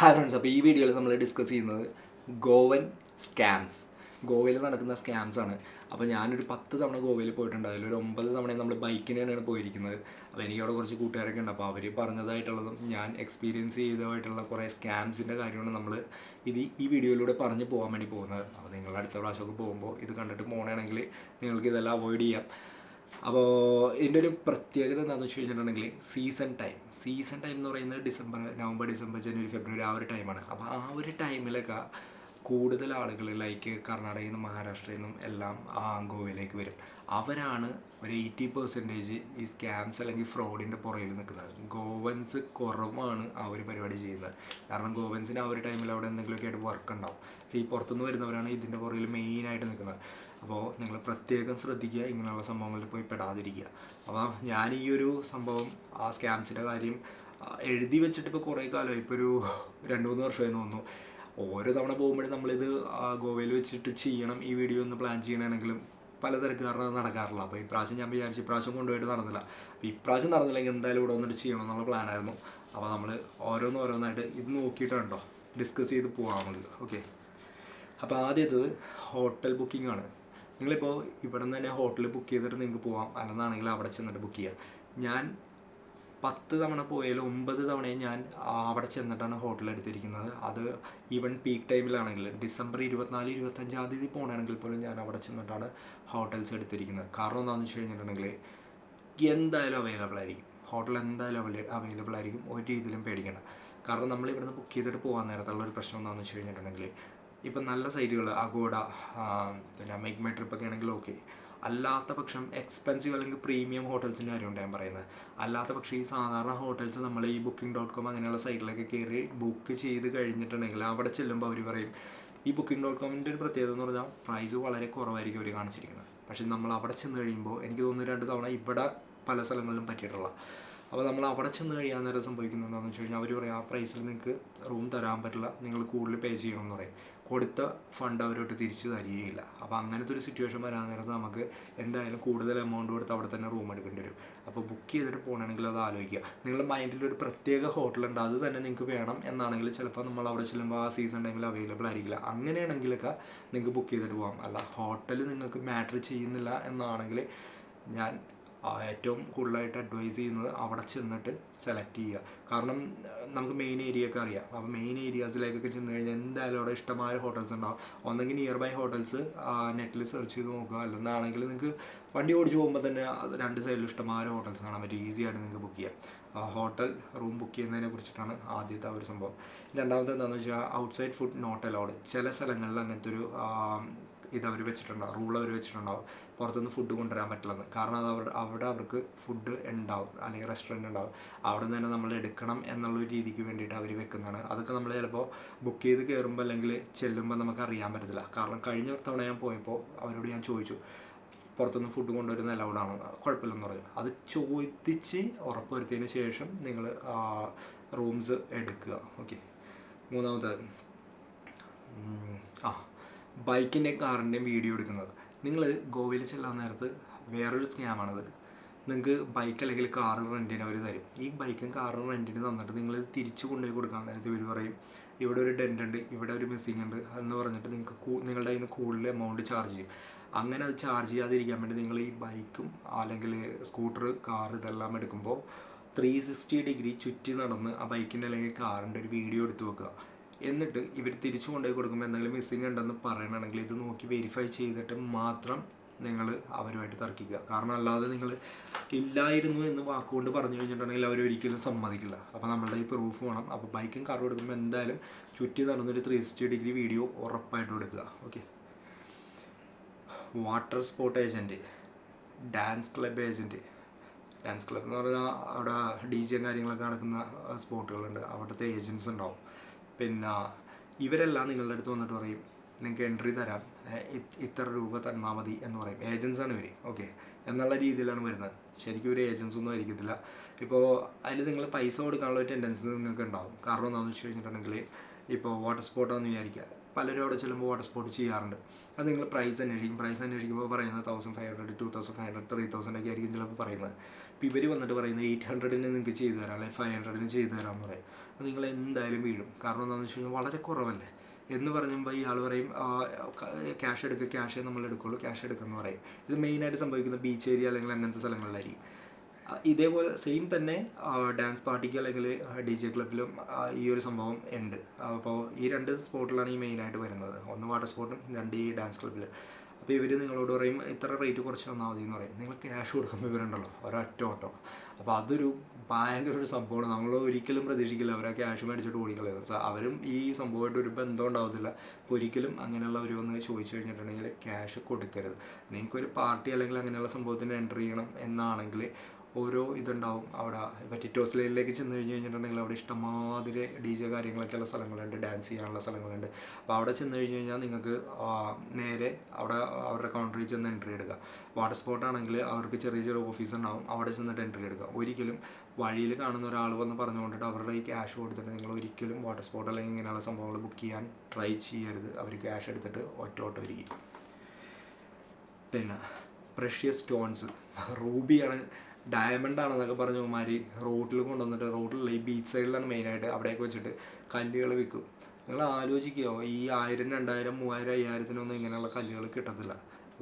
Hi friends, അപ്പോൾ ഈ വീഡിയോയിൽ നമ്മൾ ഡിസ്കസ് ചെയ്യുന്നത് ഗോവൻ സ്കാംസ്. ഗോവയിൽ നടക്കുന്ന സ്കാംസ് ആണ്. അപ്പോൾ ഞാനൊരു 10 തവണ ഗോവയിൽ പോയിട്ടുണ്ട്. അതിലൊരു 9 തവണ നമ്മൾ ബൈക്കിന് തന്നെയാണ് പോയിരിക്കുന്നത്. അപ്പോൾ എനിക്കവിടെ കുറച്ച് കൂട്ടുകാരൊക്കെ ഉണ്ട്. അപ്പോൾ അവർ പറഞ്ഞതായിട്ടുള്ളതും ഞാൻ എക്സ്പീരിയൻസ് ചെയ്തതായിട്ടുള്ള കുറേ സ്കാംസിൻ്റെ കാര്യമാണ് നമ്മൾ ഈ വീഡിയോയിലൂടെ പറഞ്ഞു പോകാൻ വേണ്ടി പോകുന്നത്. അപ്പോൾ നിങ്ങൾ അടുത്ത പ്രാവശ്യമൊക്കെ പോകുമ്പോൾ ഇത് കണ്ടിട്ട് പോകണമെങ്കിൽ നിങ്ങൾക്ക് ഇതെല്ലാം അവോയ്ഡ് ചെയ്യാം. അപ്പോൾ ഇതിൻ്റെ ഒരു പ്രത്യേകത എന്താണെന്ന് വെച്ച് കഴിഞ്ഞിട്ടുണ്ടെങ്കിൽ സീസൺ ടൈം എന്ന് പറയുന്നത് നവംബർ, ഡിസംബർ, ജനുവരി, ഫെബ്രുവരി ആ ഒരു ടൈമാണ്. അപ്പോൾ ആ ഒരു ടൈമിലൊക്കെ കൂടുതൽ ആളുകൾ ലൈക്ക് കർണാടകയിൽ നിന്നും മഹാരാഷ്ട്രയിൽ നിന്നും എല്ലാം ഗോവയിലേക്ക് വരും. അവരാണ് ഒരു 80% ഈ സ്കാംസ് അല്ലെങ്കിൽ ഫ്രോഡിൻ്റെ പുറകിൽ നിൽക്കുന്നത്. ഗോവൻസ് കുറവാണ് ആ ഒരു പരിപാടി ചെയ്യുന്നത്. കാരണം ഗോവൻസിന് ആ ഒരു ടൈമിൽ അവിടെ എന്തെങ്കിലുമൊക്കെ ആയിട്ട് വർക്ക് ഉണ്ടാവും. ഈ പുറത്തുനിന്ന് വരുന്നവരാണ് ഇതിൻ്റെ പുറകിൽ മെയിനായിട്ട് നിൽക്കുന്നത്. അപ്പോൾ നിങ്ങൾ പ്രത്യേകം ശ്രദ്ധിക്കുക, ഇങ്ങനെയുള്ള സംഭവങ്ങളിൽ പോയി പെടാതിരിക്കുക. അപ്പോൾ ഞാൻ ഈ ഒരു സംഭവം ആ സ്കാംസിൻ്റെ കാര്യം എഴുതി വെച്ചിട്ട് ഇപ്പോൾ കുറേ കാലമായി, ഇപ്പോൾ ഒരു 2-3 വർഷമായി തോന്നുന്നു. ഓരോ തവണ പോകുമ്പോഴും നമ്മളിത് ഗോവയിൽ വെച്ചിട്ട് ചെയ്യണം, ഈ വീഡിയോ ഒന്ന് പ്ലാൻ ചെയ്യണമെങ്കിലും പല തിരക്കുകാരണം അത് നടക്കാറില്ല. അപ്പോൾ ഇപ്രാവശ്യം ഞാൻ വിചാരിച്ചു ഇപ്രാവശ്യം കൊണ്ടുപോയിട്ട് നടന്നില്ല. അപ്പോൾ ഇപ്രാവശ്യം നടന്നില്ലെങ്കിൽ എന്തായാലും ഇവിടെ വന്നിട്ട് ചെയ്യണം എന്നുള്ള പ്ലാനായിരുന്നു. അപ്പോൾ നമ്മൾ ഓരോന്നായിട്ട് ഇത് നോക്കിയിട്ടാണ് കേട്ടോ ഡിസ്കസ് ചെയ്ത് പോകാം നമുക്ക്. ഓക്കെ, അപ്പോൾ ആദ്യത്തത് ഹോട്ടൽ ബുക്കിംഗ് ആണ്. നിങ്ങളിപ്പോൾ ഇവിടെ നിന്ന് തന്നെ ഹോട്ടൽ ബുക്ക് ചെയ്തിട്ട് നിങ്ങൾക്ക് പോകാം, അല്ലെന്നാണെങ്കിൽ അവിടെ ചെന്നിട്ട് ബുക്ക് ചെയ്യാം. ഞാൻ 10 തവണ പോയാൽ 9 തവണയും ഞാൻ അവിടെ ചെന്നിട്ടാണ് ഹോട്ടൽ എടുത്തിരിക്കുന്നത്. അത് ഈവൻ പീക്ക് ടൈമിലാണെങ്കിൽ ഡിസംബർ 24-25 തീയതി പോകണമെങ്കിൽ പോലും ഞാൻ അവിടെ ചെന്നിട്ടാണ് ഹോട്ടൽസ് എടുത്തിരിക്കുന്നത്. കാരണം എന്താണെന്ന് വെച്ച് കഴിഞ്ഞിട്ടുണ്ടെങ്കിൽ എന്തായാലും അവൈലബിൾ ആയിരിക്കും, ഹോട്ടൽ എന്തായാലും അവൈലബിൾ ആയിരിക്കും, ഒരു രീതിയിലും പേടിക്കേണ്ട. കാരണം നമ്മൾ ഇവിടുന്ന് ബുക്ക് ചെയ്തിട്ട് പോകാൻ നേരത്തുള്ള ഒരു പ്രശ്നം എന്താണെന്ന് വെച്ച് കഴിഞ്ഞിട്ടുണ്ടെങ്കിൽ ഇപ്പം നല്ല സൈറ്റുകൾ അഗോഡ, പിന്നെ മേക്ക് മൈ ട്രിപ്പൊക്കെ ആണെങ്കിൽ ഓക്കെ. അല്ലാത്ത പക്ഷം എക്സ്പെൻസീവ് അല്ലെങ്കിൽ പ്രീമിയം ഹോട്ടൽസിൻ്റെ കാര്യമുണ്ട് ഞാൻ പറയുന്നത്. അല്ലാത്ത പക്ഷം ഈ സാധാരണ ഹോട്ടൽസ് നമ്മൾ ഈ booking.com അങ്ങനെയുള്ള സൈറ്റിലൊക്കെ കയറി ബുക്ക് ചെയ്ത് കഴിഞ്ഞിട്ടുണ്ടെങ്കിൽ അവിടെ ചെല്ലുമ്പോൾ അവർ പറയും, ഈ booking.comൻ്റെ ഒരു പ്രത്യേകത എന്ന് പറഞ്ഞാൽ പ്രൈസ് വളരെ കുറവായിരിക്കും അവർ കാണിച്ചിരിക്കുന്നത്. പക്ഷേ നമ്മൾ അവിടെ ചെന്ന് കഴിയുമ്പോൾ എനിക്ക് തോന്നുന്നു 2 തവണ ഇവിടെ പല സ്ഥലങ്ങളിലും പറ്റിയിട്ടുള്ള. അപ്പോൾ നമ്മൾ അവിടെ ചെന്ന് കഴിയാൻ നേരം സംഭവിക്കുന്നത് എന്താണെന്ന് വെച്ച് കഴിഞ്ഞാൽ അവർ പറയും, ആ പ്രൈസിൽ നിങ്ങൾക്ക് റൂം തരാൻ പറ്റില്ല, നിങ്ങൾ കൂടുതൽ പേ ചെയ്യണമെന്ന് പറയും. കൊടുത്ത ഫണ്ട് അവരോട്ട് തിരിച്ചു തരികയില്ല. അപ്പോൾ അങ്ങനത്തെ ഒരു സിറ്റുവേഷൻ വരാൻ നേരത്ത് നമുക്ക് എന്തായാലും കൂടുതൽ എമൗണ്ട് കൊടുത്ത് അവിടെ തന്നെ റൂം എടുക്കേണ്ടി വരും. അപ്പോൾ ബുക്ക് ചെയ്തിട്ട് പോകണമെങ്കിൽ അത് ആലോചിക്കുക. നിങ്ങളുടെ മൈൻഡിൽ ഒരു പ്രത്യേക ഹോട്ടലുണ്ട്, അത് തന്നെ നിങ്ങൾക്ക് വേണം എന്നാണെങ്കിൽ ചിലപ്പോൾ നമ്മൾ അവിടെ ചെല്ലുമ്പോൾ ആ സീസൺ ടൈമിൽ അവൈലബിൾ ആയിരിക്കില്ല. അങ്ങനെയാണെങ്കിലൊക്കെ നിങ്ങൾക്ക് ബുക്ക് ചെയ്തിട്ട് പോകാം. അല്ല ഹോട്ടൽ നിങ്ങൾക്ക് മാറ്റർ ചെയ്യുന്നില്ല എന്നാണെങ്കിൽ ഞാൻ ഏറ്റവും കൂടുതലായിട്ട് അഡ്വൈസ് ചെയ്യുന്നത് അവിടെ ചെന്നിട്ട് സെലക്ട് ചെയ്യുക. കാരണം നമുക്ക് മെയിൻ ഏരിയ ഒക്കെ അറിയാം. അപ്പോൾ മെയിൻ ഏരിയാസിലേക്കൊക്കെ ചെന്ന് കഴിഞ്ഞാൽ എന്തായാലും അവിടെ ഇഷ്ടമായ ഹോട്ടൽസ് ഉണ്ടാവും. ഒന്നെങ്കിൽ നിയർ ബൈ ഹോട്ടൽസ് നെറ്റിൽ സെർച്ച് ചെയ്ത് നോക്കുക, അല്ലെന്നാണെങ്കിൽ നിങ്ങൾക്ക് വണ്ടി ഓടിച്ച് പോകുമ്പോൾ തന്നെ 2 സൈഡിലും ഇഷ്ടമായ ഹോട്ടൽസ് കാണാൻ പറ്റും. ഈസി ആയിട്ട് നിങ്ങൾക്ക് ബുക്ക് ചെയ്യാം. ഹോട്ടൽ റൂം ബുക്ക് ചെയ്യുന്നതിനെ കുറിച്ചിട്ടാണ് ആദ്യത്തെ ഒരു സംഭവം. രണ്ടാമത്തെ എന്താണെന്ന് വെച്ചാൽ ഔട്ട്സൈഡ് ഫുഡ് നോട്ട് അലൗഡ്. ചില സ്ഥലങ്ങളിൽ അങ്ങനത്തെ ഒരു ഇതവർ വെച്ചിട്ടുണ്ടാവും, റൂൾ അവർ വെച്ചിട്ടുണ്ടാവും, പുറത്തുനിന്ന് ഫുഡ് കൊണ്ടുവരാൻ പറ്റില്ലെന്ന്. കാരണം അത് അവിടെ അവർക്ക് ഫുഡ് ഉണ്ടാവും, അല്ലെങ്കിൽ റെസ്റ്റോറൻറ്റ് ഉണ്ടാവും, അവിടെ നിന്ന് തന്നെ നമ്മൾ എടുക്കണം എന്നുള്ളൊരു രീതിക്ക് വേണ്ടിയിട്ട് അവർ വെക്കുന്നതാണ്. അതൊക്കെ നമ്മൾ ചിലപ്പോൾ ബുക്ക് ചെയ്ത് കയറുമ്പോൾ അല്ലെങ്കിൽ ചെല്ലുമ്പോൾ നമുക്ക് അറിയാൻ പറ്റത്തില്ല. കാരണം കഴിഞ്ഞ തവണ ഞാൻ പോയപ്പോൾ അവരോട് ഞാൻ ചോദിച്ചു, പുറത്തുനിന്ന് ഫുഡ് കൊണ്ടുവരുന്ന അലൗഡാണോ, കുഴപ്പമില്ലെന്ന് പറഞ്ഞു. അത് ചോദിച്ച് ഉറപ്പ് വരുത്തിയതിന് ശേഷം നിങ്ങൾ റൂംസ് എടുക്കുക. ഓക്കെ, മൂന്നാമത്തെ ബൈക്കിൻ്റെയും കാറിൻ്റെയും വീഡിയോ എടുക്കുന്നത്. നിങ്ങൾ ഗോവയിൽ ചെല്ലാൻ നേരത്ത് വേറൊരു സ്കാമാണത്. നിങ്ങൾക്ക് ബൈക്ക് അല്ലെങ്കിൽ കാറ് റെൻറ്റിന് അവർ തരും. ഈ ബൈക്കും കാറും റെൻറ്റിന് തന്നിട്ട് നിങ്ങൾ തിരിച്ചു കൊണ്ടുപോയി കൊടുക്കാൻ നേരത്ത് ഇവർ പറയും, ഇവിടെ ഒരു ഡെൻ്റ് ഉണ്ട്, ഇവിടെ ഒരു മിസ്സിങ് ഉണ്ട് എന്ന് പറഞ്ഞിട്ട് നിങ്ങളുടെ കയ്യിൽ നിന്ന് കൂടുതൽ എമൗണ്ട് ചാർജ് ചെയ്യും. അങ്ങനെ അത് ചാർജ് ചെയ്യാതിരിക്കാൻ വേണ്ടി നിങ്ങൾ ഈ ബൈക്കും അല്ലെങ്കിൽ സ്കൂട്ടർ, കാർ ഇതെല്ലാം എടുക്കുമ്പോൾ 360 ഡിഗ്രി ചുറ്റി നടന്ന് ആ ബൈക്കിൻ്റെ അല്ലെങ്കിൽ കാറിൻ്റെ ഒരു വീഡിയോ എടുത്ത് വെക്കുക. എന്നിട്ട് ഇവർ തിരിച്ചു കൊണ്ടുപോയി കൊടുക്കുമ്പോൾ എന്തെങ്കിലും മിസ്സിങ് ഉണ്ടെന്ന് പറയണമെങ്കിൽ ഇത് നോക്കി വെരിഫൈ ചെയ്തിട്ട് മാത്രം നിങ്ങൾ അവരുമായിട്ട് തർക്കിക്കുക. കാരണം അല്ലാതെ നിങ്ങൾ ഇല്ലായിരുന്നു എന്ന് വാക്കുകൊണ്ട് പറഞ്ഞു കഴിഞ്ഞിട്ടുണ്ടെങ്കിൽ അവരൊരിക്കലും സമ്മതിക്കില്ല. അപ്പോൾ നമ്മളുടെ ഈ പ്രൂഫ് വേണം. അപ്പോൾ ബൈക്കും കാറും എടുക്കുമ്പോൾ എന്തായാലും ചുറ്റി നടന്നൊരു 360 ഡിഗ്രി വീഡിയോ ഉറപ്പായിട്ടും എടുക്കുക. Okay, water sport agent, dance club agent. Dance club എന്ന് പറഞ്ഞാൽ അവിടെ DJ കാര്യങ്ങളൊക്കെ നടക്കുന്ന സ്പോട്ടുകളുണ്ട്, അവിടുത്തെ ഏജൻറ്റ്സ് ഉണ്ടാവും. പിന്നെ ഇവരെല്ലാം നിങ്ങളുടെ അടുത്ത് വന്നിട്ട് പറയും, നിങ്ങൾക്ക് എൻട്രി തരാം, ഇത്ര രൂപ തന്നാൽ മതി എന്ന് പറയും. ഏജൻസാണ് ഇവർ. ഓക്കെ, എന്നുള്ള രീതിയിലാണ് വരുന്നത്. ശരിക്കും ഒരു ഏജൻസ് ഒന്നും ആയിരിക്കത്തില്ല. ഇപ്പോൾ അതിൽ നിങ്ങൾ പൈസ കൊടുക്കാനുള്ള ഒരു ടെൻഡൻസി നിങ്ങൾക്ക് ഉണ്ടാവും. കാരണം എന്താണെന്ന് വെച്ച് കഴിഞ്ഞിട്ടുണ്ടെങ്കിൽ ഇപ്പോൾ വാട്ടർ സ്പോർട്ടാണെന്ന് വിചാരിക്കുക, പലരും അവിടെ ചെല്ലുമ്പോൾ വാട്ടർ സ്പോർട്ട് ചെയ്യാറുണ്ട്. അത് നിങ്ങൾ പ്രൈസ് അന്വേഷിക്കുമ്പോൾ പറയുന്നത് 1500, 2500, 3000 ഒക്കെ ആയിരിക്കും ചിലപ്പോൾ പറയുന്നത്. അപ്പോൾ ഇവർ വന്നിട്ട് പറയുന്നത് 800 നിങ്ങൾക്ക് ചെയ്തു തരാം, അല്ലെങ്കിൽ 500 ചെയ്തു തരാമെന്ന് പറയും. അപ്പോൾ നിങ്ങൾ എന്തായാലും വീഴും. കാരണം എന്താണെന്ന് വെച്ച് കഴിഞ്ഞാൽ വളരെ കുറവല്ലേ എന്ന് പറയുമ്പോൾ ഇയാൾ പറയും ക്യാഷ് എടുക്കുക, ക്യാഷേ നമ്മൾ എടുക്കുള്ളൂ, ക്യാഷ് എടുക്കുമെന്ന് പറയും. ഇത് മെയിനായിട്ട് സംഭവിക്കുന്ന ബീച്ച് ഏരിയ അല്ലെങ്കിൽ അങ്ങനത്തെ സ്ഥലങ്ങളിലായിരിക്കും. ഇതേപോലെ സെയിം തന്നെ ഡാൻസ് പാർട്ടിക്ക് അല്ലെങ്കിൽ DJ ക്ലബിലും ഈ ഒരു സംഭവം ഉണ്ട്. അപ്പോൾ ഈ 2 സ്പോട്ടിലാണ് ഈ മെയിനായിട്ട് വരുന്നത്. ഒന്ന് വാട്ടർ സ്പോർട്ടും 2 ഈ ഡാൻസ് ക്ലബിൽ. അപ്പോൾ ഇവർ നിങ്ങളോട് പറയും ഇത്ര റേറ്റ് കുറച്ച് തന്നാൽ മതി എന്ന് പറയും. നിങ്ങൾ ക്യാഷ് കൊടുക്കുമ്പോൾ ഇവരുണ്ടല്ലോ ഒരൊറ്റ ഓട്ടോ. അപ്പോൾ അതൊരു ഭയങ്കര ഒരു സംഭവമാണ്. നമ്മൾ ഒരിക്കലും പ്രതീക്ഷിക്കില്ല അവരെ ക്യാഷ് മേടിച്ചിട്ട് ഓടിക്കളയുന്നത്. അവരും ഈ സംഭവമായിട്ട് ഒരു ബന്ധം ഉണ്ടാവത്തില്ല. അപ്പോൾ ഒരിക്കലും അങ്ങനെയുള്ളവർ വന്ന് ചോദിച്ചു കഴിഞ്ഞിട്ടുണ്ടെങ്കിൽ ക്യാഷ് കൊടുക്കരുത്. നിങ്ങൾക്കൊരു പാർട്ടി അല്ലെങ്കിൽ അങ്ങനെയുള്ള സംഭവത്തിന് എൻ്റർ ചെയ്യണം എന്നാണെങ്കിൽ ഓരോ ഇതുണ്ടാവും അവിടെ. ഇപ്പോൾ ടിറ്റോസ് ലൈനിലേക്ക് ചെന്ന് കഴിഞ്ഞിട്ടുണ്ടെങ്കിൽ അവിടെ ഇഷ്ടംമാതിരി DJ കാര്യങ്ങളൊക്കെയുള്ള സ്ഥലങ്ങളുണ്ട്, ഡാൻസ് ചെയ്യാനുള്ള സ്ഥലങ്ങളുണ്ട്. അപ്പോൾ അവിടെ ചെന്ന് കഴിഞ്ഞാൽ നിങ്ങൾക്ക് നേരെ അവിടെ അവരുടെ കൗണ്ടറിൽ ചെന്ന് എൻട്രി എടുക്കുക. വാട്ടർ സ്പോട്ടാണെങ്കിൽ അവർക്ക് ചെറിയ ഓഫീസ് ഉണ്ടാവും, അവിടെ ചെന്നിട്ട് എൻട്രി എടുക്കുക. ഒരിക്കലും വഴിയിൽ കാണുന്ന ഒരാൾ വന്ന് പറഞ്ഞുകൊണ്ടിട്ട് അവരുടെ ഈ ക്യാഷ് കൊടുത്തിട്ട് നിങ്ങൾ ഒരിക്കലും വാട്ടർ സ്പോട്ട് അല്ലെങ്കിൽ ഇങ്ങനെയുള്ള സംഭവങ്ങൾ ബുക്ക് ചെയ്യാൻ ട്രൈ ചെയ്യരുത്. അവർ ക്യാഷ് എടുത്തിട്ട് ഒറ്റ ഇരിക്കും. പിന്നെ പ്രഷ്യസ് സ്റ്റോൺസ്, റൂബിയാണ്, ഡയമണ്ട് ആണെന്നൊക്കെ പറഞ്ഞ മാതിരി റോഡിൽ കൊണ്ടുവന്നിട്ട്, റോഡിലുള്ള ഈ ബീച്ച് സൈഡിലാണ് മെയിനായിട്ട്, അവിടെയൊക്കെ വെച്ചിട്ട് കല്ലുകൾ വിൽക്കും. നിങ്ങൾ ആലോചിക്കുകയോ ഈ 1000, 2000, 3000, 5000 ഇങ്ങനെയുള്ള കല്ലുകൾ കിട്ടത്തില്ല.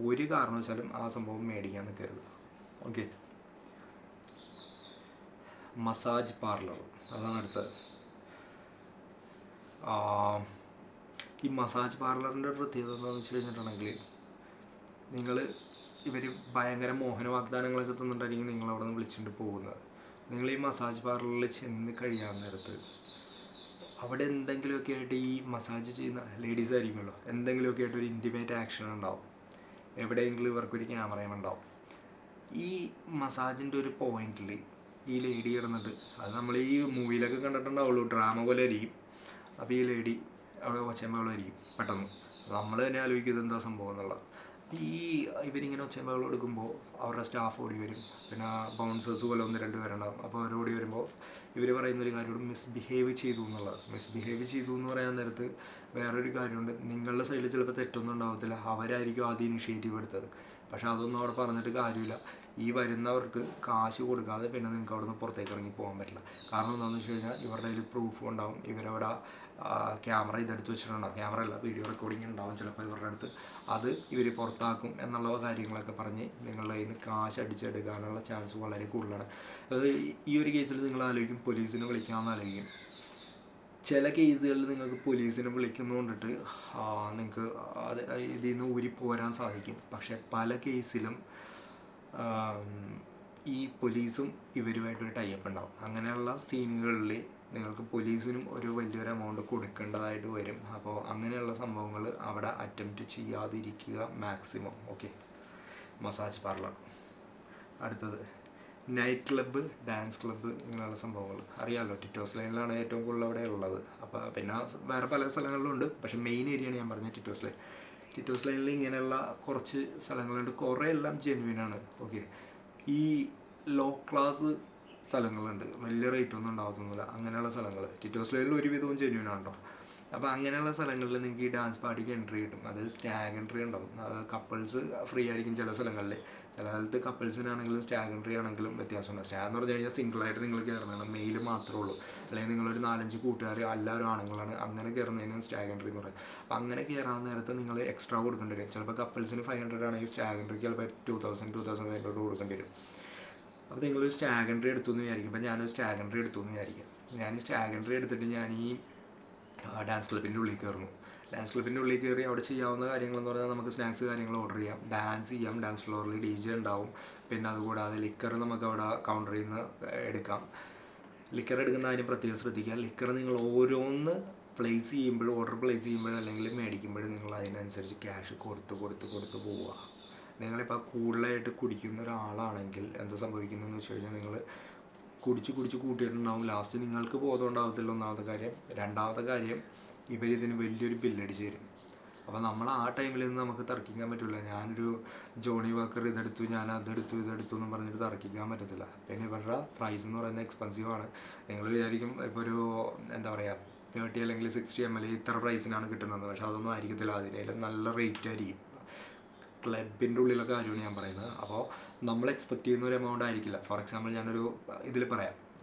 ഒരു കാരണവശാലും ആ സംഭവം മേടിക്കാൻ നിൽക്കരുത്. ഓക്കെ. മസാജ് പാർലർ, അതാണ് അടുത്തത്. ഈ മസാജ് പാർലറിൻ്റെ ഒരു പ്രത്യേകത എന്താണെന്ന് വെച്ച് കഴിഞ്ഞിട്ടുണ്ടെങ്കിൽ ഇവർ ഭയങ്കര മോഹന വാഗ്ദാനങ്ങളൊക്കെ തന്നിട്ടായിരിക്കും നിങ്ങളവിടെ നിന്ന് വിളിച്ചിട്ട് പോകുന്നത്. നിങ്ങൾ ഈ മസാജ് പാർലറിൽ ചെന്ന് കഴിയാൻ നേരത്ത് അവിടെ എന്തെങ്കിലുമൊക്കെ ആയിട്ട് ഈ മസാജ് ചെയ്യുന്ന ലേഡീസ് ആയിരിക്കുമല്ലോ, എന്തെങ്കിലുമൊക്കെ ആയിട്ട് ഒരു ഇൻറ്റിമേറ്റ് ആക്ഷൻ ഉണ്ടാവും. എവിടെയെങ്കിലും ഇവർക്കൊരു ക്യാമറയും ഉണ്ടാവും. ഈ മസാജിൻ്റെ ഒരു പോയിന്റിൽ ഈ ലേഡി കിടന്നിട്ട്, അത് നമ്മൾ ഈ മൂവിയിലൊക്കെ കണ്ടിട്ടുണ്ടാവുള്ളൂ, ഡ്രാമ പോലെ ആയിരിക്കും. അപ്പോൾ ഈ ലേഡി അവിടെ ഒച്ചയമ്പകളായിരിക്കും. പെട്ടെന്ന് നമ്മൾ തന്നെ ആലോചിക്കുന്നത് എന്താ സംഭവം എന്നുള്ളത്. ഇവരിങ്ങനെ ഒച്ചയമ്പകൾ എടുക്കുമ്പോൾ അവരുടെ സ്റ്റാഫ് ഓടി വരും, പിന്നെ ബൗൺസേഴ്സ് പോലെ 1-2 പേരുണ്ടാകും. അപ്പോൾ അവർ ഓടി വരുമ്പോൾ ഇവർ പറയുന്നൊരു കാര്യത്തോട് മിസ്ബിഹേവ് ചെയ്തു എന്നുള്ളത്. മിസ്ബിഹേവ് ചെയ്തു എന്ന് പറയാൻ നേരത്ത് വേറൊരു കാര്യമുണ്ട്. നിങ്ങളുടെ സൈഡിൽ ചിലപ്പോൾ തെറ്റൊന്നും ഉണ്ടാകത്തില്ല, അവരായിരിക്കും ആദ്യം ഇനിഷ്യേറ്റീവ് എടുത്തത്. പക്ഷെ അതൊന്നും അവിടെ പറഞ്ഞിട്ട് കാര്യമില്ല. ഈ വരുന്നവർക്ക് കാശ് കൊടുക്കാതെ പിന്നെ നിങ്ങൾക്ക് അവിടെ നിന്ന് പുറത്തേക്ക് ഇറങ്ങി പോകാൻ പറ്റില്ല. കാരണം എന്താണെന്ന് വെച്ച് കഴിഞ്ഞാൽ ഇവരുടെ കയ്യിൽ പ്രൂഫും ഉണ്ടാവും. ഇവരവിടെ ക്യാമറ ഇതെടുത്ത് വെച്ചിട്ടുണ്ടാവും, ക്യാമറ അല്ല വീഡിയോ റെക്കോർഡിങ് ഉണ്ടാവും ചിലപ്പോൾ ഇവരുടെ അടുത്ത്. അത് ഇവർ പുറത്താക്കും എന്നുള്ള കാര്യങ്ങളൊക്കെ പറഞ്ഞ് നിങ്ങളുടെ കയ്യിൽ നിന്ന് കാശ് അടിച്ചെടുക്കാനുള്ള ചാൻസ് വളരെ കൂടുതലാണ്. അത് ഈ ഒരു കേസിൽ നിങ്ങൾ ആലോചിക്കും പോലീസിനെ വിളിക്കാമെന്ന് ആലോചിക്കും. ചില കേസുകളിൽ നിങ്ങൾക്ക് പോലീസിനെ വിളിക്കുന്നതുകൊണ്ടിട്ട് നിങ്ങൾക്ക് അത് ഇതിൽ നിന്ന് ഊരി പോരാൻ സാധിക്കും. പക്ഷെ പല കേസിലും ഈ പോലീസും ഇവരുമായിട്ടൊരു ടൈപ്പ് ഉണ്ടാവും. അങ്ങനെയുള്ള സീനുകളിൽ നിങ്ങൾക്ക് പോലീസിനും ഒരു വലിയൊരു എമൗണ്ട് കൊടുക്കേണ്ടതായിട്ട് വരും. അപ്പോൾ അങ്ങനെയുള്ള സംഭവങ്ങൾ അവിടെ അറ്റംപ്റ്റ് ചെയ്യാതിരിക്കുക മാക്സിമം. ഓക്കെ. Massage parlour. അടുത്തത് നൈറ്റ് ക്ലബ്ബ്, ഡാൻസ് ക്ലബ്ബ്, ഇങ്ങനെയുള്ള സംഭവങ്ങൾ അറിയാമല്ലോ. ടിറ്റോസ് ലൈനിലാണ് ഏറ്റവും കൂടുതൽ അവിടെ ഉള്ളത്. അപ്പോൾ പിന്നെ വേറെ പല സ്ഥലങ്ങളിലുണ്ട്, പക്ഷേ മെയിൻ ഏരിയയാണ് ഞാൻ പറഞ്ഞത് ടിറ്റോസ് ലൈൻ. ടിറ്റോസ് ലൈനിൽ ഇങ്ങനെയുള്ള കുറച്ച് സ്ഥലങ്ങളുണ്ട്, കുറേ എല്ലാം ജെന്യുവിനാണ്. ഓക്കെ. ഈ ലോ ക്ലാസ് സ്ഥലങ്ങളുണ്ട്, വലിയ റേറ്റ് ഒന്നും ഉണ്ടാകത്തൊന്നുമില്ല. അങ്ങനെയുള്ള സ്ഥലങ്ങൾ ടിറ്റോസ് ലൈനിൽ ഒരുവിധവും ജെന്യുവിനാണ് കേട്ടോ. അപ്പോൾ അങ്ങനെയുള്ള സ്ഥലങ്ങളിൽ നിങ്ങൾക്ക് ഈ ഡാൻസ് പാർട്ടിക്ക് എൻട്രി കിട്ടും. അതായത് സ്റ്റാഗ് എൻട്രി ഉണ്ടാവും. അത് കപ്പിൾസ് ഫ്രീ ആയിരിക്കും ചില സ്ഥലങ്ങളിൽ. ചില സ്ഥലത്ത് കപ്പിൾസിനാണെങ്കിലും സ്റ്റാഗ് എൻട്രി ആണെങ്കിലും വ്യത്യാസമുണ്ട്. സ്റ്റാഗ് എന്ന് പറഞ്ഞു കഴിഞ്ഞാൽ സിംഗിളായിട്ട് നിങ്ങൾ കയറുന്നതാണ്, മെയിൽ മാത്രമേ ഉള്ളൂ. അല്ലെങ്കിൽ നിങ്ങളൊരു 4-5 കൂട്ടുകാർ എല്ലാവരും ആണുങ്ങളാണ്, അങ്ങനെ കയറുന്നതിന് സ്റ്റാഗ് എൻട്രി എന്ന് പറയും. അപ്പോൾ അങ്ങനെ കയറാൻ നേരത്ത് നിങ്ങൾ എക്സ്ട്രാ കൊടുക്കേണ്ടി വരും. ചിലപ്പോൾ കപ്പിൾസിന് 500 ആണെങ്കിൽ സ്റ്റാഗ് എൻട്രിക്ക് ചിലപ്പോൾ 2000-2500 കൊടുക്കേണ്ടി വരും. അപ്പോൾ നിങ്ങളൊരു സ്റ്റാഗ് എൻട്രി എടുത്തു എന്ന് വിചാരിക്കും. അപ്പോൾ ഞാനൊരു സ്റ്റാഗ് എൻട്രി എടുത്തു എന്ന് വിചാരിക്കും. ഞാൻ ഈ സ്റ്റാഗ് എൻട്രി എടുത്തിട്ട് ഞാൻ ഈ ഡാൻസ് ക്ലബിൻ്റെ ഉള്ളിൽ കയറുന്നു. ഡാൻസ് ക്ലബിൻ്റെ ഉള്ളിൽ കയറി അവിടെ ചെയ്യാവുന്ന കാര്യങ്ങളെന്ന് പറഞ്ഞാൽ നമുക്ക് സ്നാക്സ് കാര്യങ്ങൾ ഓർഡർ ചെയ്യാം, ഡാൻസ് ചെയ്യാം. ഡാൻസ് ഫ്ലോറിൽ DJ ഉണ്ടാവും. പിന്നെ അതുകൂടാതെ ലിക്കർ നമുക്ക് അവിടെ കൗണ്ടറിൽ നിന്ന് എടുക്കാം. ലിക്കർ എടുക്കുന്ന കാര്യം പ്രത്യേകം ശ്രദ്ധിക്കുക. ലിക്കർ നിങ്ങൾ ഓരോന്ന് പ്ലേസ് ചെയ്യുമ്പോഴും, ഓർഡർ പ്ലേസ് ചെയ്യുമ്പോഴും അല്ലെങ്കിൽ മേടിക്കുമ്പോഴും നിങ്ങൾ അതിനനുസരിച്ച് ക്യാഷ് കൊടുത്ത് പോവുക. നിങ്ങളിപ്പോൾ കൂടുതലായിട്ട് കുടിക്കുന്ന ഒരാളാണെങ്കിൽ എന്താ സംഭവിക്കുന്നതെന്ന് വെച്ച് കഴിഞ്ഞാൽ നിങ്ങൾ കുടിച്ച് കൂട്ടിയിട്ടുണ്ടാവും. ലാസ്റ്റ് നിങ്ങൾക്ക് ബോധം ഉണ്ടാകത്തില്ല, ഒന്നാമത്തെ കാര്യം. രണ്ടാമത്തെ കാര്യം, ഇവരിതിന് വലിയൊരു ബില്ലടിച്ച് തരും. അപ്പോൾ നമ്മൾ ആ ടൈമിൽ നിന്ന് നമുക്ക് തർക്കിക്കാൻ പറ്റില്ല. ഞാനൊരു ജോണി വാക്കർ ഇതെടുത്തു, ഞാൻ ഇതെടുത്തു എന്ന് പറഞ്ഞിട്ട് തർക്കിക്കാൻ പറ്റത്തില്ല. പിന്നെ ഇവരുടെ പ്രൈസ് എന്ന് പറയുന്നത് എക്സ്പെൻസീവാണ്. നിങ്ങൾ വിചാരിക്കും ഇപ്പോൾ ഒരു എന്താ പറയുക 30 അല്ലെങ്കിൽ 60 ml ഇത്ര പ്രൈസിനാണ് കിട്ടുന്നത്. പക്ഷെ അതൊന്നും ആയിരിക്കത്തില്ല, അതിനേലും നല്ല റേറ്റ് ആയിരിക്കും. ക്ലബിൻ്റെ ഉള്ളിലൊക്കെ കാര്യമാണ് ഞാൻ പറയുന്നത്. അപ്പോൾ നമ്മൾ എക്സ്പെക്ട് ചെയ്യുന്ന ഒരു എമൗണ്ട് ആയിരിക്കില്ല. ഫോർ എക്സാമ്പിൾ ഞാനൊരു ഇതിൽ പറയാം,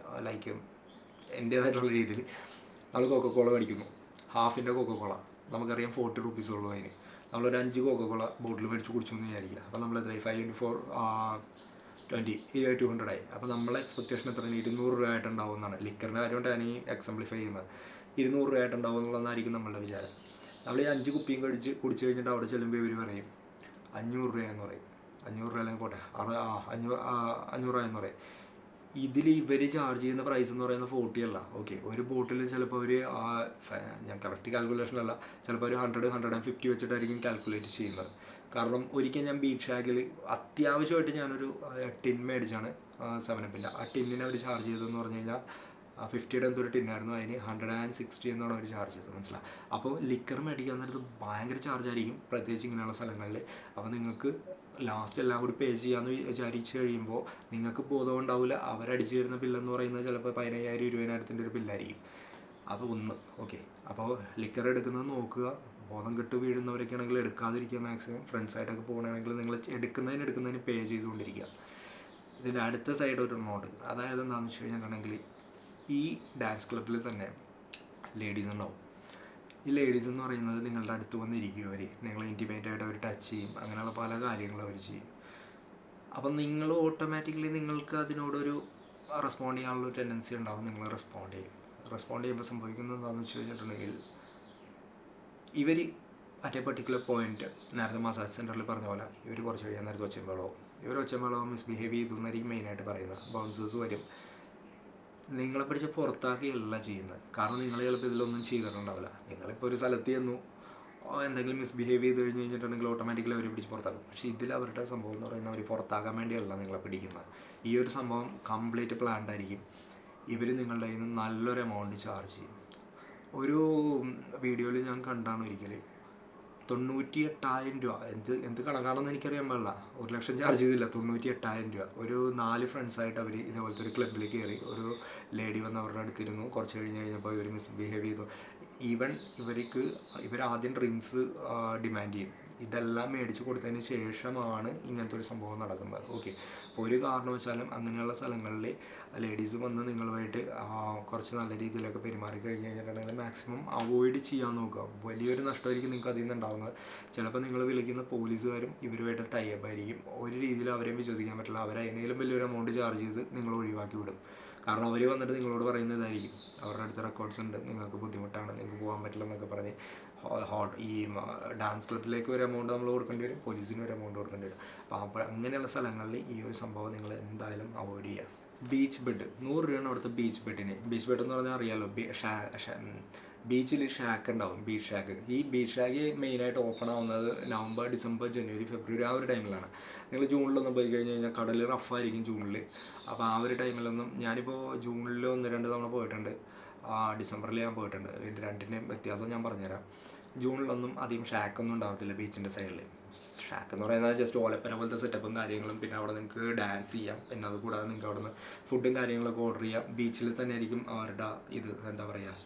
ലൈക്ക് എൻ്റേതായിട്ടുള്ള രീതിയിൽ നമ്മൾ കൊക്കക്കോള മേടിക്കുന്നു, ഹാഫിൻ്റെ കൊക്കക്കോള നമുക്കറിയാം 40 rupees ഉള്ളൂ. അതിന് നമ്മളൊരു 5 കൊക്കക്കോള ബോട്ടിൽ മേടിച്ച് കുടിച്ചു എന്ന് വിചാരിക്കുക. അപ്പോൾ നമ്മൾ എത്ര 5 × 4 20 200 ആയി. അപ്പോൾ നമ്മളെ എക്സ്പെക്റ്റേഷൻ എത്രയാണ്? 200 രൂപ ആയിട്ടുണ്ടാവും എന്നാണ്. ലിക്കറിൻ്റെ കാര്യമായിട്ട് ഞാൻ ഈ എക്സംപ്ലിഫൈ ചെയ്യുന്നത് 200 രൂപ ആയിട്ടുണ്ടാവും എന്നുള്ളതായിരിക്കും നമ്മളുടെ വിചാരം. നമ്മൾ ഈ 5 കുപ്പിയും കുടിച്ച് കഴിഞ്ഞിട്ട് അവിടെ ചെല്ലുമ്പോൾ ഇവർ പറയും 500 രൂപയെന്ന് പറയും. 500 രൂപ അല്ലെങ്കിൽ പോട്ടെ 500 രൂപ എന്ന് പറയും. ഇതിൽ ഇവർ ചാർജ് ചെയ്യുന്ന പ്രൈസ് എന്ന് പറയുന്നത് 40 അല്ല. ഓക്കെ, ഒരു ബോട്ടിൽ ചിലപ്പോൾ അവർ ഞാൻ കറക്റ്റ് കാൽക്കുലേഷനല്ല, ചിലപ്പോൾ ഒരു 100-150 വെച്ചിട്ടായിരിക്കും കാൽക്കുലേറ്റ് ചെയ്യുന്നത്. കാരണം ഒരിക്കൽ ഞാൻ ബീച്ച് ഷാക്കിൽ അത്യാവശ്യമായിട്ട് ഞാനൊരു ടിൻ മേടിച്ചാണ് 7-Upൻ്റെ. ആ ടിന്നിന് അവർ ചാർജ് ചെയ്തതെന്ന് പറഞ്ഞു കഴിഞ്ഞാൽ 50യുടെ എന്തൊരു ടിന്നായിരുന്നു, അതിന് 160 എന്നാണ് അവർ ചാർജ് ചെയ്തത്. മനസ്സിലായി? അപ്പോൾ ലിക്കർ മേടിക്കാൻ നേരത്ത് ഭയങ്കര ചാർജായിരിക്കും, പ്രത്യേകിച്ച് ഇങ്ങനെയുള്ള സ്ഥലങ്ങളിൽ. അപ്പോൾ നിങ്ങൾക്ക് ലാസ്റ്റ് എല്ലാം കൂടി പേ ചെയ്യാമെന്ന് വിചാരിച്ച് കഴിയുമ്പോൾ നിങ്ങൾക്ക് ബോധം ഉണ്ടാവില്ല. അവരടിച്ചു തരുന്ന ബില്ലെന്ന് പറയുന്നത് ചിലപ്പോൾ 15,000-20,000 ഒരു ബില്ലായിരിക്കും. അപ്പോൾ ഓക്കെ, അപ്പോൾ ലിക്കർ എടുക്കുന്നത് നോക്കുക. ബോധം കെട്ട് വീഴുന്നവരൊക്കെ ആണെങ്കിൽ എടുക്കാതിരിക്കുക മാക്സിമം. ഫ്രണ്ട്സായിട്ടൊക്കെ പോകണമെങ്കിൽ നിങ്ങൾ എടുക്കുന്നതിന് പേ ചെയ്തുകൊണ്ടിരിക്കുക. ഇതിൻ്റെ അടുത്ത സൈഡ് ഒരു നോട്ട്, അതായത് എന്താണെന്ന് വെച്ച് കഴിഞ്ഞിട്ടുണ്ടെങ്കിൽ ഈ ഡാൻസ് ക്ലബ്ബിൽ തന്നെ ലേഡീസ് ഉണ്ടാവും. ഈ ലേഡീസ് എന്ന് പറയുന്നത് നിങ്ങളുടെ അടുത്ത് വന്നിരിക്കും, അവർ നിങ്ങളെ ഇൻറ്റിമേറ്റായിട്ട് അവർ ടച്ച് ചെയ്യും, അങ്ങനെയുള്ള പല കാര്യങ്ങളും അവർ ചെയ്യും. അപ്പം നിങ്ങൾ ഓട്ടോമാറ്റിക്കലി നിങ്ങൾക്ക് അതിനോടൊരു റെസ്പോണ്ട് ചെയ്യാനുള്ളൊരു ടെൻഡൻസി ഉണ്ടാവും. നിങ്ങൾ റെസ്പോണ്ട് ചെയ്യുമ്പോൾ സംഭവിക്കുന്നത് എന്താണെന്ന് വെച്ച് കഴിഞ്ഞിട്ടുണ്ടെങ്കിൽ ഇവർ അറ്റ് എ പർട്ടിക്കുലർ പോയിന്റ്, നേരത്തെ മസാജ് സെൻറ്ററിൽ പറഞ്ഞ പോലെ ഇവർ കുറച്ച് കഴിയാൻ നേരത്തെ ഒച്ചമ്പളവും മിസ്ബിഹേവ് ചെയ്തു എന്നായിരിക്കും മെയിനായിട്ട് പറയുന്നത്. ബൗൺസേഴ്സ് വരും, നിങ്ങളെ പിടിച്ച് പുറത്താക്കിയല്ല ചെയ്യുന്നത്. കാരണം നിങ്ങൾ ചിലപ്പോൾ ഇതിലൊന്നും ചെയ്തിട്ടുണ്ടാവില്ല. നിങ്ങളിപ്പോൾ ഒരു സ്ഥലത്ത് ചെന്നു എന്തെങ്കിലും മിസ്ബിഹേവ് ചെയ്ത് കഴിഞ്ഞിട്ടുണ്ടെങ്കിൽ ഓട്ടോമാറ്റിക്കലി അവർ പിടിച്ച് പുറത്താക്കും. പക്ഷേ ഇതിൽ അവരുടെ സംഭവം എന്ന് പറയുന്നത് അവർ പുറത്താക്കാൻ വേണ്ടിയല്ല നിങ്ങളെ പിടിക്കുന്നത്. ഈ ഒരു സംഭവം കംപ്ലീറ്റ് പ്ലാൻഡ് ആയിരിക്കും. ഇവർ നിങ്ങളുടെ കയ്യിൽ നിന്ന് നല്ലൊരു എമൗണ്ട് ചാർജ് ചെയ്യും. ഒരു വീഡിയോയിൽ ഞാൻ കണ്ടാണ് ഒരിക്കൽ 98,000 രൂപ, എന്ത് കണക്കാണെന്ന് എനിക്കറിയാൻ പാടില്ല. 1,00,000 ചാർജ് ചെയ്തില്ല, 98,000 രൂപ. ഒരു 4 ഫ്രണ്ട്സായിട്ട് അവർ ഇതേപോലത്തെ ഒരു ക്ലബ്ബിൽ കയറി. ഒരു ലേഡി വന്ന് അവരുടെ അടുത്തിരുന്നു. കുറച്ച് കഴിഞ്ഞപ്പോൾ ഇവർ മിസ്ബിഹേവ് ചെയ്തു. ഈവൻ ഇവർ ആദ്യം ഡ്രിങ്ക്സ് ഡിമാൻഡ് ചെയ്യും. ഇതെല്ലാം മേടിച്ച് കൊടുത്തതിന് ശേഷമാണ് ഇങ്ങനത്തെ ഒരു സംഭവം നടക്കുന്നത്. ഓക്കെ, അപ്പോൾ ഒരു കാരണവശാലും അങ്ങനെയുള്ള സ്ഥലങ്ങളിൽ ലേഡീസ് വന്ന് നിങ്ങളുമായിട്ട് കുറച്ച് നല്ല രീതിയിലൊക്കെ പെരുമാറി കഴിഞ്ഞ് കഴിഞ്ഞിട്ടുണ്ടെങ്കിൽ മാക്സിമം അവോയ്ഡ് ചെയ്യാൻ നോക്കുക. വലിയൊരു നഷ്ടമായിരിക്കും നിങ്ങൾക്ക് അതിൽ നിന്ന് ഉണ്ടാകുന്നത്. ചിലപ്പോൾ നിങ്ങൾ വിളിക്കുന്ന പോലീസുകാരും ഇവരുമായിട്ട് ടൈപ്പ് ആയിരിക്കും. ഒരു രീതിയിൽ അവരെയും വിശ്വസിക്കാൻ പറ്റില്ല. അവരതിനേലും വലിയൊരു എമൗണ്ട് ചാർജ് ചെയ്ത് നിങ്ങൾ ഒഴിവാക്കി വിടും. കാരണം അവർ വന്നിട്ട് നിങ്ങളോട് പറയുന്നതായിരിക്കും അവരുടെ അടുത്ത് റെക്കോർഡ്സ് ഉണ്ട്, നിങ്ങൾക്ക് ബുദ്ധിമുട്ടാണ്, നിങ്ങൾക്ക് പോകാൻ പറ്റില്ല എന്നൊക്കെ പറഞ്ഞ് ഈ ഡാൻസ് ക്ലബിലേക്ക് ഒരു എമൗണ്ട് നമ്മൾ കൊടുക്കേണ്ടി വരും, പോലീസിന് ഒരു എമൗണ്ട് കൊടുക്കേണ്ടി വരും. അപ്പോൾ അങ്ങനെയുള്ള സ്ഥലങ്ങളിൽ ഈ ഒരു സംഭവം നിങ്ങൾ എന്തായാലും അവോയ്ഡ് ചെയ്യുക. ബീച്ച് ബെഡ് 100 രൂപയാണ് അവിടുത്തെ ബീച്ച് ബെഡിന്. ബീച്ച് ബെഡ് എന്ന് പറഞ്ഞാൽ അറിയാമല്ലോ, ബീച്ചിൽ ഷാക്ക് ഉണ്ടാവും, ബീച്ച് ഷാക്ക്. ഈ ബീച്ച് ഷാക്ക് മെയിനായിട്ട് ഓപ്പൺ ആവുന്നത് നവംബർ, ഡിസംബർ, ജനുവരി, ഫെബ്രുവരി ആ ഒരു ടൈമിലാണ്. നിങ്ങൾ ജൂണിലൊന്നും പോയി കഴിഞ്ഞ് കഴിഞ്ഞാൽ കടൽ റഫായിരിക്കും ജൂണിൽ. അപ്പോൾ ആ ഒരു ടൈമിലൊന്നും, ഞാനിപ്പോൾ ജൂണിൽ 1-2 തവണ പോയിട്ടുണ്ട്, ഡിസംബറിൽ ഞാൻ പോയിട്ടുണ്ട്. ഇതിൻ്റെ രണ്ടിൻ്റെയും വ്യത്യാസം ഞാൻ പറഞ്ഞുതരാം. ജൂണിലൊന്നും അധികം ഷാക്കൊന്നും ഉണ്ടാകത്തില്ല ബീച്ചിൻ്റെ സൈഡിൽ. ഷാക്ക് എന്ന് പറയുന്നത് ജസ്റ്റ് ഓലപ്പന പോലത്തെ സെറ്റപ്പും കാര്യങ്ങളും. പിന്നെ അവിടെ നിങ്ങൾക്ക് ഡാൻസ് ചെയ്യാം. പിന്നെ അതുകൂടാതെ നിങ്ങൾക്ക് അവിടെ നിന്ന് ഫുഡും കാര്യങ്ങളൊക്കെ ഓർഡർ ചെയ്യാം. ബീച്ചിൽ തന്നെ ആയിരിക്കും അവരുടെ എന്താ പറയുക,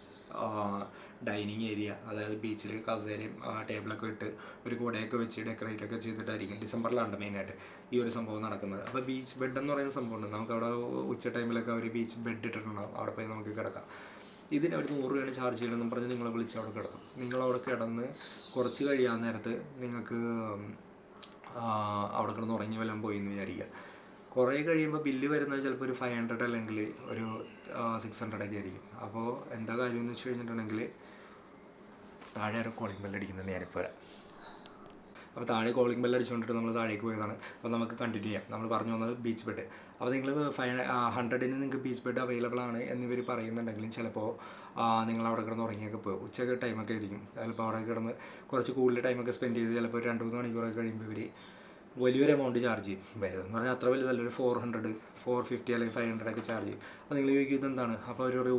ഡൈനിങ് ഏരിയ. അതായത് ബീച്ചിൽ കസേരയും ടേബിളൊക്കെ ഇട്ട് ഒരു കൂടയൊക്കെ വെച്ച് ഡെക്കറേറ്റ് ഒക്കെ ചെയ്തിട്ടായിരിക്കും. ഡിസംബറിലാണ് മെയിനായിട്ട് ഈ ഒരു സംഭവം നടക്കുന്നത്. അപ്പോൾ ബീച്ച് ബെഡ് എന്ന് പറയുന്ന സംഭവമുണ്ട്. നമുക്കവിടെ ഉച്ച ടൈമിലൊക്കെ അവർ ബീച്ച് ബെഡ് ഇട്ടിട്ടുണ്ടാകും. അവിടെ പോയി നമുക്ക് കിടക്കാം. ഇതിന് അവർ 100 രൂപയാണ് ചാർജ് ചെയ്യണമെന്നും പറഞ്ഞ് നിങ്ങളെ വിളിച്ച് അവിടെ കിടക്കും. നിങ്ങളവിടെ കിടന്ന് കുറച്ച് കഴിയാൻ നേരത്ത് നിങ്ങൾക്ക് അവിടെ കിടന്ന് ഉറങ്ങി വല്ലതും പോയി എന്ന് വിചാരിക്കുക. കുറേ കഴിയുമ്പോൾ ബില്ല് വരുന്നത് ചിലപ്പോൾ ഒരു 500 അല്ലെങ്കിൽ ഒരു 600 ഒക്കെ ആയിരിക്കും. അപ്പോൾ എന്താ കാര്യം എന്ന് വെച്ച് കഴിഞ്ഞിട്ടുണ്ടെങ്കിൽ താഴെ ആരോ കോളിംഗ് ബെല്ല് അടിക്കുന്നുണ്ട്, ഞാനിപ്പോൾ വരാം. അപ്പോൾ താഴെ കോളിംഗ് ബെല്ല് അടിച്ചുകൊണ്ടിട്ട് നമ്മൾ താഴേക്ക് പോയതാണ്. അപ്പോൾ നമുക്ക് കണ്ടിന്യൂ ചെയ്യാം. നമ്മൾ പറഞ്ഞു വന്നത് ബീച്ച് ബെഡ്. അപ്പോൾ നിങ്ങൾ 100-ന് നിങ്ങൾക്ക് ബീച്ച് ബെഡ് അവൈലബിൾ ആണ് എന്നിവർ പറയുന്നുണ്ടെങ്കിലും ചിലപ്പോൾ നിങ്ങൾ അവിടെ കിടന്ന് ഉറങ്ങിയൊക്കെ പോകും. ഉച്ചയ്ക്ക് ടൈമൊക്കെ ആയിരിക്കും. ചിലപ്പോൾ അവിടെ കിടന്ന് കുറച്ച് കൂടുതൽ ടൈമൊക്കെ സ്പെൻഡ് ചെയ്ത് ചിലപ്പോൾ 2-3 മണിക്കൂറൊക്കെ കഴിയുമ്പോൾ ഇവർ വലിയൊരു എമൗണ്ട് ചാർജ് ചെയ്യും. വരുന്നതെന്ന് പറഞ്ഞാൽ അത്ര വലുതല്ല, ഒരു 400, 450 അല്ലെങ്കിൽ 500 ഒക്കെ ചാർജ് ചെയ്യും. അപ്പോൾ നിങ്ങൾ ചോദിക്കുന്നത് എന്താണ്? അപ്പോൾ അവർ പറയും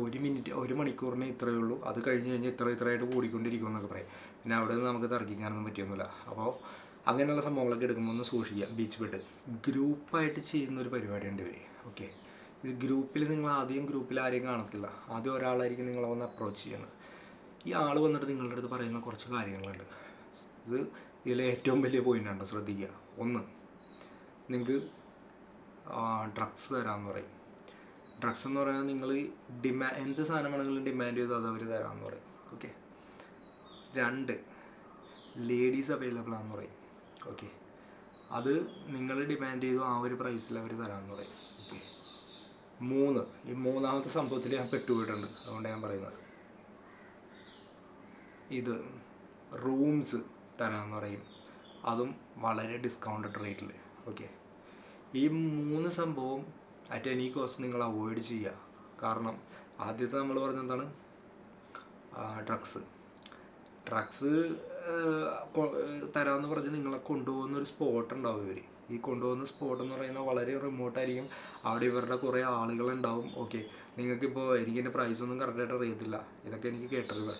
1 മണിക്കൂറിന് ഇത്രയേ ഉള്ളൂ, അത് കഴിഞ്ഞ് കഴിഞ്ഞാൽ ഇത്രയായിട്ട് കൂടിക്കൊണ്ടിരിക്കും എന്നൊക്കെ പറയും. പിന്നെ അവിടെ നിന്ന് നമുക്ക് തർക്കിക്കാനൊന്നും പറ്റിയൊന്നുമില്ല. അപ്പോൾ അങ്ങനെയുള്ള സംഭവങ്ങളൊക്കെ എടുക്കുമ്പോൾ ഒന്ന് സൂക്ഷിക്കുക. ബീച്ച് ബെഡ് ഗ്രൂപ്പായിട്ട് ചെയ്യുന്നൊരു പരിപാടിയുണ്ട് ഇവർ. ഓക്കെ, ഇത് ഗ്രൂപ്പിൽ നിങ്ങൾ ആദ്യം ഗ്രൂപ്പിൽ ആരെയും കാണത്തില്ല. ആദ്യം ഒരാളായിരിക്കും നിങ്ങളെ വന്ന് അപ്രോച്ച് ചെയ്യുന്നത്. ഈ ആൾ വന്നിട്ട് നിങ്ങളുടെ അടുത്ത് പറയുന്ന കുറച്ച് കാര്യങ്ങളുണ്ട്. ഇത് ഇതിലെ ഏറ്റവും വലിയ പോയിൻ്റാണ്, ശ്രദ്ധിക്കുക. ഒന്ന്, നിങ്ങൾക്ക് ഡ്രഗ്സ് തരാമെന്ന് പറയും. ഡ്രഗ്സ് എന്ന് പറയുന്നത് നിങ്ങൾ എന്ത് സാധനം വേണമെങ്കിലും ഡിമാൻഡ് ചെയ്ത് അത് അവർ തരാമെന്ന് പറയും. ഓക്കെ. 2, ലേഡീസ് അവൈലബിൾ ആണെന്ന് പറയും. ഓക്കെ. അത് നിങ്ങൾ ഡിമാൻഡ് ചെയ്തു ആ ഒരു പ്രൈസിൽ അവർ തരാമെന്ന് പറയും. ഓക്കെ. 3, ഈ മൂന്നാമത്തെ സംഭവത്തിൽ ഞാൻ പെട്ടുപോയിട്ടുണ്ട്, അതുകൊണ്ട് ഞാൻ പറയുന്നത്. ഇത് റൂംസ് തരാമെന്ന് പറയും, അതും വളരെ ഡിസ്കൗണ്ടഡ് റേറ്റിൽ. ഓക്കെ. ഈ 3 സംഭവം അറ്റ് എനി കോസ്റ്റ് നിങ്ങൾ അവോയ്ഡ് ചെയ്യുക. കാരണം ആദ്യത്തെ നമ്മൾ പറഞ്ഞെന്താണ്, ഡ്രഗ്സ് തരാമെന്ന് പറഞ്ഞ് നിങ്ങളെ കൊണ്ടുപോകുന്നൊരു സ്പോട്ട് ഉണ്ടാവും. ഈ കൊണ്ടുപോകുന്ന സ്പോട്ട് എന്ന് പറയുന്നത് വളരെ റിമോട്ടായിരിക്കും. അവിടെ ഇവരുടെ കുറേ ആളുകളുണ്ടാവും. ഓക്കെ. നിങ്ങൾക്കിപ്പോൾ എനിക്കെൻ്റെ പ്രൈസൊന്നും കറക്റ്റായിട്ട് അറിയത്തില്ല, ഇതൊക്കെ എനിക്ക് കേട്ടത്.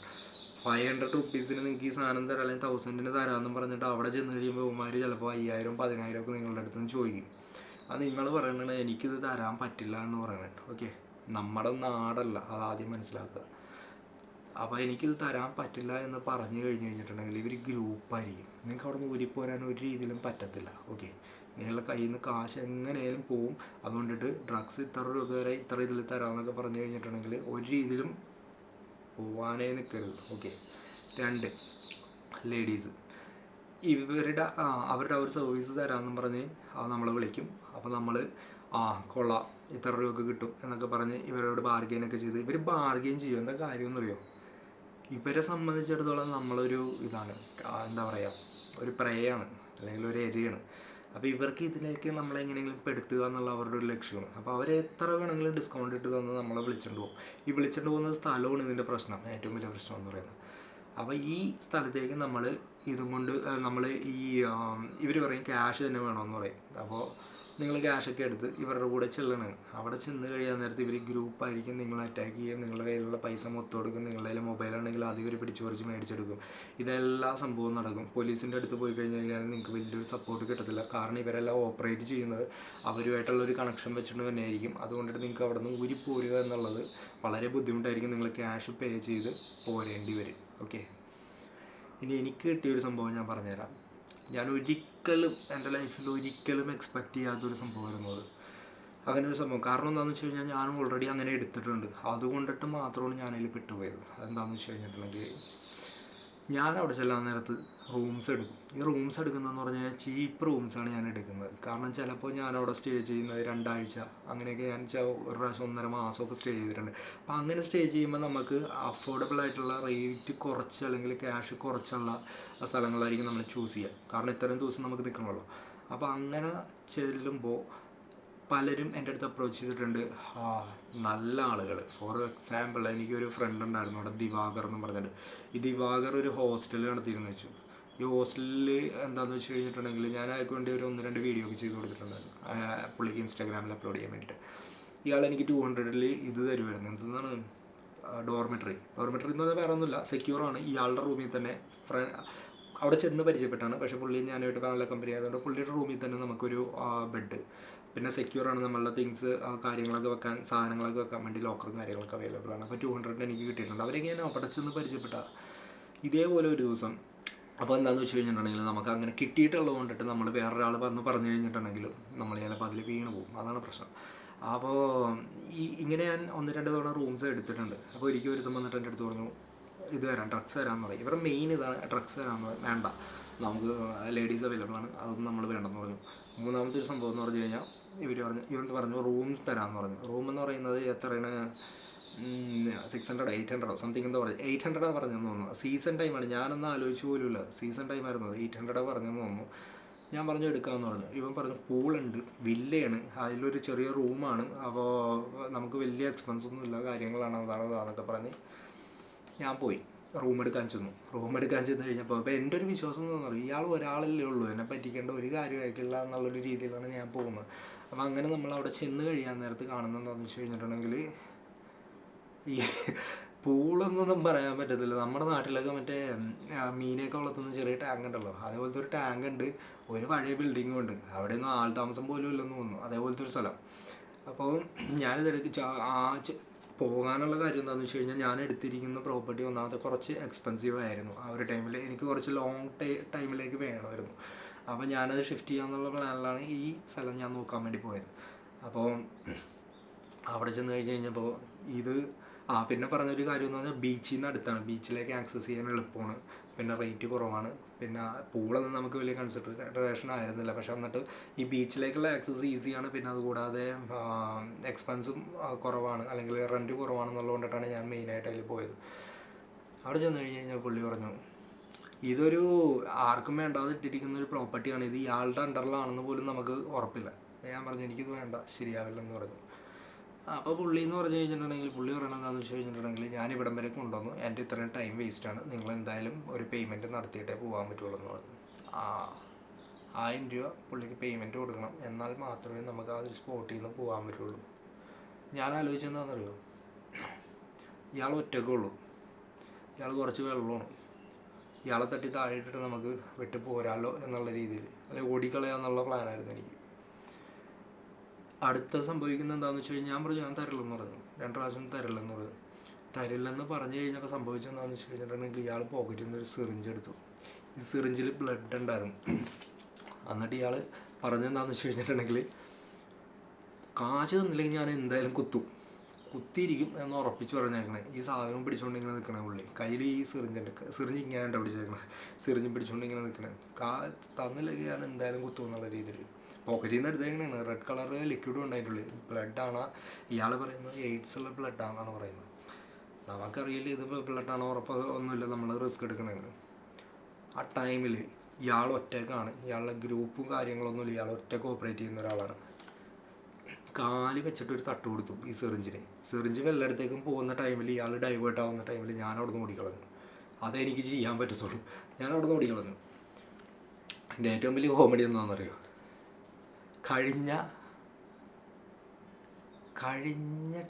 500 റുപ്പീസിന് നിങ്ങൾക്ക് ഈ സാധനം തരാം, അല്ലെങ്കിൽ 1000-ന് തരാമെന്നും പറഞ്ഞിട്ട് അവിടെ ചെന്ന് കഴിയുമ്പോൾ ഉമ്മാർ ചിലപ്പോൾ 5000, 10000 ഒക്കെ നിങ്ങളുടെ അടുത്ത് നിന്ന് ചോദിക്കും. അത് നിങ്ങൾ പറയണത് എനിക്കിത് തരാൻ പറ്റില്ല എന്ന് പറയണത്. ഓക്കെ. നമ്മുടെ നാടല്ല, അതാദ്യം മനസ്സിലാക്കുക. അപ്പോൾ എനിക്കിത് തരാൻ പറ്റില്ല എന്ന് പറഞ്ഞു കഴിഞ്ഞിട്ടുണ്ടെങ്കിൽ ഇവർ ഗ്രൂപ്പായിരിക്കും. നിങ്ങൾക്ക് അവിടെ നിന്ന് ഊരിപ്പോരാൻ ഒരു രീതിയിലും പറ്റത്തില്ല. ഓക്കെ. നിങ്ങളുടെ കയ്യിൽ നിന്ന് കാശ് എങ്ങനെയാലും പോവും. അതുകൊണ്ടിട്ട് ഡ്രഗ്സ് ഇത്ര രൂപ വരെ ഇത്ര ഇതിൽ തരാമെന്നൊക്കെ പറഞ്ഞു കഴിഞ്ഞിട്ടുണ്ടെങ്കിൽ ഒരു രീതിയിലും പോവാനേ നിൽക്കരുത്. ഓക്കെ. 2, ലേഡീസ്. അവരുടെ ഒരു സർവീസ് തരാമെന്നും പറഞ്ഞ് അത് നമ്മളെ വിളിക്കും. അപ്പോൾ നമ്മൾ കൊള്ളാം, ഇത്ര രൂപ കിട്ടും എന്നൊക്കെ പറഞ്ഞ് ഇവരോട് ബാർഗെയിനൊക്കെ ചെയ്ത് ഇവർ ബാർഗെയിൻ ചെയ്യും. എന്താ കാര്യമെന്നറിയോ, ഇവരെ സംബന്ധിച്ചിടത്തോളം നമ്മളൊരു ഇതാണ്, എന്താ പറയുക, ഒരു പ്രേയാണ് അല്ലെങ്കിൽ ഒരു എരയാണ്. അപ്പോൾ ഇവർക്ക് ഇതിലേക്ക് നമ്മളെങ്ങനെയെങ്കിലും പെടുത്തുക എന്നുള്ള അവരുടെ ഒരു ലക്ഷ്യമാണ്. അപ്പോൾ അവർ എത്ര വേണമെങ്കിലും ഡിസ്കൗണ്ട് ഇട്ട് തന്ന് നമ്മളെ വിളിച്ചുകൊണ്ട് പോകും. ഈ വിളിച്ചുകൊണ്ട് പോകുന്ന സ്ഥലമാണ് ഇതിൻ്റെ പ്രശ്നം, ഏറ്റവും വലിയ പ്രശ്നം എന്ന് പറയുന്നത്. അപ്പോൾ ഈ സ്ഥലത്തേക്ക് നമ്മൾ ഇതും കൊണ്ട് നമ്മൾ ഇവർ പറയും ക്യാഷ് തന്നെ വേണമെന്ന് പറയും. അപ്പോൾ നിങ്ങൾ ക്യാഷൊക്കെ എടുത്ത് ഇവരുടെ കൂടെ ചെല്ലണം. അവിടെ ചെന്ന് കഴിയാൻ നേരത്ത് ഇവർ ഗ്രൂപ്പായിരിക്കും നിങ്ങളെ അറ്റാക്ക് ചെയ്യുക. നിങ്ങളുടെ കയ്യിലുള്ള പൈസ മൊത്തം എടുക്കും. നിങ്ങളുടെ കയ്യിൽ മൊബൈലുണ്ടെങ്കിൽ അത് ഇവർ പിടിച്ച് പറിച്ച് മേടിച്ചെടുക്കും. ഇതെല്ലാ സംഭവവും നടക്കും. പോലീസിൻ്റെ അടുത്ത് പോയി കഴിഞ്ഞ് കഴിഞ്ഞാൽ നിങ്ങൾക്ക് വലിയൊരു സപ്പോർട്ട് കിട്ടത്തില്ല. കാരണം ഇവരെല്ലാം ഓപ്പറേറ്റ് ചെയ്യുന്നത് അവരുമായിട്ടുള്ളൊരു കണക്ഷൻ വെച്ചിട്ട് തന്നെയായിരിക്കും. അതുകൊണ്ടിട്ട് നിങ്ങൾക്ക് അവിടെ നിന്ന് ഊരി പോരുക എന്നുള്ളത് വളരെ ബുദ്ധിമുട്ടായിരിക്കും. നിങ്ങൾ ക്യാഷ് പേ ചെയ്ത് പോരേണ്ടി വരും. ഓക്കെ. ഇനി എനിക്ക് കിട്ടിയൊരു സംഭവം ഞാൻ പറഞ്ഞുതരാം. ഞാൻ ഒരിക്കലും എൻ്റെ ലൈഫിൽ ഒരിക്കലും എക്സ്പെക്റ്റ് ചെയ്യാത്തൊരു സംഭവമായിരുന്നു അത്. അങ്ങനെ ഒരു സംഭവം. കാരണം എന്താണെന്ന് വെച്ച് കഴിഞ്ഞാൽ ഞാൻ ഓൾറെഡി അങ്ങനെ എടുത്തിട്ടുണ്ട്. അതുകൊണ്ടിട്ട് മാത്രമാണ് ഞാനതിൽ പെട്ടുപോയത്. അതെന്താണെന്ന് വെച്ച് കഴിഞ്ഞിട്ടുണ്ടെങ്കിൽ ഞാൻ അവിടെ ചെല്ലാൻ നേരത്ത് റൂംസ് എടുക്കും. ഈ റൂംസ് എടുക്കുന്നതെന്ന് പറഞ്ഞു കഴിഞ്ഞാൽ ചീപ്പ് റൂംസാണ് ഞാൻ എടുക്കുന്നത്. കാരണം ചിലപ്പോൾ ഞാനവിടെ സ്റ്റേ ചെയ്യുന്നത് 2 ആഴ്ച, അങ്ങനെയൊക്കെ ഞാൻ ഒരു പ്രാവശ്യം 1.5 മാസമൊക്കെ സ്റ്റേ ചെയ്തിട്ടുണ്ട്. അപ്പം അങ്ങനെ സ്റ്റേ ചെയ്യുമ്പോൾ നമുക്ക് അഫോർഡബിൾ ആയിട്ടുള്ള റേറ്റ് കുറച്ച് അല്ലെങ്കിൽ ക്യാഷ് കുറച്ചുള്ള സ്ഥലങ്ങളായിരിക്കും നമ്മൾ ചൂസ് ചെയ്യുക. കാരണം ഇത്രയും ദിവസം നമുക്ക് നിൽക്കണമല്ലോ. അപ്പോൾ അങ്ങനെ ചെല്ലുമ്പോൾ പലരും എൻ്റെ അടുത്ത് അപ്രോച്ച് ചെയ്തിട്ടുണ്ട്. നല്ല ആളുകൾ. ഫോർ എക്സാമ്പിൾ എനിക്കൊരു ഫ്രണ്ട് ഉണ്ടായിരുന്നു അവിടെ, ദിവാകർ എന്ന് പറഞ്ഞിട്ട്. ഈ ദിവാകർ ഒരു ഹോസ്റ്റൽ നടത്തിയിരുന്നു വെച്ചു. ഈ ഹോസ്റ്റലിൽ എന്താണെന്ന് വെച്ച് കഴിഞ്ഞിട്ടുണ്ടെങ്കിൽ ഞാൻ അയക്ക് വേണ്ടി ഒരു 1-2 വീഡിയോ ഒക്കെ ചെയ്ത് കൊടുത്തിട്ടുണ്ടായിരുന്നു, പുള്ളിക്ക് ഇൻസ്റ്റാഗ്രാമിൽ അപ്ലോഡ് ചെയ്യാൻ വേണ്ടിയിട്ട്. ഇയാൾ എനിക്ക് 200-ൽ ഇത് തരുമായിരുന്നു. എന്താണ്, ഡോർമെറ്ററി എന്ന് പറഞ്ഞാൽ വേറെ ഒന്നുമില്ല, സെക്യൂറാണ്. ഇയാളുടെ റൂമിൽ തന്നെ അവിടെ ചെന്ന് പരിചയപ്പെട്ടാണ്. പക്ഷേ പുള്ളി ഞാനായിട്ട് നല്ല കമ്പനി ആയതുകൊണ്ട് പുള്ളിയുടെ റൂമിൽ തന്നെ നമുക്കൊരു ബെഡ്, പിന്നെ സെക്യൂറാണ്. നമ്മളുടെ തിങ്സ് കാര്യങ്ങളൊക്കെ വെക്കാൻ, സാധനങ്ങളൊക്കെ വെക്കാൻ വേണ്ടി ലോക്കറും കാര്യങ്ങളൊക്കെ അവൈലബിൾ ആണ്. അപ്പോൾ 200 എനിക്ക് കിട്ടിയിട്ടുണ്ട്. അവരൊക്കെ ഞാൻ അവിടെ ചെന്ന് പരിചയപ്പെട്ട ഇതേപോലെ ഒരു ദിവസം. അപ്പോൾ എന്താണെന്ന് വെച്ച് കഴിഞ്ഞിട്ടുണ്ടെങ്കിൽ നമുക്ക് അങ്ങനെ കിട്ടിയിട്ടുള്ളത് കൊണ്ടിട്ട് നമ്മൾ വേറൊരാൾ പറഞ്ഞു കഴിഞ്ഞിട്ടുണ്ടെങ്കിലും നമ്മൾ ചിലപ്പോൾ അതിൽ വീണ് പോകും. അതാണ് പ്രശ്നം. അപ്പോൾ ഇങ്ങനെ ഞാൻ 1-2 തവണ റൂംസ് എടുത്തിട്ടുണ്ട്. അപ്പോൾ ഒരിക്കൽ ഒരുത്തം വന്നിട്ട് എൻ്റെ അടുത്ത് പറഞ്ഞു ഇത് തരാം, ഡ്രഗ്സ് തരാമെന്ന് പറയും. ഇവരുടെ മെയിൻ ഇതാണ്, ഡ്രഗ്സ് തരാമെന്ന് വേണ്ട, നമുക്ക് ലേഡീസ് അവൈലബിൾ ആണ്, അതൊന്നും നമ്മൾ വേണ്ടെന്ന് പറഞ്ഞു. മൂന്നാമത്തെ ഒരു സംഭവം എന്ന് പറഞ്ഞു കഴിഞ്ഞാൽ ഇവർ പറഞ്ഞു റൂം തരാമെന്ന് പറഞ്ഞു. റൂം എന്ന് പറയുന്നത് എത്രയാണ്, 600 800 സംതിങ് എന്താ പറയുക, 800 പറഞ്ഞെന്ന് തോന്നുന്നു. സീസൺ ടൈമാണ്, ഞാനൊന്നും ആലോചിച്ച് പോലുമില്ല. സീസൺ ടൈമായിരുന്നു അത്. 800 പറഞ്ഞെന്ന് തോന്നുന്നു. ഞാൻ പറഞ്ഞു എടുക്കാമെന്ന് പറഞ്ഞു. ഇവൻ പറഞ്ഞു പൂളുണ്ട്, വില്ലയാണ്, അതിലൊരു ചെറിയ റൂമാണ്, അപ്പോൾ നമുക്ക് വലിയ എക്സ്പെൻസ് ഒന്നും ഇല്ല, കാര്യങ്ങളാണ്, അതാണൊക്കെ പറഞ്ഞ് ഞാൻ പോയി റൂം എടുക്കാൻ ചെന്ന് കഴിഞ്ഞപ്പോൾ അപ്പോൾ എൻ്റെ ഒരു വിശ്വാസം എന്താണെന്ന് പറയും, ഇയാൾ ഒരാളല്ലേ ഉള്ളൂ, എന്നെ പറ്റിക്കേണ്ട ഒരു കാര്യമായിട്ടില്ല എന്നുള്ളൊരു രീതിയിലാണ് ഞാൻ പോകുന്നത്. അപ്പോൾ അങ്ങനെ നമ്മൾ അവിടെ ചെന്ന് കഴിയാൻ നേരത്ത് കാണുന്നത് എന്താണെന്ന് വെച്ച് കഴിഞ്ഞിട്ടുണ്ടെങ്കിൽ ഈ പൂളൊന്നും പറയാൻ പറ്റത്തില്ല. നമ്മുടെ നാട്ടിലൊക്കെ മറ്റേ മീനൊക്കെ വളർത്തുന്ന ചെറിയ ടാങ്ക് ഉണ്ടല്ലോ, അതേപോലത്തെ ഒരു ടാങ്ക് ഉണ്ട്. ഒരു പഴയ ബിൽഡിങ്ങും ഉണ്ട്, അവിടെയൊന്നും ആൾ താമസം പോലും ഇല്ലെന്ന് തോന്നുന്നു, അതേപോലത്തെ ഒരു സ്ഥലം. അപ്പോൾ ഞാനിതെടുക്ക് പോകാനുള്ള കാര്യം എന്താണെന്ന് വെച്ച് കഴിഞ്ഞാൽ ഞാൻ എടുത്തിരിക്കുന്ന പ്രോപ്പർട്ടി ഒന്നാമത്തെ കുറച്ച് എക്സ്പെൻസീവ് ആയിരുന്നു. ആ ഒരു ടൈമിൽ എനിക്ക് കുറച്ച് ലോങ് ടൈമിലേക്ക് വേണമായിരുന്നു. അപ്പോൾ ഞാനത് ഷിഫ്റ്റ് ചെയ്യാമെന്നുള്ള പ്ലാനിലാണ് ഈ സ്ഥലം ഞാൻ നോക്കാൻ വേണ്ടി പോയത്. അപ്പോൾ അവിടെ ചെന്ന് കഴിഞ്ഞപ്പോൾ ഇത് പിന്നെ പറഞ്ഞൊരു കാര്യം എന്ന് പറഞ്ഞാൽ ബീച്ചിൽ നിന്ന് അടുത്താണ്, ബീച്ചിലേക്ക് ആക്സസ് ചെയ്യാൻ എളുപ്പമാണ്, പിന്നെ റേറ്റ് കുറവാണ്, പിന്നെ പൂളൊന്നും നമുക്ക് വലിയ കൺസിഡറേഷൻ ആയിരുന്നില്ല. പക്ഷെ എന്നിട്ട് ഈ ബീച്ചിലേക്കുള്ള ആക്സസ് ഈസിയാണ്, പിന്നെ അതുകൂടാതെ എക്സ്പെൻസും കുറവാണ്, അല്ലെങ്കിൽ റെൻറ്റ് കുറവാണെന്നുള്ളതുകൊണ്ടിട്ടാണ് ഞാൻ മെയിനായിട്ട് അതിൽ പോയത്. അവിടെ ചെന്ന് കഴിഞ്ഞാൽ പുള്ളി പറഞ്ഞു ഇതൊരു ആർക്കും വേണ്ടാതെ ഇട്ടിരിക്കുന്ന ഒരു പ്രോപ്പർട്ടിയാണ്, ഇത് ഇയാളുടെ അണ്ടറിലാണെന്ന് പോലും നമുക്ക് ഉറപ്പില്ല. ഞാൻ പറഞ്ഞു എനിക്കിത് വേണ്ട, ശരിയാവില്ലെന്ന് പറഞ്ഞു. അപ്പോൾ പുള്ളി എന്ന് പറഞ്ഞു കഴിഞ്ഞിട്ടുണ്ടെങ്കിൽ പുള്ളി പറയണത് എന്താണെന്ന് വെച്ച് കഴിഞ്ഞിട്ടുണ്ടെങ്കിൽ ഞാൻ ഇവിടം വരെ കൊണ്ടുവന്നു, എൻ്റെ ഇത്രയും ടൈം വേസ്റ്റാണ്, നിങ്ങൾ എന്തായാലും ഒരു പേയ്മെൻറ്റ് നടത്തിയിട്ടേ പോകാൻ പറ്റുള്ളൂ എന്ന് പറഞ്ഞു. 1000 രൂപ പുള്ളിക്ക് പേയ്മെൻറ്റ് കൊടുക്കണം, എന്നാൽ മാത്രമേ നമുക്ക് ആ ഒരു സ്പോട്ടിൽ നിന്ന് പോകാൻ പറ്റുള്ളൂ. ഞാൻ ആലോചിച്ചെന്താണെന്നറിയോ, ഇയാൾ ഒറ്റക്കുള്ളൂ, ഇയാൾ കുറച്ച് വെള്ളമാണ്, ഇയാളെ തട്ടി താഴെയിട്ടിട്ട് നമുക്ക് വിട്ട് പോരാലോ എന്നുള്ള രീതിയിൽ, അല്ലെങ്കിൽ ഓടിക്കളയാന്നുള്ള പ്ലാനായിരുന്നു എനിക്ക്. അടുത്ത സംഭവിക്കുന്നത് എന്താണെന്ന് വെച്ച് കഴിഞ്ഞാൽ ഞാൻ പറഞ്ഞു ഞാൻ തരില്ലെന്ന് പറഞ്ഞു, 2 പ്രാവശ്യം തരില്ലെന്ന് പറഞ്ഞു. തരില്ലെന്ന് പറഞ്ഞു കഴിഞ്ഞപ്പോൾ സംഭവിച്ചെന്താണെന്ന് വെച്ച് കഴിഞ്ഞിട്ടുണ്ടെങ്കിൽ ഇയാൾ പോക്കറ്റിൽ നിന്നൊരു സിറിഞ്ച് എടുത്തു. ഈ സിറിഞ്ചിൽ ബ്ലഡ് ഉണ്ടായിരുന്നു. എന്നിട്ട് ഇയാൾ പറഞ്ഞെന്താണെന്ന് വെച്ച് കഴിഞ്ഞിട്ടുണ്ടെങ്കിൽ കാശ് തന്നില്ലെങ്കിൽ ഞാൻ എന്തായാലും കുത്തിയിരിക്കും എന്ന് ഉറപ്പിച്ച് പറഞ്ഞേക്കണേ. ഈ സാധനം പിടിച്ചുകൊണ്ട് ഇങ്ങനെ നിൽക്കണേ പുള്ളി, കയ്യിൽ ഈ സിറിഞ്ച് ഇങ്ങനെ പിടിച്ചേക്കണേ, സിറിഞ്ച് പിടിച്ചുകൊണ്ട് ഇങ്ങനെ നിൽക്കണേ, തന്നില്ലെങ്കിൽ ഞാൻ എന്തായാലും കുത്തും എന്നുള്ള രീതിയിൽ. പോക്കറ്റിൽ നിന്ന് എടുത്തേക്കണേണ്, റെഡ് കളർ ലിക്വിഡും ഉണ്ടായിട്ടുള്ളൂ, ബ്ലഡാണ്. ഇയാൾ പറയുന്നത് എയ്ഡ്സ് ഉള്ള ബ്ലഡാണെന്നാണ് പറയുന്നത്. നമുക്കറിയില്ല ഇത് ബ്ലഡാണോ ഉറപ്പ് ഒന്നുമില്ല, നമ്മൾ റിസ്ക് എടുക്കണേണ്. ആ ടൈമിൽ ഇയാൾ ഒറ്റക്കാണ്, ഇയാളുടെ ഗ്രൂപ്പും കാര്യങ്ങളൊന്നുമില്ല, ഇയാൾ ഒറ്റക്ക് ഓപ്പറേറ്റ് ചെയ്യുന്ന ഒരാളാണ്. കാല് വെച്ചിട്ടൊരു തട്ട് കൊടുത്തു ഈ സിറിഞ്ച് വെള്ളടത്തേക്കും പോകുന്ന ടൈമിൽ, ഇയാൾ ഡൈവേർട്ട് ആവുന്ന ടൈമിൽ ഞാൻ അവിടെ നിന്ന് ഓടിക്കളഞ്ഞു. അതെനിക്ക് ചെയ്യാൻ പറ്റത്തുള്ളൂ, ഞാൻ അവിടെ നിന്ന് ഓടിക്കളഞ്ഞു. എൻ്റെ ഏറ്റവും വലിയ കോമഡി എന്താണെന്നറിയോ, കഴിഞ്ഞ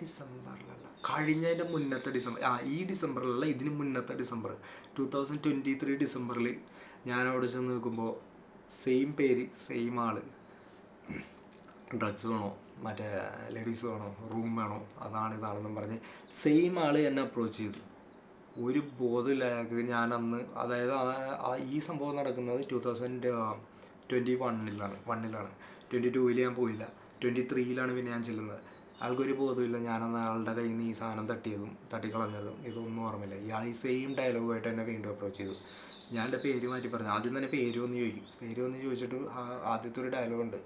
ഡിസംബറിലല്ല, കഴിഞ്ഞതിൻ്റെ മുന്നത്തെ ഡിസംബർ, ഈ ഡിസംബറിലല്ല, ഇതിന് മുന്നത്തെ ഡിസംബർ 2023 ഡിസംബറിൽ ഞാൻ അവിടെ ചെന്ന് നിൽക്കുമ്പോൾ സെയിം പേര് സെയിം ആൾ, ഡ്രഗ്സ് വേണോ, മറ്റേ ലേഡീസ് വേണോ, റൂം വേണോ, ഇതാണെന്നും പറഞ്ഞ് സെയിം ആൾ എന്നെ അപ്രോച്ച് ചെയ്തു. ഒരു ബോധമില്ല അയാൾക്ക്. ഞാൻ അന്ന്, അതായത് ഈ സംഭവം നടക്കുന്നത് 2021-ലാണ്, 22-ൽ ഞാൻ പോയില്ല, 23-ലാണ് പിന്നെ ഞാൻ ചെല്ലുന്നത്. ആൾക്കൊരു ബോധമില്ല. ഞാനന്ന് ആളുടെ കയ്യിൽ നിന്ന് ഈ സാധനം തട്ടിക്കളഞ്ഞതും ഇതൊന്നും ഓർമ്മയില്ല. ഇയാൾ ഈ സെയിം ഡയലോഗായിട്ട് എന്നെ വീണ്ടും അപ്രോച്ച് ചെയ്തു. ഞാൻ എൻ്റെ പേര് മാറ്റി പറഞ്ഞു. ആദ്യം തന്നെ പേര് ഒന്ന് ചോദിച്ചിട്ട് ആദ്യത്തെ ഒരു ഡയലോഗുണ്ട്,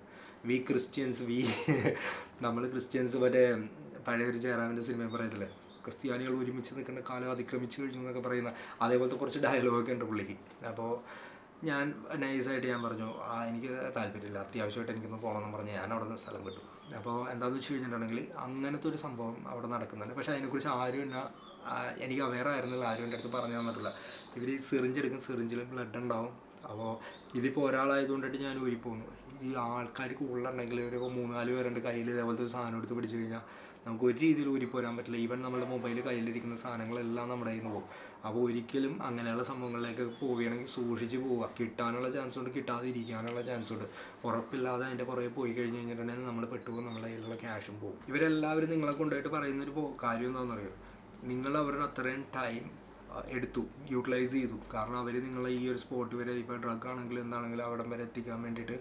വി ക്രിസ്ത്യൻസ്, നമ്മൾ ക്രിസ്ത്യൻസ് മറ്റേ പഴയൊരു ജയറാമിൻ്റെ സിനിമയിൽ പറയത്തില്ലേ, ക്രിസ്ത്യാനികൾ ഒരുമിച്ച് നിൽക്കേണ്ട കാലം അതിക്രമിച്ച് കഴിഞ്ഞു എന്നൊക്കെ പറയുന്ന അതേപോലത്തെ കുറച്ച് ഡയലോഗൊക്കെ ഉണ്ട് പുള്ളിക്ക്. അപ്പോൾ ഞാൻ നൈസായിട്ട് ഞാൻ പറഞ്ഞു എനിക്ക് താല്പര്യമില്ല, അത്യാവശ്യമായിട്ട് എനിക്കൊന്ന് പോകണമെന്ന് പറഞ്ഞ് ഞാൻ അവിടെ നിന്ന് സ്ഥലം വിട്ടു. അപ്പോൾ എന്താണെന്ന് വെച്ച് കഴിഞ്ഞിട്ടുണ്ടെങ്കിൽ അങ്ങനത്തെ ഒരു സംഭവം അവിടെ നടക്കുന്നുണ്ട്. പക്ഷേ അതിനെക്കുറിച്ച് എനിക്ക് അവെയർ ആയിരുന്നില്ല, ആരും എൻ്റെ അടുത്ത് പറഞ്ഞു തന്നിട്ടില്ല. ഇവർ ഈ സിറിഞ്ചിൽ ബ്ലഡ് ഉണ്ടാവും. അപ്പോൾ ഇതിപ്പോൾ ഒരാളായതുകൊണ്ടിട്ട് ഞാൻ ഊരിപ്പോന്നു. ഈ ആൾക്കാർ കൂടുതലുണ്ടെങ്കിൽ ഒരു 3-4 പേരുണ്ട് കയ്യിൽ ഇതേപോലത്തെ ഒരു സാധനം എടുത്ത് പിടിച്ചു കഴിഞ്ഞാൽ നമുക്ക് ഒരു രീതിയിൽ ഊരിപ്പോരാൻ പറ്റില്ല. ഈവൻ നമ്മുടെ മൊബൈൽ കയ്യിലിരിക്കുന്ന സാധനങ്ങളെല്ലാം നമ്മുടെ കയ്യിൽ നിന്ന് പോകും. അപ്പോൾ ഒരിക്കലും അങ്ങനെയുള്ള സംഭവങ്ങളിലേക്ക് പോവുകയാണെങ്കിൽ സൂക്ഷിച്ച് പോവുക. കിട്ടാനുള്ള ചാൻസ് ഉണ്ട്, കിട്ടാതിരിക്കാനുള്ള ചാൻസ് ഉണ്ട്. ഉറപ്പില്ലാതെ അതിൻ്റെ പുറകെ പോയി കഴിഞ്ഞിട്ടുണ്ടെങ്കിൽ നമ്മൾ പെട്ടുപോകും, നമ്മുടെ കയ്യിലുള്ള ക്യാഷും പോകും. ഇവരെല്ലാവരും നിങ്ങളെ കൊണ്ടുപോയിട്ട് പറയുന്നൊരു കാര്യം എന്താണെന്നറിയോ, നിങ്ങൾ അവരുടെ അത്രയും ടൈം യൂട്ടിലൈസ് ചെയ്തു. കാരണം അവർ നിങ്ങളെ ഈ ഒരു സ്പോട്ട് വരെ, ഇപ്പോൾ ഡ്രഗ് ആണെങ്കിലും എന്താണെങ്കിലും അവിടം വരെ എത്തിക്കാൻ വേണ്ടിയിട്ട്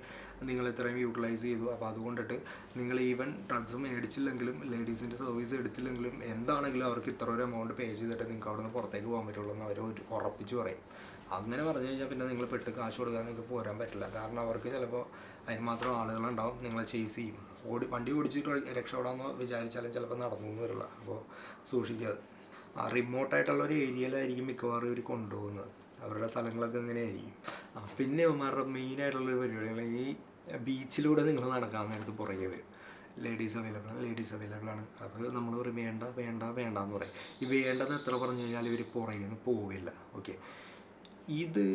നിങ്ങൾ ഇത്രയും യൂട്ടിലൈസ് ചെയ്തു. അപ്പോൾ അതുകൊണ്ടിട്ട് നിങ്ങൾ ഈവൻ ഡ്രഗ്സ് മേടിച്ചില്ലെങ്കിലും, ലേഡീസിൻ്റെ സർവീസ് എടുത്തില്ലെങ്കിലും, എന്താണെങ്കിലും അവർക്ക് ഇത്ര ഒരു എമൗണ്ട് പേ ചെയ്തിട്ട് നിങ്ങൾക്ക് അവിടെ നിന്ന് പുറത്തേക്ക് പോകാൻ പറ്റുള്ളൂ എന്ന് അവർ ഉറപ്പിച്ച് പറയും. അങ്ങനെ പറഞ്ഞു കഴിഞ്ഞാൽ പിന്നെ നിങ്ങൾ പെട്ട് കാശ് കൊടുക്കാൻ നിങ്ങൾക്ക് പോരാൻ പറ്റില്ല. കാരണം അവർക്ക് ചിലപ്പോൾ അതിന് മാത്രം ആളുകളുണ്ടാവും, നിങ്ങളെ ചേസ് ചെയ്യും. വണ്ടി ഓടിച്ചിട്ട് രക്ഷപ്പെടാമെന്ന് വിചാരിച്ചാലും ചിലപ്പോൾ നടന്നു വരില്ല. അപ്പോൾ സൂക്ഷിക്കാതെ. റിമോട്ടായിട്ടുള്ളൊരു ഏരിയയിലായിരിക്കും മിക്കവാറും ഇവർ കൊണ്ടുപോകുന്നത്. അവരുടെ സ്ഥലങ്ങളൊക്കെ ഇങ്ങനെയായിരിക്കും. പിന്നെ ഇവന്മാരുടെ മെയിനായിട്ടുള്ളൊരു പരിപാടികൾ, ഈ ബീച്ചിലൂടെ നിങ്ങൾ നടക്കാൻ നേരത്ത് പുറകെ വരും. ലേഡീസ് അവൈലബിൾ ആണ്. അപ്പോൾ നമ്മൾ പറയും വേണ്ടെന്ന് പറയും. ഈ വേണ്ടെന്ന് എത്ര പറഞ്ഞു കഴിഞ്ഞാൽ ഇവർ പുറകെ നിന്ന് പോവില്ല. ഓക്കെ, ഇത്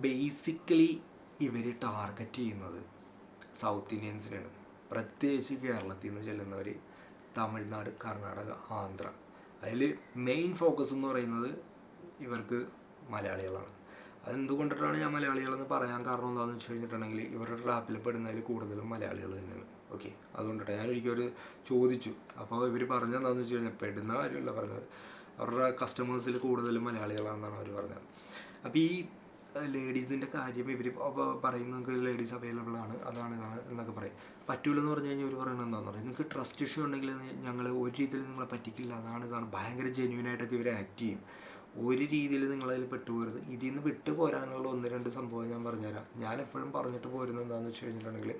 ബേസിക്കലി ഇവർ ടാർഗറ്റ് ചെയ്യുന്നത് സൗത്ത് ഇന്ത്യൻസിനാണ്. പ്രത്യേകിച്ച് കേരളത്തിൽ നിന്ന് ചെല്ലുന്നവർ, തമിഴ്നാട്, കർണാടക, ആന്ധ്ര. അതിൽ മെയിൻ ഫോക്കസ് എന്ന് പറയുന്നത് ഇവർക്ക് മലയാളികളാണ്. അതെന്തുകൊണ്ടിട്ടാണ് ഞാൻ മലയാളികളെന്ന് പറയാൻ കാരണം എന്താണെന്ന് വെച്ച് കഴിഞ്ഞിട്ടുണ്ടെങ്കിൽ ഇവരുടെ ട്രാപ്പിൽ പെടുന്നതിൽ കൂടുതലും മലയാളികൾ തന്നെയാണ്. ഓക്കെ, അതുകൊണ്ടിട്ട് ഞാൻ ഒരിക്കലും ചോദിച്ചു. അപ്പോൾ ഇവർ പറഞ്ഞതെന്താണെന്ന് വെച്ച് കഴിഞ്ഞാൽ പെടുന്ന കാര്യമല്ല പറഞ്ഞത്, അവരുടെ കസ്റ്റമേഴ്സിൽ കൂടുതലും മലയാളികളാണെന്നാണ് അവർ പറഞ്ഞത്. അപ്പോൾ ഈ ലേഡീസിൻ്റെ കാര്യം ഇവർ പറയുന്നത് ലേഡീസ് അവൈലബിൾ ആണ്, അതാണ് ഇതാണ് എന്നൊക്കെ പറയും. പറ്റൂലെന്ന് പറഞ്ഞു കഴിഞ്ഞാൽ ഇവർ പറയുന്നത് എന്താണെന്ന് പറയും, നിങ്ങൾക്ക് ട്രസ്റ്റ് ഇഷ്യൂ ഉണ്ടെങ്കിൽ ഞങ്ങൾ ഒരു രീതിയിൽ നിങ്ങളെ പറ്റിക്കില്ല, അതാണ് ഇതാണ് ഭയങ്കര ജെന്യൂനായിട്ടൊക്കെ ഇവർ ആക്ട് ചെയ്യും. ഒരു രീതിയിൽ നിങ്ങളതിൽ പെട്ടുപോകരുത്. ഇതിൽ നിന്ന് വിട്ടു പോരാനുള്ള 1-2 സംഭവം ഞാൻ പറഞ്ഞുതരാം. ഞാൻ എപ്പോഴും പറഞ്ഞിട്ട് പോരുന്നത് എന്താണെന്ന് വെച്ച് കഴിഞ്ഞിട്ടുണ്ടെങ്കിൽ,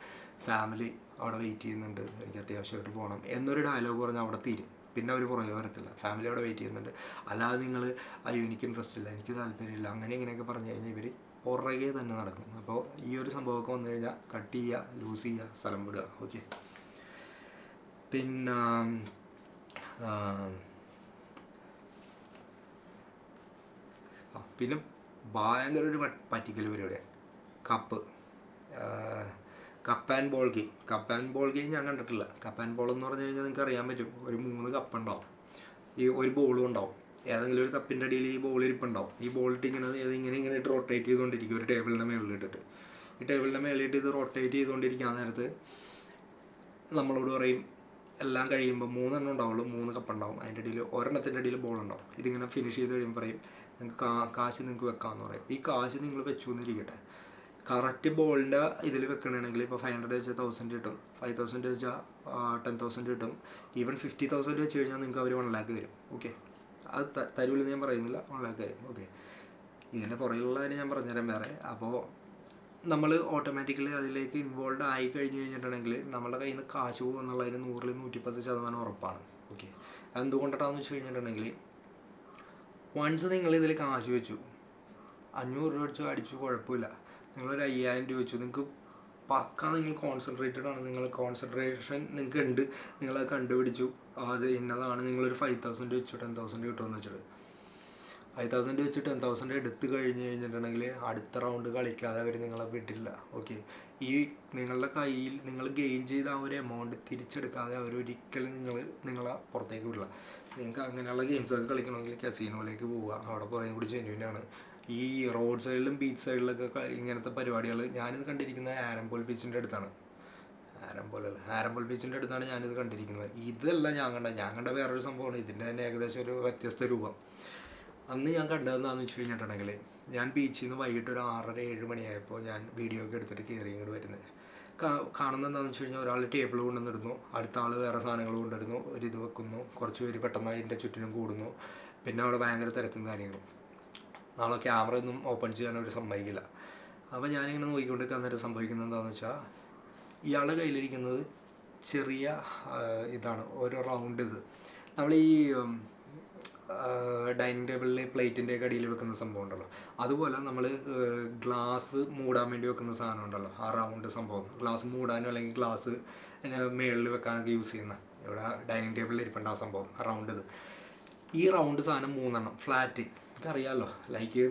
ഫാമിലി അവിടെ വെയിറ്റ് ചെയ്യുന്നുണ്ട്, എനിക്ക് അത്യാവശ്യമായിട്ട് പോകണം എന്നൊരു ഡയലോഗ് പറഞ്ഞാൽ അവിടെ തീരും. പിന്നെ അവർ പുറകെ വരത്തില്ല. ഫാമിലി അവിടെ വെയിറ്റ് ചെയ്യുന്നുണ്ട്. അല്ലാതെ നിങ്ങൾ അയ്യോ എനിക്ക് ഇൻട്രസ്റ്റ് ഇല്ല, എനിക്ക് താല്പര്യമില്ല, അങ്ങനെ ഇങ്ങനെയൊക്കെ പറഞ്ഞു കഴിഞ്ഞാൽ ഇവർ പുറകെ തന്നെ നടക്കും. അപ്പോൾ ഈ ഒരു സംഭവമൊക്കെ വന്നു കഴിഞ്ഞാൽ കട്ട് ചെയ്യുക, ലൂസ് ചെയ്യുക, സ്ഥലം വിടുക. ഓക്കെ, പിന്നെ പിന്നെ ഭയങ്കര ഒരു പറ്റിക്കൽ പരിപാടിയാണ് cup and ball game. Cup and ball game ഞാൻ കണ്ടിട്ടില്ല. കപ്പ് ആൻഡ് ബോൾ എന്ന് പറഞ്ഞു കഴിഞ്ഞാൽ നിങ്ങൾക്ക് അറിയാൻ പറ്റും, ഒരു 3 കപ്പ് ഉണ്ടാവും, ഈ ഒരു ബോളും ഉണ്ടാവും, ഏതെങ്കിലും ഒരു കപ്പിൻ്റെ അടിയിൽ ഈ ബോൾ ഇരിപ്പുണ്ടാവും. ഈ ബോളിട്ട് ഇങ്ങനെ ഇങ്ങനെ ഇട്ട് റൊട്ടേറ്റ് ചെയ്തുകൊണ്ടിരിക്കും ഒരു ടേബിളിൻ്റെ മേളിലിട്ടിട്ട്. ഈ ടേബിളിൻ്റെ മേളിലിട്ട് ഇത് റൊട്ടേറ്റ് ചെയ്തുകൊണ്ടിരിക്കാൻ നേരത്ത് നമ്മളോട് പറയും എല്ലാം കഴിയുമ്പോൾ 3 എണ്ണം ഉണ്ടാവുള്ളൂ, 3 കപ്പ് ഉണ്ടാവും, അതിൻ്റെ ഇടയിൽ ഒരെണ്ണത്തിൻ്റെ അടിയിൽ ബോൾ ഉണ്ടാവും. ഇതിങ്ങനെ ഫിനിഷ് ചെയ്ത് കഴിയുമ്പോൾ പറയും നിങ്ങൾക്ക് കാശ് നിങ്ങൾക്ക് വെക്കാമെന്ന് പറയും. ഈ കാശ് നിങ്ങൾ വെച്ചു എന്നിരിക്കട്ടെ, കറക്റ്റ് ബോളിൻ്റെ ഇതിൽ വെക്കണമെങ്കിൽ ഇപ്പോൾ 500 വെച്ചാൽ 1000 കിട്ടും, 5000 വെച്ചാൽ 10,000 കിട്ടും, ഈവൻ 50,000 വെച്ച് കഴിഞ്ഞാൽ നിങ്ങൾക്ക് അവർ 1 lakh വരും. ഓക്കെ, അത് തരൂലെന്ന് ഞാൻ പറയുന്നില്ല, 1 lakh വരും. ഓക്കെ, ഇതിൻ്റെ പുറകിലുള്ള കാര്യം ഞാൻ പറഞ്ഞുതരാം വേറെ. അപ്പോൾ നമ്മൾ ഓട്ടോമാറ്റിക്കലി അതിലേക്ക് ഇൻവോൾവ് ആയി കഴിഞ്ഞിട്ടുണ്ടെങ്കിൽ നമ്മുടെ കയ്യിൽ നിന്ന് കാശ് പോകും എന്നുള്ളതിന് 100-110% ഉറപ്പാണ്. ഓക്കെ, അതെന്തുകൊണ്ടിട്ടാണെന്ന് വെച്ച് കഴിഞ്ഞിട്ടുണ്ടെങ്കിൽ, വൺസ് നിങ്ങളിതിൽ കാശ് വെച്ചു, 500 രൂപ വെച്ചു അടിച്ചു, കുഴപ്പമില്ല, നിങ്ങളൊരു 5000 രൂപ വെച്ചു, നിങ്ങൾക്ക് പക്ക നിങ്ങൾ കോൺസെൻട്രേറ്റഡ് ആണ്, നിങ്ങൾ കോൺസെൻട്രേഷൻ നിങ്ങൾക്ക് ഉണ്ട്, നിങ്ങളത് കണ്ടുപിടിച്ചു, അത് ഇന്നതാണ്, നിങ്ങളൊരു 5,000 വെച്ചു 10,000 കിട്ടുമെന്ന് വെച്ചിട്ട് 5,000 വെച്ച് 10,000 എടുത്ത് കഴിഞ്ഞിട്ടുണ്ടെങ്കിൽ അടുത്ത റൗണ്ട് കളിക്കാതെ അവർ നിങ്ങളെ വിട്ടില്ല. ഓക്കെ, ഈ നിങ്ങളുടെ കയ്യിൽ നിങ്ങൾ ഗെയിൻ ചെയ്ത ആ ഒരു എമൗണ്ട് തിരിച്ചെടുക്കാതെ അവരൊരിക്കലും നിങ്ങളെ പുറത്തേക്ക് വിടില്ല. നിങ്ങൾക്ക് അങ്ങനെയുള്ള ഗെയിംസൊക്കെ കളിക്കണമെങ്കിൽ കസീനോയിലേക്ക് പോവുക, അവിടെ കുറേ കൂടി ജെന്യൂനാണ്. ഈ റോഡ് സൈഡിലും ബീച്ച് സൈഡിലൊക്കെ ഇങ്ങനത്തെ പരിപാടികൾ ഞാനിത് കണ്ടിരിക്കുന്നത് ആരംപോൾ ബീച്ചിൻ്റെ അടുത്താണ്. ആരംപോൾ ബീച്ചിൻ്റെ അടുത്താണ് ഞാനിത് കണ്ടിരിക്കുന്നത്. ഇതല്ല ഞാൻ കണ്ട വേറൊരു സംഭവമാണ്. ഇതിൻ്റെ തന്നെ ഏകദേശം ഒരു വ്യത്യസ്ത രൂപം. അന്ന് ഞാൻ കണ്ടതെന്താണെന്ന് വെച്ച് കഴിഞ്ഞിട്ടുണ്ടെങ്കിൽ, ഞാൻ ബീച്ചിൽ നിന്ന് വൈകിട്ട് ഒരു 6-7 മണിയായപ്പോൾ ഞാൻ വീഡിയോ ഒക്കെ എടുത്തിട്ട് കയറി ഇങ്ങോട്ട് വരുന്നത്. കാണുന്നത് എന്താണെന്ന് വെച്ച് കഴിഞ്ഞാൽ, ഒരാൾ ടേബിൾ കൊണ്ടുവന്നിടുന്നു, അടുത്ത ആൾ വേറെ സാധനങ്ങൾ കൊണ്ടുവരുന്നു, ഇത് വെക്കുന്നു, കുറച്ച് പേര് പെട്ടെന്ന് അതിൻ്റെ ചുറ്റിനും കൂടുന്നു, പിന്നെ അവിടെ ഭയങ്കര തിരക്കും കാര്യങ്ങളും. നാളെ ക്യാമറ ഒന്നും ഓപ്പൺ ചെയ്യാനൊരു സമ്മതിക്കില്ല. അപ്പോൾ ഞാനിങ്ങനെ നോക്കിക്കൊണ്ടിരിക്കാൻ നേരം സംഭവിക്കുന്നത് എന്താണെന്ന് വെച്ചാൽ, ഇയാളുടെ കയ്യിലിരിക്കുന്നത് ചെറിയ ഇതാണ്, ഓരോ റൗണ്ട്. ഇത് നമ്മൾ ഈ ഡൈനിങ് ടേബിളിൽ പ്ലേറ്റിൻ്റെ ഒക്കെ അടിയിൽ വെക്കുന്ന സംഭവം ഉണ്ടല്ലോ, അതുപോലെ നമ്മൾ ഗ്ലാസ് മൂടാൻ വേണ്ടി വെക്കുന്ന സാധനം ഉണ്ടല്ലോ, ആ റൗണ്ട് സംഭവം, ഗ്ലാസ് മൂടാനോ അല്ലെങ്കിൽ ഗ്ലാസ് മേളിൽ വെക്കാനൊക്കെ യൂസ് ചെയ്യുന്ന, ഇവിടെ ഡൈനിങ് ടേബിളിൽ ഇരിപ്പുണ്ട് ആ സംഭവം, റൗണ്ട്. ഈ റൗണ്ട് സാധനം 3 എണ്ണം ഫ്ലാറ്റ്, എനിക്കറിയാമല്ലോ, ലൈക്ക്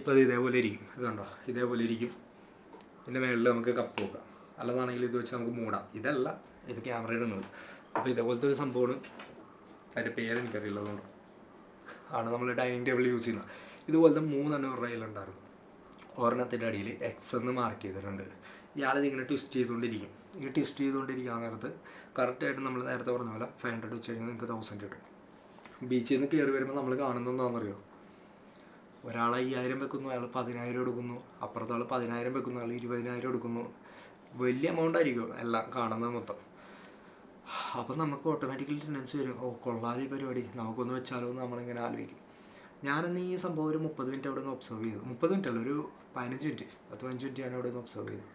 ഇപ്പോൾ ഇതേപോലെ ഇരിക്കും, ഇതുണ്ടോ, ഇതേപോലെ ഇരിക്കും. ഇതിൻ്റെ മേളിൽ നമുക്ക് കപ്പ് വെക്കാം, അല്ലാതാണെങ്കിൽ ഇത് വെച്ച് നമുക്ക് മൂടാം. ഇതല്ല, ഇത് ക്യാമറ ഇടുന്നത്. അപ്പോൾ ഇതേപോലത്തെ ഒരു സംഭവമാണ്, അതിൻ്റെ പേര് എനിക്കറിയില്ല, അതുകൊണ്ട് ആണ് നമ്മൾ ഡൈനിങ് ടേബിൾ യൂസ് ചെയ്യുന്നത്. ഇതുപോലത്തെ 3 എണ്ണം ഒരു റെയിലുണ്ടായിരുന്നു. ഒരെണ്ണത്തിൻ്റെ അടിയിൽ എക്സ് എന്ന് മാർക്ക് ചെയ്തിട്ടുണ്ട്. ഇയാളിതിങ്ങനെ ട്വിസ്റ്റ് ചെയ്തുകൊണ്ടിരിക്കും. ഈ ട്വിസ്റ്റ് ചെയ്തുകൊണ്ടിരിക്കാൻ നേരത്ത് കറക്റ്റായിട്ട് നമ്മൾ നേരത്തെ പറഞ്ഞ പോലെ 500 വെച്ച് കഴിഞ്ഞാൽ നിങ്ങൾക്ക് 1000 കിട്ടും. ബീച്ചിൽ നിന്ന് കയറി വരുമ്പോൾ നമ്മൾ കാണുന്നത് എന്താണെന്നറിയോ, ഒരാൾ 5000 വെക്കുന്നു, അയാൾ 10,000 എടുക്കുന്നു, അപ്പുറത്തെ ആൾ 10,000 വെക്കുന്നു, അയാൾ 20,000 എടുക്കുന്നു. വലിയ എമൗണ്ട് ആയിരിക്കും എല്ലാം കാണുന്നത് മൊത്തം. അപ്പം നമുക്ക് ഓട്ടോമാറ്റിക്കലി ടെൻഡൻസി വരും, കൊള്ളാലി പരിപാടി, നമുക്കൊന്ന് വെച്ചാലോ എന്ന് നമ്മളിങ്ങനെ ആലോചിക്കും. ഞാനന്ന് ഈ സംഭവം ഒരു 30 മിനിറ്റ് അവിടെ നിന്ന് ഒബ്സർവ് ചെയ്തു. 30 മിനിറ്റ് അല്ല, ഒരു 15 മിനിറ്റ് 10-15 മിനിറ്റ് ഞാൻ അവിടെ നിന്ന് ഒബ്സർവ് ചെയ്തു.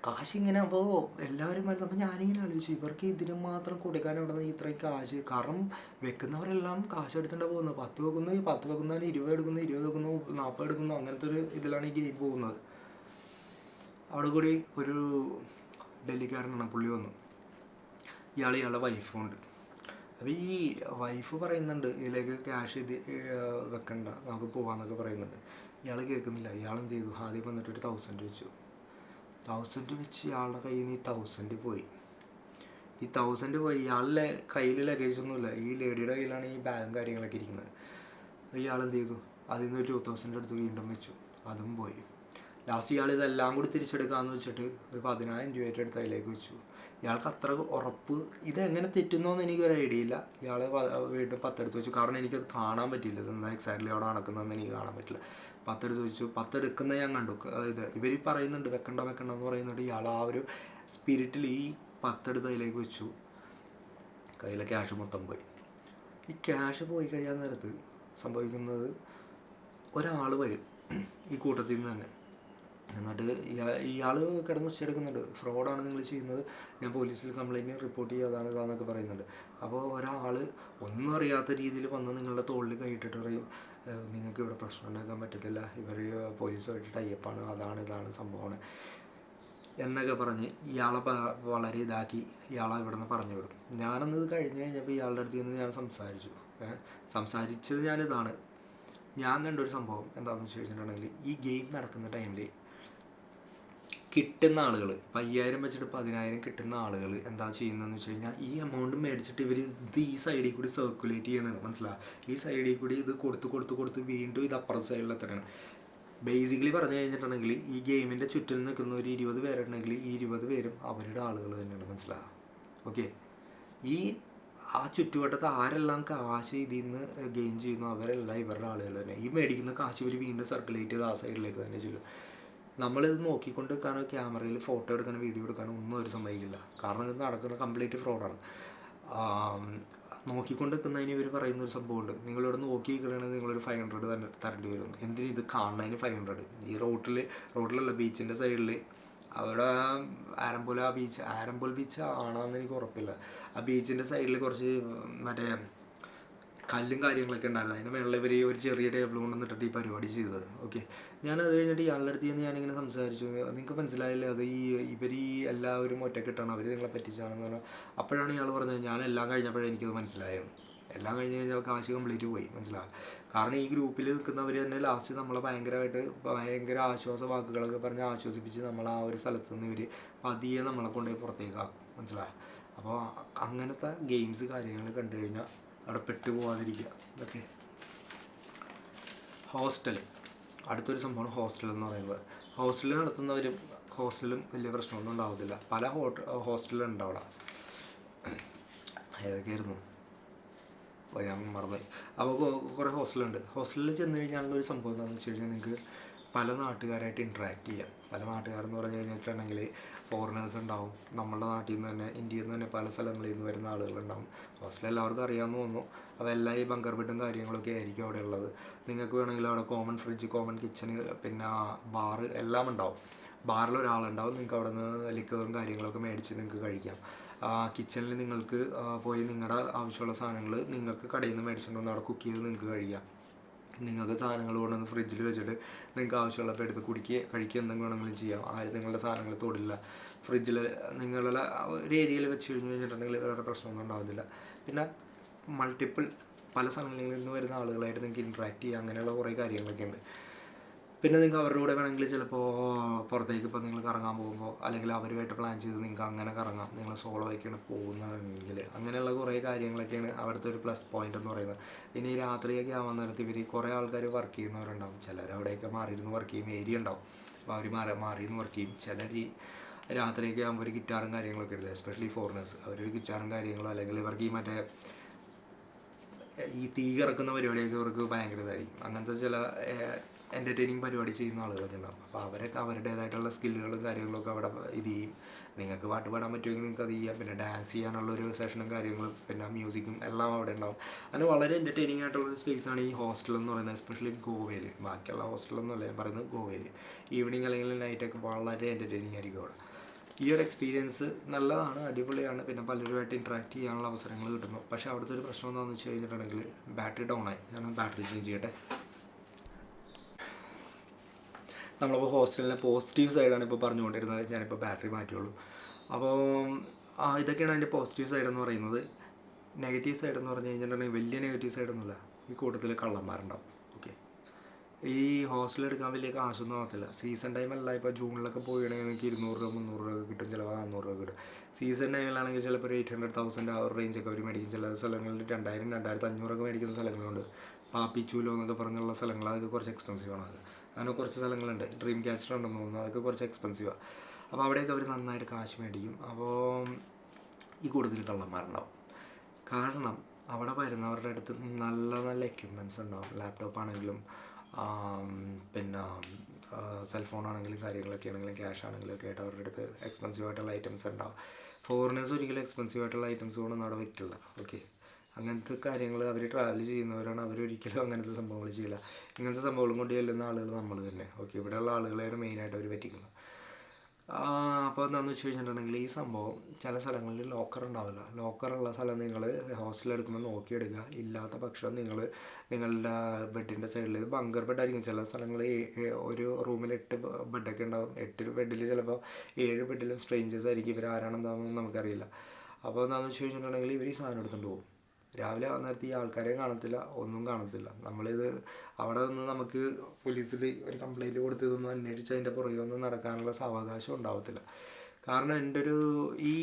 കാശിങ്ങനെ അപ്പോൾ എല്ലാവരും വരുന്നത്. അപ്പോൾ ഞാനിങ്ങനെ ആലോചിച്ചു, ഇവർക്ക് ഇതിന് മാത്രം കൊടുക്കാൻ അവിടെ നിന്ന് ഇത്രയും കാശ്, കാരണം വെക്കുന്നവരെല്ലാം കാശ് എടുത്തിട്ട് പോകുന്നത്. 10 വെക്കുന്നു, 10 വെക്കുന്നവന് 20 എടുക്കുന്നു, 20 വെക്കുന്നു, 40 എടുക്കുന്നു, അങ്ങനത്തെ ഒരു ഇതിലാണ് ഈ ഗെയിം പോകുന്നത്. അവിടെ കൂടി ഒരു ഡൽഹിക്കാരനാണ്, പുള്ളി വന്നു. ഇയാളുടെ വൈഫും ഉണ്ട്. അപ്പോൾ ഈ വൈഫ് പറയുന്നുണ്ട് ഇതിലേക്ക് ക്യാഷ് ഇത് വെക്കണ്ട, നമുക്ക് പോകാമെന്നൊക്കെ പറയുന്നുണ്ട്. ഇയാൾ കേൾക്കുന്നില്ല. ഇയാളെന്ത് ചെയ്തു, ആദ്യം വന്നിട്ട് ഒരു 1000 വെച്ചു. 1000 വെച്ച് ഇയാളുടെ കയ്യിൽ നിന്ന് ഈ 1000 പോയി. ഈ 1000 പോയി. ഇയാളുടെ കയ്യിൽ ലഗേജ് ഒന്നുമില്ല. ഈ ലേഡിയുടെ കയ്യിലാണ് ഈ ബാഗും കാര്യങ്ങളൊക്കെ ഇരിക്കുന്നത്. ഇയാൾ എന്ത് ചെയ്തു, അതിൽ നിന്ന് 2000 അടുത്ത് വീണ്ടും വെച്ചു, അതും പോയി. ലാസ്റ്റ് ഇയാൾ ഇതെല്ലാം കൂടി തിരിച്ചെടുക്കാമെന്ന് വെച്ചിട്ട് ഒരു 10,000 രൂപയുടെ അടുത്ത് അതിലേക്ക് വെച്ചു. ഇയാൾക്ക് അത്ര ഉറപ്പ് ഇതെങ്ങനെ തെറ്റുന്നോന്ന് എനിക്കൊരു ഐഡിയ ഇല്ല. ഇയാൾ വീണ്ടും 10 എടുത്ത് വെച്ചു. കാരണം എനിക്കത് കാണാൻ പറ്റില്ല, ഇതെന്താ എക്സാക്ട്ലി അവിടെ നടക്കുന്നതെന്ന് എനിക്ക് കാണാൻ പറ്റില്ല. 10 എടുത്ത് വെച്ചു. 10 എടുക്കുന്നത് ഞാൻ കണ്ടു. ഇവർ പറയുന്നുണ്ട് വെക്കണ്ട എന്ന് പറയുന്നുണ്ട്. ഇയാൾ ആ ഒരു സ്പിരിറ്റിൽ ഈ 10 എടുത്ത് അതിലേക്ക് വെച്ചു. കയ്യിലെ ക്യാഷ് മൊത്തം പോയി. ഈ ക്യാഷ് പോയി കഴിയാൻ നേരത്ത് സംഭവിക്കുന്നത്, ഒരാൾ വരും ഈ കൂട്ടത്തിൽ നിന്ന് തന്നെ. എന്നിട്ട് ഇയാൾ കിടന്ന് ഉച്ചയെടുക്കുന്നുണ്ട്, ഫ്രോഡാണ് നിങ്ങൾ ചെയ്യുന്നത്, ഞാൻ പോലീസിൽ കംപ്ലയിൻറ്റ് റിപ്പോർട്ട് ചെയ്യാതാണ് ഇതാന്നൊക്കെ പറയുന്നുണ്ട്. അപ്പോൾ ഒരാൾ ഒന്നും അറിയാത്ത രീതിയിൽ വന്ന് നിങ്ങളുടെ തോളിൽ കൈയിട്ടിട്ട് പറയും, നിങ്ങൾക്ക് ഇവിടെ പ്രശ്നം ഉണ്ടാക്കാൻ പറ്റത്തില്ല, ഇവർ പോലീസുമായിട്ട് ടൈപ്പാണ്, ഇതാണ് സംഭവമാണ് എന്നൊക്കെ പറഞ്ഞ് ഇയാളെ വളരെ ഇതാക്കി ഇയാളെ ഇവിടെ നിന്ന് പറഞ്ഞു വിടും. ഞാനന്നത് കഴിഞ്ഞ് കഴിഞ്ഞപ്പോൾ ഇയാളുടെ അടുത്ത് നിന്ന് ഞാൻ സംസാരിച്ചത് ഞാനിതാണ്. ഞാൻ കണ്ടൊരു സംഭവം എന്താണെന്ന് വെച്ച് കഴിഞ്ഞിട്ടുണ്ടെങ്കിൽ, ഈ ഗെയിം നടക്കുന്ന ടൈമിൽ കിട്ടുന്ന ആളുകൾ, 5000 വെച്ചിട്ട് 10,000 കിട്ടുന്ന ആളുകൾ എന്താ ചെയ്യുന്നതെന്ന് വെച്ച് കഴിഞ്ഞാൽ, ഈ എമൗണ്ട് മേടിച്ചിട്ട് ഇവർ ഇത് ഈ സൈഡിൽ കൂടി സർക്കുലേറ്റ് ചെയ്യണം. മനസ്സിലാവും? ഈ സൈഡിൽ കൂടി ഇത് കൊടുത്ത് വീണ്ടും ഇത് അപ്പുറത്തെ സൈഡിൽ എത്തണം. ബേസിക്കലി പറഞ്ഞു കഴിഞ്ഞിട്ടുണ്ടെങ്കിൽ, ഈ ഗെയിമിൻ്റെ ചുറ്റിൽ നിൽക്കുന്ന ഒരു 20 പേരുണ്ടെങ്കിൽ ഈ 20 പേരും അവരുടെ ആളുകൾ തന്നെയാണ്. മനസ്സിലാവുക? ഓക്കെ. ആ ചുറ്റുവട്ടത്ത് ആരെല്ലാം കാശ് ഇതിൽ നിന്ന് ഗെയിൻ ചെയ്യുന്നു അവരെല്ലാം ഇവരുടെ ആളുകൾ തന്നെ. ഈ മേടിക്കുന്ന കാശ് ഇവർ വീണ്ടും സർക്കുലേറ്റ് ചെയ്ത് ആ സൈഡിലേക്ക് തന്നെ ചെയ്യും. നമ്മളിത് നോക്കിക്കൊണ്ട് നിൽക്കാനോ ക്യാമറയിൽ ഫോട്ടോ എടുക്കാനോ വീഡിയോ എടുക്കാനോ ഒന്നും അവർ സമ്മതിക്കില്ല. കാരണം ഇത് നടക്കുന്ന കംപ്ലീറ്റ് ഫ്രോഡാണ്. നോക്കിക്കൊണ്ട് നിൽക്കുന്നതിന് ഇവർ പറയുന്നൊരു സംഭവമുണ്ട്, നിങ്ങളിവിടെ നോക്കി നിൽക്കണമെങ്കിൽ നിങ്ങളൊരു 500 തന്നെ തരേണ്ടി വരും. എന്തിന് ഇത് കാണുന്നതിന് 500? ഈ റോട്ടിലല്ല, ബീച്ചിൻ്റെ സൈഡിൽ അവിടെ ആരംപോൽ ബീച്ച് ആണോയെന്ന് എനിക്ക് ഉറപ്പില്ല. ആ ബീച്ചിൻ്റെ സൈഡിൽ കുറച്ച് മറ്റേ കല്ലും കാര്യങ്ങളൊക്കെ ഉണ്ടായിരുന്നു. അതിൻ്റെ മേളിൽ ഇവർ ഒരു ചെറിയ ടേബിൾ കൊണ്ടുവന്നിട്ടിട്ട് ഈ പരിപാടി ചെയ്തത്. ഓക്കെ. ഞാനത് കഴിഞ്ഞിട്ട് ഇയാളുടെ അടുത്ത് നിന്ന് ഞാനിങ്ങനെ സംസാരിച്ചു, നിങ്ങൾക്ക് മനസ്സിലായില്ലേ അത് ഇവർ എല്ലാവരും ഒറ്റക്കിട്ടാണ്, അവർ നിങ്ങളെ പറ്റിച്ചാണെന്ന് പറഞ്ഞാൽ. അപ്പോഴാണ് ഇയാൾ പറഞ്ഞത്, ഞാൻ എല്ലാം കഴിഞ്ഞപ്പോഴേ എനിക്കത് മനസ്സിലായത്. എല്ലാം കഴിഞ്ഞ് കഴിഞ്ഞാൽ കാശ് കംപ്ലീറ്റ് പോയി. മനസ്സിലാകും? കാരണം ഈ ഗ്രൂപ്പിൽ നിൽക്കുന്നവർ തന്നെ ലാസ്റ്റ് നമ്മളെ ഭയങ്കര ആശ്വാസ വാക്കുകളൊക്കെ പറഞ്ഞ് ആശ്വസിപ്പിച്ച് നമ്മൾ ആ ഒരു സ്ഥലത്ത് നിന്ന് ഇവർ പതിയെ നമ്മളെ കൊണ്ടുപോയി പുറത്തേക്കാക്കും. മനസ്സിലാകും? അപ്പോൾ അങ്ങനത്തെ ഗെയിംസ് കാര്യങ്ങൾ കണ്ടു കഴിഞ്ഞാൽ അവിടെ പെട്ടു പോകാതിരിക്കുക. ഇതൊക്കെ അടുത്തൊരു സംഭവമാണ് ഹോസ്റ്റൽ എന്ന് പറയുന്നത്. ഹോസ്റ്റലിൽ നടത്തുന്നവരും ഹോസ്റ്റലിലും വലിയ പ്രശ്നമൊന്നും ഉണ്ടാകത്തില്ല. പല ഹോസ്റ്റലുണ്ട് അവിടെ. ഏതൊക്കെയായിരുന്നു ഞാൻ മറന്നുപോയി. അപ്പോൾ കുറേ ഹോസ്റ്റലുണ്ട്. ഹോസ്റ്റലിൽ ചെന്ന് കഴിഞ്ഞാലുള്ളൊരു സംഭവം എന്താണെന്ന് വെച്ച് കഴിഞ്ഞാൽ, നിങ്ങൾക്ക് പല നാട്ടുകാരായിട്ട് ഇൻട്രാക്ട് ചെയ്യാം. പല നാട്ടുകാരെന്ന് പറഞ്ഞു കഴിഞ്ഞിട്ടുണ്ടെങ്കിൽ ഫോറിനേഴ്സ് ഉണ്ടാവും, നമ്മളുടെ നാട്ടിൽ നിന്ന് തന്നെ, ഇന്ത്യയിൽ നിന്ന് തന്നെ പല സ്ഥലങ്ങളിൽ നിന്ന് വരുന്ന ആളുകളുണ്ടാവും. ഹോസ്റ്റൽ എല്ലാവർക്കും അറിയാമെന്ന് തോന്നുന്നു. അതെല്ലാം ഈ ബങ്കർ ബെഡും കാര്യങ്ങളൊക്കെ ആയിരിക്കും അവിടെ ഉള്ളത്. നിങ്ങൾക്ക് വേണമെങ്കിൽ അവിടെ കോമൺ ഫ്രിഡ്ജ്, കോമൺ കിച്ചണ്, പിന്നെ ബാറ് എല്ലാം ഉണ്ടാവും. ബാറിൽ ഒരാളുണ്ടാവും, നിങ്ങൾക്ക് അവിടെ നിന്ന് ലിക്കറും കാര്യങ്ങളൊക്കെ മേടിച്ച് നിങ്ങൾക്ക് കഴിക്കാം. കിച്ചണിൽ നിങ്ങൾക്ക് പോയി നിങ്ങളുടെ ആവശ്യമുള്ള സാധനങ്ങൾ നിങ്ങൾക്ക് കടയിൽ നിന്ന് മേടിച്ചിട്ട് വന്ന് അവിടെ കുക്ക് ചെയ്ത് നിങ്ങൾക്ക് കഴിക്കാം. നിങ്ങൾക്ക് സാധനങ്ങൾ കൊണ്ടുവന്ന് ഫ്രിഡ്ജിൽ വെച്ചിട്ട് നിങ്ങൾക്ക് ആവശ്യമുള്ളപ്പോൾ എടുത്ത് കഴിക്കുക എന്തെങ്കിലും വേണമെങ്കിലും ചെയ്യാം. ആരും നിങ്ങളുടെ സാധനങ്ങൾ തൊടില്ല. ഫ്രിഡ്ജിൽ നിങ്ങളുടെ ഒരു ഏരിയയിൽ വെച്ച് കഴിഞ്ഞിട്ടുണ്ടെങ്കിൽ വേറെ പ്രശ്നമൊന്നും ഉണ്ടാകുന്നില്ല. പിന്നെ പല സ്ഥലങ്ങളിൽ നിന്ന് വരുന്ന ആളുകളായിട്ട് നിങ്ങൾക്ക് ഇൻട്രാക്ട് ചെയ്യുക, അങ്ങനെയുള്ള കുറേ കാര്യങ്ങളൊക്കെ ഉണ്ട്. പിന്നെ നിങ്ങൾക്ക് അവരുടെ കൂടെ വേണമെങ്കിൽ ചിലപ്പോൾ പുറത്തേക്ക് ഇപ്പോൾ നിങ്ങൾ കറങ്ങാൻ പോകുമ്പോൾ, അല്ലെങ്കിൽ അവരുമായിട്ട് പ്ലാൻ ചെയ്ത് നിങ്ങൾക്ക് അങ്ങനെ കറങ്ങാം. നിങ്ങൾ സോളോ ആയിക്കാണ് പോകുന്നതെങ്കിൽ അങ്ങനെയുള്ള കുറേ കാര്യങ്ങളൊക്കെയാണ് അവിടുത്തെ ഒരു പ്ലസ് പോയിൻ്റ് എന്ന് പറയുന്നത്. ഇനി രാത്രിയൊക്കെ ആവാൻ നേരത്ത് ഇവർ കുറേ ആൾക്കാർ വർക്ക് ചെയ്യുന്നവരുണ്ടാവും. ചിലർ അവിടെയൊക്കെ മാറിയിരുന്ന് വർക്ക് ചെയ്യും, ഏരിയ ഉണ്ടാവും. അപ്പോൾ അവർ മാറിയിരുന്ന് വർക്ക് ചെയ്യും. ചിലർ രാത്രിയൊക്കെ ആകുമ്പോൾ ഒരു ഗിറ്റാറും കാര്യങ്ങളൊക്കെ എടുത്തത്, എസ്പെഷ്യലി ഫോറിനേഴ്സ്. അവരൊരു ഗിറ്റാറും കാര്യങ്ങളും, അല്ലെങ്കിൽ ഇവർക്ക് ഈ തീ കറക്കുന്ന പരിപാടിയൊക്കെ ഇവർക്ക് ഭയങ്കര ഇതായിരിക്കും. അങ്ങനത്തെ ചില എൻ്റർടൈനിങ് പരിപാടി ചെയ്യുന്ന ആളുകളൊക്കെ ഉണ്ടാവും. അപ്പോൾ അവരൊക്കെ അവരുടേതായിട്ടുള്ള സ്കില്ലുകളും കാര്യങ്ങളൊക്കെ അവിടെ ഇത് ചെയ്യും. നിങ്ങൾക്ക് പാട്ട് പാടാൻ പറ്റുമെങ്കിൽ നിങ്ങൾക്ക് അത് ചെയ്യാം. പിന്നെ ഡാൻസ് ചെയ്യാനുള്ളൊരു സെഷനും കാര്യങ്ങളും പിന്നെ മ്യൂസിക്കും എല്ലാം അവിടെ ഉണ്ടാവും. അങ്ങനെ വളരെ എൻ്റർടൈനിങ് ആയിട്ടുള്ളൊരു സ്പേസാണ് ഈ ഹോസ്റ്റൽ എന്ന് പറയുന്നത്, എസ്പെഷ്യലി ഗോവയിൽ. ബാക്കിയുള്ള ഹോസ്റ്റലൊന്നുമല്ല ഞാൻ പറയുന്നത്, ഗോവയിൽ ഈവനിങ് അല്ലെങ്കിൽ നൈറ്റൊക്കെ വളരെ എൻ്റർടൈനിങ് ആയിരിക്കും അവിടെ. ഈ ഒരു എക്സ്പീരിയൻസ് നല്ലതാണ്, അടിപൊളിയാണ്. പിന്നെ പലരുമായിട്ട് ഇൻട്രാക്ട് ചെയ്യാനുള്ള അവസരങ്ങൾ കിട്ടുന്നു. പക്ഷേ അവിടുത്തെ ഒരു പ്രശ്നം എന്താണെന്ന് വെച്ച് കഴിഞ്ഞിട്ടുണ്ടെങ്കിൽ ബാറ്ററി ഡൗൺ ആയി. ഞാൻ ബാറ്ററി ചേഞ്ച് ചെയ്യട്ടെ. നമ്മളിപ്പോൾ ഹോസ്റ്റലിലെ പോസിറ്റീവ് സൈഡാണ് ഇപ്പോൾ പറഞ്ഞുകൊണ്ടിരുന്നത്. ഞാനിപ്പോൾ ബാറ്ററി മാറ്റിയുള്ളൂ. അപ്പോൾ ഇതൊക്കെയാണ് അതിൻ്റെ പോസിറ്റീവ് സൈഡ് എന്ന് പറയുന്നത്. നെഗറ്റീവ് സൈഡ് എന്ന് പറഞ്ഞു കഴിഞ്ഞിട്ടുണ്ടെങ്കിൽ വലിയ നെഗറ്റീവ് സൈഡൊന്നുമില്ല. ഈ കൂട്ടത്തിൽ കള്ളന്മാരുണ്ടാവും. ഓക്കെ. ഈ ഹോസ്റ്റൽ എടുക്കാൻ വലിയ കാശൊന്നും ആകത്തില്ല. സീസൺ ടൈമല്ല. ഇപ്പോൾ ജൂണിലൊക്കെ പോവുകയാണെങ്കിൽ നിങ്ങൾക്ക് 200 രൂപ 300 രൂപ കിട്ടും, ചിലപ്പോൾ 400 രൂപ കിട്ടും. സീസൺ ടൈമിലാണെങ്കിൽ ചിലപ്പോൾ 800,000 ആ ഒരു റേഞ്ചൊക്കെ അവർ മേടിക്കും. ചില സ്ഥലങ്ങളിൽ 2,000 2,500 മേടിക്കുന്ന സ്ഥലങ്ങളുണ്ട്. പാപ്പിച്ചൂലോ എന്നൊക്കെ പറഞ്ഞുള്ള സ്ഥലങ്ങൾ, അതൊക്കെ കുറച്ച് എക്സ്പെൻസീവാണ്. അങ്ങനെ കുറച്ച് സ്ഥലങ്ങളുണ്ട്, ഡ്രീം ക്യാച്ചർ ഉണ്ടെന്ന് തോന്നുന്നു, അതൊക്കെ കുറച്ച് എക്സ്പെൻസീവാണ്. അപ്പോൾ അവിടെയൊക്കെ അവർ നന്നായിട്ട് കാശ് മേടിക്കും. അപ്പോൾ ഈ കൂടുതൽ കള്ളന്മാരുണ്ടാവും. കാരണം അവിടെ വരുന്നവരുടെ അടുത്ത് നല്ല നല്ല എക്യുപ്മെൻറ്റ്സ് ഉണ്ടാവും. ലാപ്ടോപ്പ് ആണെങ്കിലും പിന്നെ സെൽഫോൺ ആണെങ്കിലും കാര്യങ്ങളൊക്കെ ആണെങ്കിലും ക്യാഷ് ആണെങ്കിലും ഒക്കെ ആയിട്ട് അവരുടെ അടുത്ത് എക്സ്പെൻസീവ് ആയിട്ടുള്ള ഐറ്റംസ് ഉണ്ടാവും. ഫോറിനേഴ്സ് ഒരിക്കലും എക്സ്പെൻസീവ് ആയിട്ടുള്ള ഐറ്റംസ് കൊണ്ടൊന്നും അവിടെ വയ്ക്കില്ല. ഓക്കെ, അങ്ങനത്തെ കാര്യങ്ങൾ അവർ ട്രാവൽ ചെയ്യുന്നവരാണ്, അവരൊരിക്കലും അങ്ങനത്തെ സംഭവങ്ങൾ ചെയ്യില്ല. ഇങ്ങനത്തെ സംഭവങ്ങളും കൊണ്ട് ചെല്ലുന്ന ആളുകൾ നമ്മൾ തന്നെ. ഓക്കെ, ഇവിടെയുള്ള ആളുകളെയാണ് മെയിനായിട്ട് അവർ പറ്റിക്കുന്നത്. അപ്പോൾ എന്താണെന്ന് വെച്ച് കഴിഞ്ഞിട്ടുണ്ടെങ്കിൽ ഈ സംഭവം ചില സ്ഥലങ്ങളിൽ ലോക്കർ ഉണ്ടാവില്ല. ലോക്കറുള്ള സ്ഥലം നിങ്ങൾ ഹോസ്റ്റലിൽ എടുക്കുമ്പോൾ നോക്കിയെടുക്കുക. ഇല്ലാത്ത പക്ഷം നിങ്ങളുടെ ബെഡിൻ്റെ സൈഡിൽ, ബങ്കർ ബെഡായിരിക്കും ചില സ്ഥലങ്ങളിൽ. ഒരു റൂമിൽ 8 ബെഡൊക്കെ ഉണ്ടാവും. 8 ബെഡിൽ ചിലപ്പോൾ 7 ബെഡിലും സ്ട്രേഞ്ചേഴ്സ് ആയിരിക്കും. ഇവർ ആരാണെന്താണെന്നൊന്നും നമുക്കറിയില്ല. അപ്പോൾ എന്താണെന്ന് വെച്ച് കഴിഞ്ഞിട്ടുണ്ടെങ്കിൽ ഇവർ ഈ സാധനം എടുത്തുകൊണ്ട് പോകും. രാവിലെ ആവുന്ന നേരത്ത് ഈ ആൾക്കാരെ കാണത്തില്ല, ഒന്നും കാണത്തില്ല. നമ്മളിത് അവിടെ നിന്ന് നമുക്ക് പോലീസിൽ ഒരു കംപ്ലയിൻറ്റ് കൊടുത്ത് ഇതൊന്നും അന്വേഷിച്ച് അതിൻ്റെ പുറകെ ഒന്നും നടക്കാനുള്ള സാവകാശം ഉണ്ടാവത്തില്ല. കാരണം എൻ്റെ ഒരു ഈ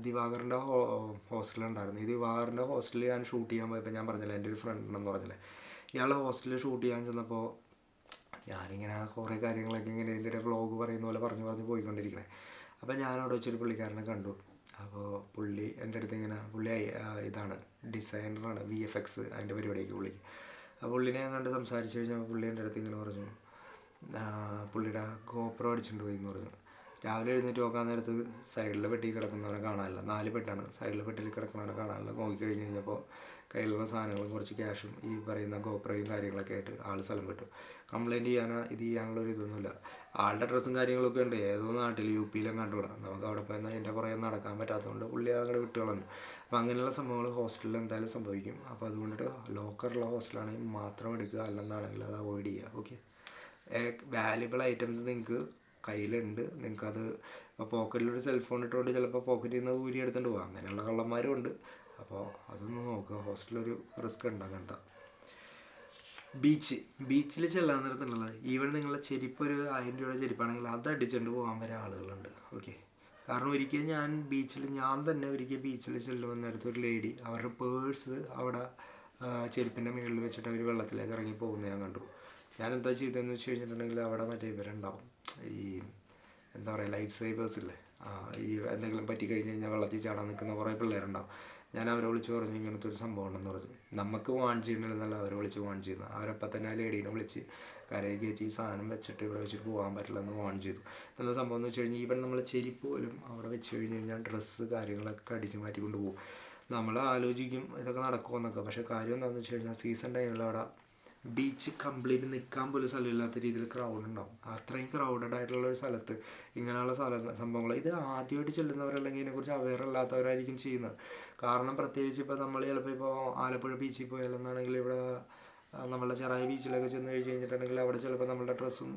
ദിവാകറിൻ്റെ ഹോസ്റ്റലുണ്ടായിരുന്നു. ഈ ദിവാകറിൻ്റെ ഹോസ്റ്റലിൽ ഞാൻ ഷൂട്ട് ചെയ്യാൻ പോയപ്പോൾ ഞാൻ പറഞ്ഞില്ലേ, എൻ്റെ ഒരു ഫ്രണ്ട് ഉണ്ടെന്ന് പറഞ്ഞില്ലേ, ഇയാളുടെ ഹോസ്റ്റലിൽ ഷൂട്ട് ചെയ്യാൻ ചെന്നപ്പോൾ ഞാനിങ്ങനെ കുറേ കാര്യങ്ങളൊക്കെ ഇങ്ങനെ ഇതിൻ്റെ വ്ളോഗ് പറയുന്ന പോലെ പറഞ്ഞു പോയിക്കൊണ്ടിരിക്കണേ. അപ്പോൾ ഞാനവിടെ വെച്ചൊരു പുള്ളിക്കാരനെ കണ്ടു. അപ്പോൾ പുള്ളി എൻ്റെ അടുത്ത് ഇങ്ങനെ, പുള്ളി ഇതാണ് ഡിസൈനറാണ്, VFX അതിൻ്റെ പരിപാടിയൊക്കെ പുള്ളിക്ക്. അപ്പോൾ പുള്ളിനെ ഞാൻ കണ്ട് സംസാരിച്ച് കഴിഞ്ഞാൽ പുള്ളി എൻ്റെ അടുത്ത് ഇങ്ങനെ പറഞ്ഞു, പുള്ളിയുടെ GoPro അടിച്ചുകൊണ്ട് പോയി എന്ന് പറഞ്ഞു. രാവിലെ എഴുന്നേറ്റ് നോക്കാൻ നേരത്ത് സൈഡിലെ പെട്ടി കിടക്കുന്നവരെ കാണാനില്ല. 4 ബെഡാണ്, സൈഡിലെ പെട്ടിയിൽ കിടക്കുന്നവരെ കാണാനില്ല. നോക്കിക്കഴിഞ്ഞ് കഴിഞ്ഞപ്പോൾ കയ്യിലുള്ള സാധനങ്ങളും കുറച്ച് ക്യാഷും ഈ പറയുന്ന GoProയും കാര്യങ്ങളൊക്കെ ആയിട്ട് ആൾ സ്ഥലം വിട്ടു. കംപ്ലയിൻറ്റ് ഇത് ചെയ്യാനുള്ളൊരു ഇതൊന്നുമില്ല. ആളുടെ ഡ്രസ്സും കാര്യങ്ങളൊക്കെ ഉണ്ട്, ഏതോ നാട്ടിൽ UP-യിലും കണ്ടുവിടാം. നമുക്ക് അവിടെ പോയി അതിൻ്റെ പുറകെ നടക്കാൻ പറ്റാത്തതുകൊണ്ട് പുള്ളി അങ്ങോട്ട് വിട്ട് കളഞ്ഞു. അപ്പോൾ അങ്ങനെയുള്ള സംഭവങ്ങൾ ഹോസ്റ്റലിൽ എന്തായാലും സംഭവിക്കും. അപ്പോൾ അതുകൊണ്ടിട്ട് ലോക്കറുള്ള ഹോസ്റ്റലാണെങ്കിൽ മാത്രം എടുക്കുക, അല്ലെന്നാണെങ്കിൽ അത് അവോയ്ഡ് ചെയ്യുക. ഓക്കെ, വാല്യുബിൾ ഐറ്റംസ് നിങ്ങൾക്ക് കയ്യിലുണ്ട്, നിങ്ങൾക്കത് ഇപ്പോൾ പോക്കറ്റിലൊരു സെൽഫോൺ ഇട്ടുകൊണ്ട് ചിലപ്പോൾ പോക്കറ്റിൽ നിന്ന് ഊരി എടുത്തുകൊണ്ട് പോകാം. അങ്ങനെയുള്ള കള്ളന്മാരും ഉണ്ട്. അപ്പോൾ അതൊന്ന് നോക്കുക, ഹോസ്റ്റലൊരു റിസ്ക് ഉണ്ട് അങ്ങനത്തെ. ബീച്ചിൽ ചെല്ലാൻ നേരത്തുണ്ടല്ലോ, ഈവൻ നിങ്ങളുടെ ചെരുപ്പ് ഒരു 1000 രൂപയുടെ ചെരുപ്പാണെങ്കിൽ അത് അടിച്ചുകൊണ്ട് പോകാൻ വരെ ആളുകളുണ്ട്. ഓക്കെ, കാരണം ഒരിക്കൽ ഞാൻ തന്നെ ഒരിക്കൽ ബീച്ചിൽ ചെല്ലുന്ന നേരത്തെ ഒരു ലേഡി അവരുടെ പേഴ്സ് അവിടെ ചെരുപ്പിൻ്റെ മുകളിൽ വെച്ചിട്ട് അവർ വെള്ളത്തിലേക്ക് ഇറങ്ങി പോകുന്നത് ഞാൻ കണ്ടു. ഞാൻ എന്താ ചെയ്തതെന്ന് വെച്ച് കഴിഞ്ഞിട്ടുണ്ടെങ്കിൽ അവിടെ മറ്റേ ഇവരുണ്ടാവും, ഈ എന്താ പറയുക, ലൈഫ് സേവേഴ്സില്ലേ, ഈ എന്തെങ്കിലും പറ്റിക്കഴിഞ്ഞ് കഴിഞ്ഞാൽ വെള്ളത്തിൽ ചാടാൻ നിൽക്കുന്ന കുറേ പിള്ളേരുണ്ടാവും. ഞാൻ അവരെ വിളിച്ച് പറഞ്ഞു ഇങ്ങനത്തെ ഒരു സംഭവം ഉണ്ടെന്ന് പറഞ്ഞു. നമുക്ക് വാൺ ചെയ്യുന്നില്ലെന്നല്ല അവരെ വിളിച്ച് വാൺ ചെയ്യുന്നത്. അവരപ്പം തന്നെ ആ ലേഡീനെ വിളിച്ച് കരയിൽ കയറ്റി ഈ സാധനം വെച്ചിട്ട് ഇവിടെ വെച്ചിട്ട് പോകാൻ പറ്റില്ലെന്ന് വാൺ ചെയ്തു. എന്താ സംഭവം എന്ന് വെച്ച് കഴിഞ്ഞാൽ ഈവൻ നമ്മൾ ചെരുപ്പ് പോലും അവിടെ വെച്ച് കഴിഞ്ഞ് കഴിഞ്ഞാൽ ഡ്രസ്സ് കാര്യങ്ങളൊക്കെ അടിച്ച് മാറ്റിക്കൊണ്ട് പോകും. നമ്മൾ ആലോചിക്കും ഇതൊക്കെ നടക്കുമെന്നൊക്കെ. പക്ഷേ കാര്യം എന്താണെന്ന് വെച്ച് കഴിഞ്ഞാൽ സീസൺ ടൈമിൽ അവിടെ ബീച്ച് കംപ്ലീറ്റ് നിൽക്കാൻ പോലും സ്ഥലമില്ലാത്ത രീതിയിൽ ക്രൗഡ് ഉണ്ടാവും. അത്രയും ക്രൗഡഡ് ആയിട്ടുള്ള ഒരു സ്ഥലത്ത് ഇങ്ങനെയുള്ള സംഭവങ്ങൾ ഇത് ആദ്യമായിട്ട് ചെല്ലുന്നവരല്ലെങ്കിൽ ഇതിനെക്കുറിച്ച് അവെയർ അല്ലാത്തവരായിരിക്കും ചെയ്യുന്നത്. കാരണം പ്രത്യേകിച്ച് ഇപ്പോൾ നമ്മൾ ചിലപ്പോൾ ഇപ്പോൾ ആലപ്പുഴ ബീച്ചിൽ പോയാലെന്നാണെങ്കിൽ ഇവിടെ നമ്മളുടെ ചെറായി ബീച്ചിലൊക്കെ ചെന്ന് കഴിഞ്ഞിട്ടുണ്ടെങ്കിൽ അവിടെ ചിലപ്പോൾ നമ്മളുടെ ഡ്രസ്സും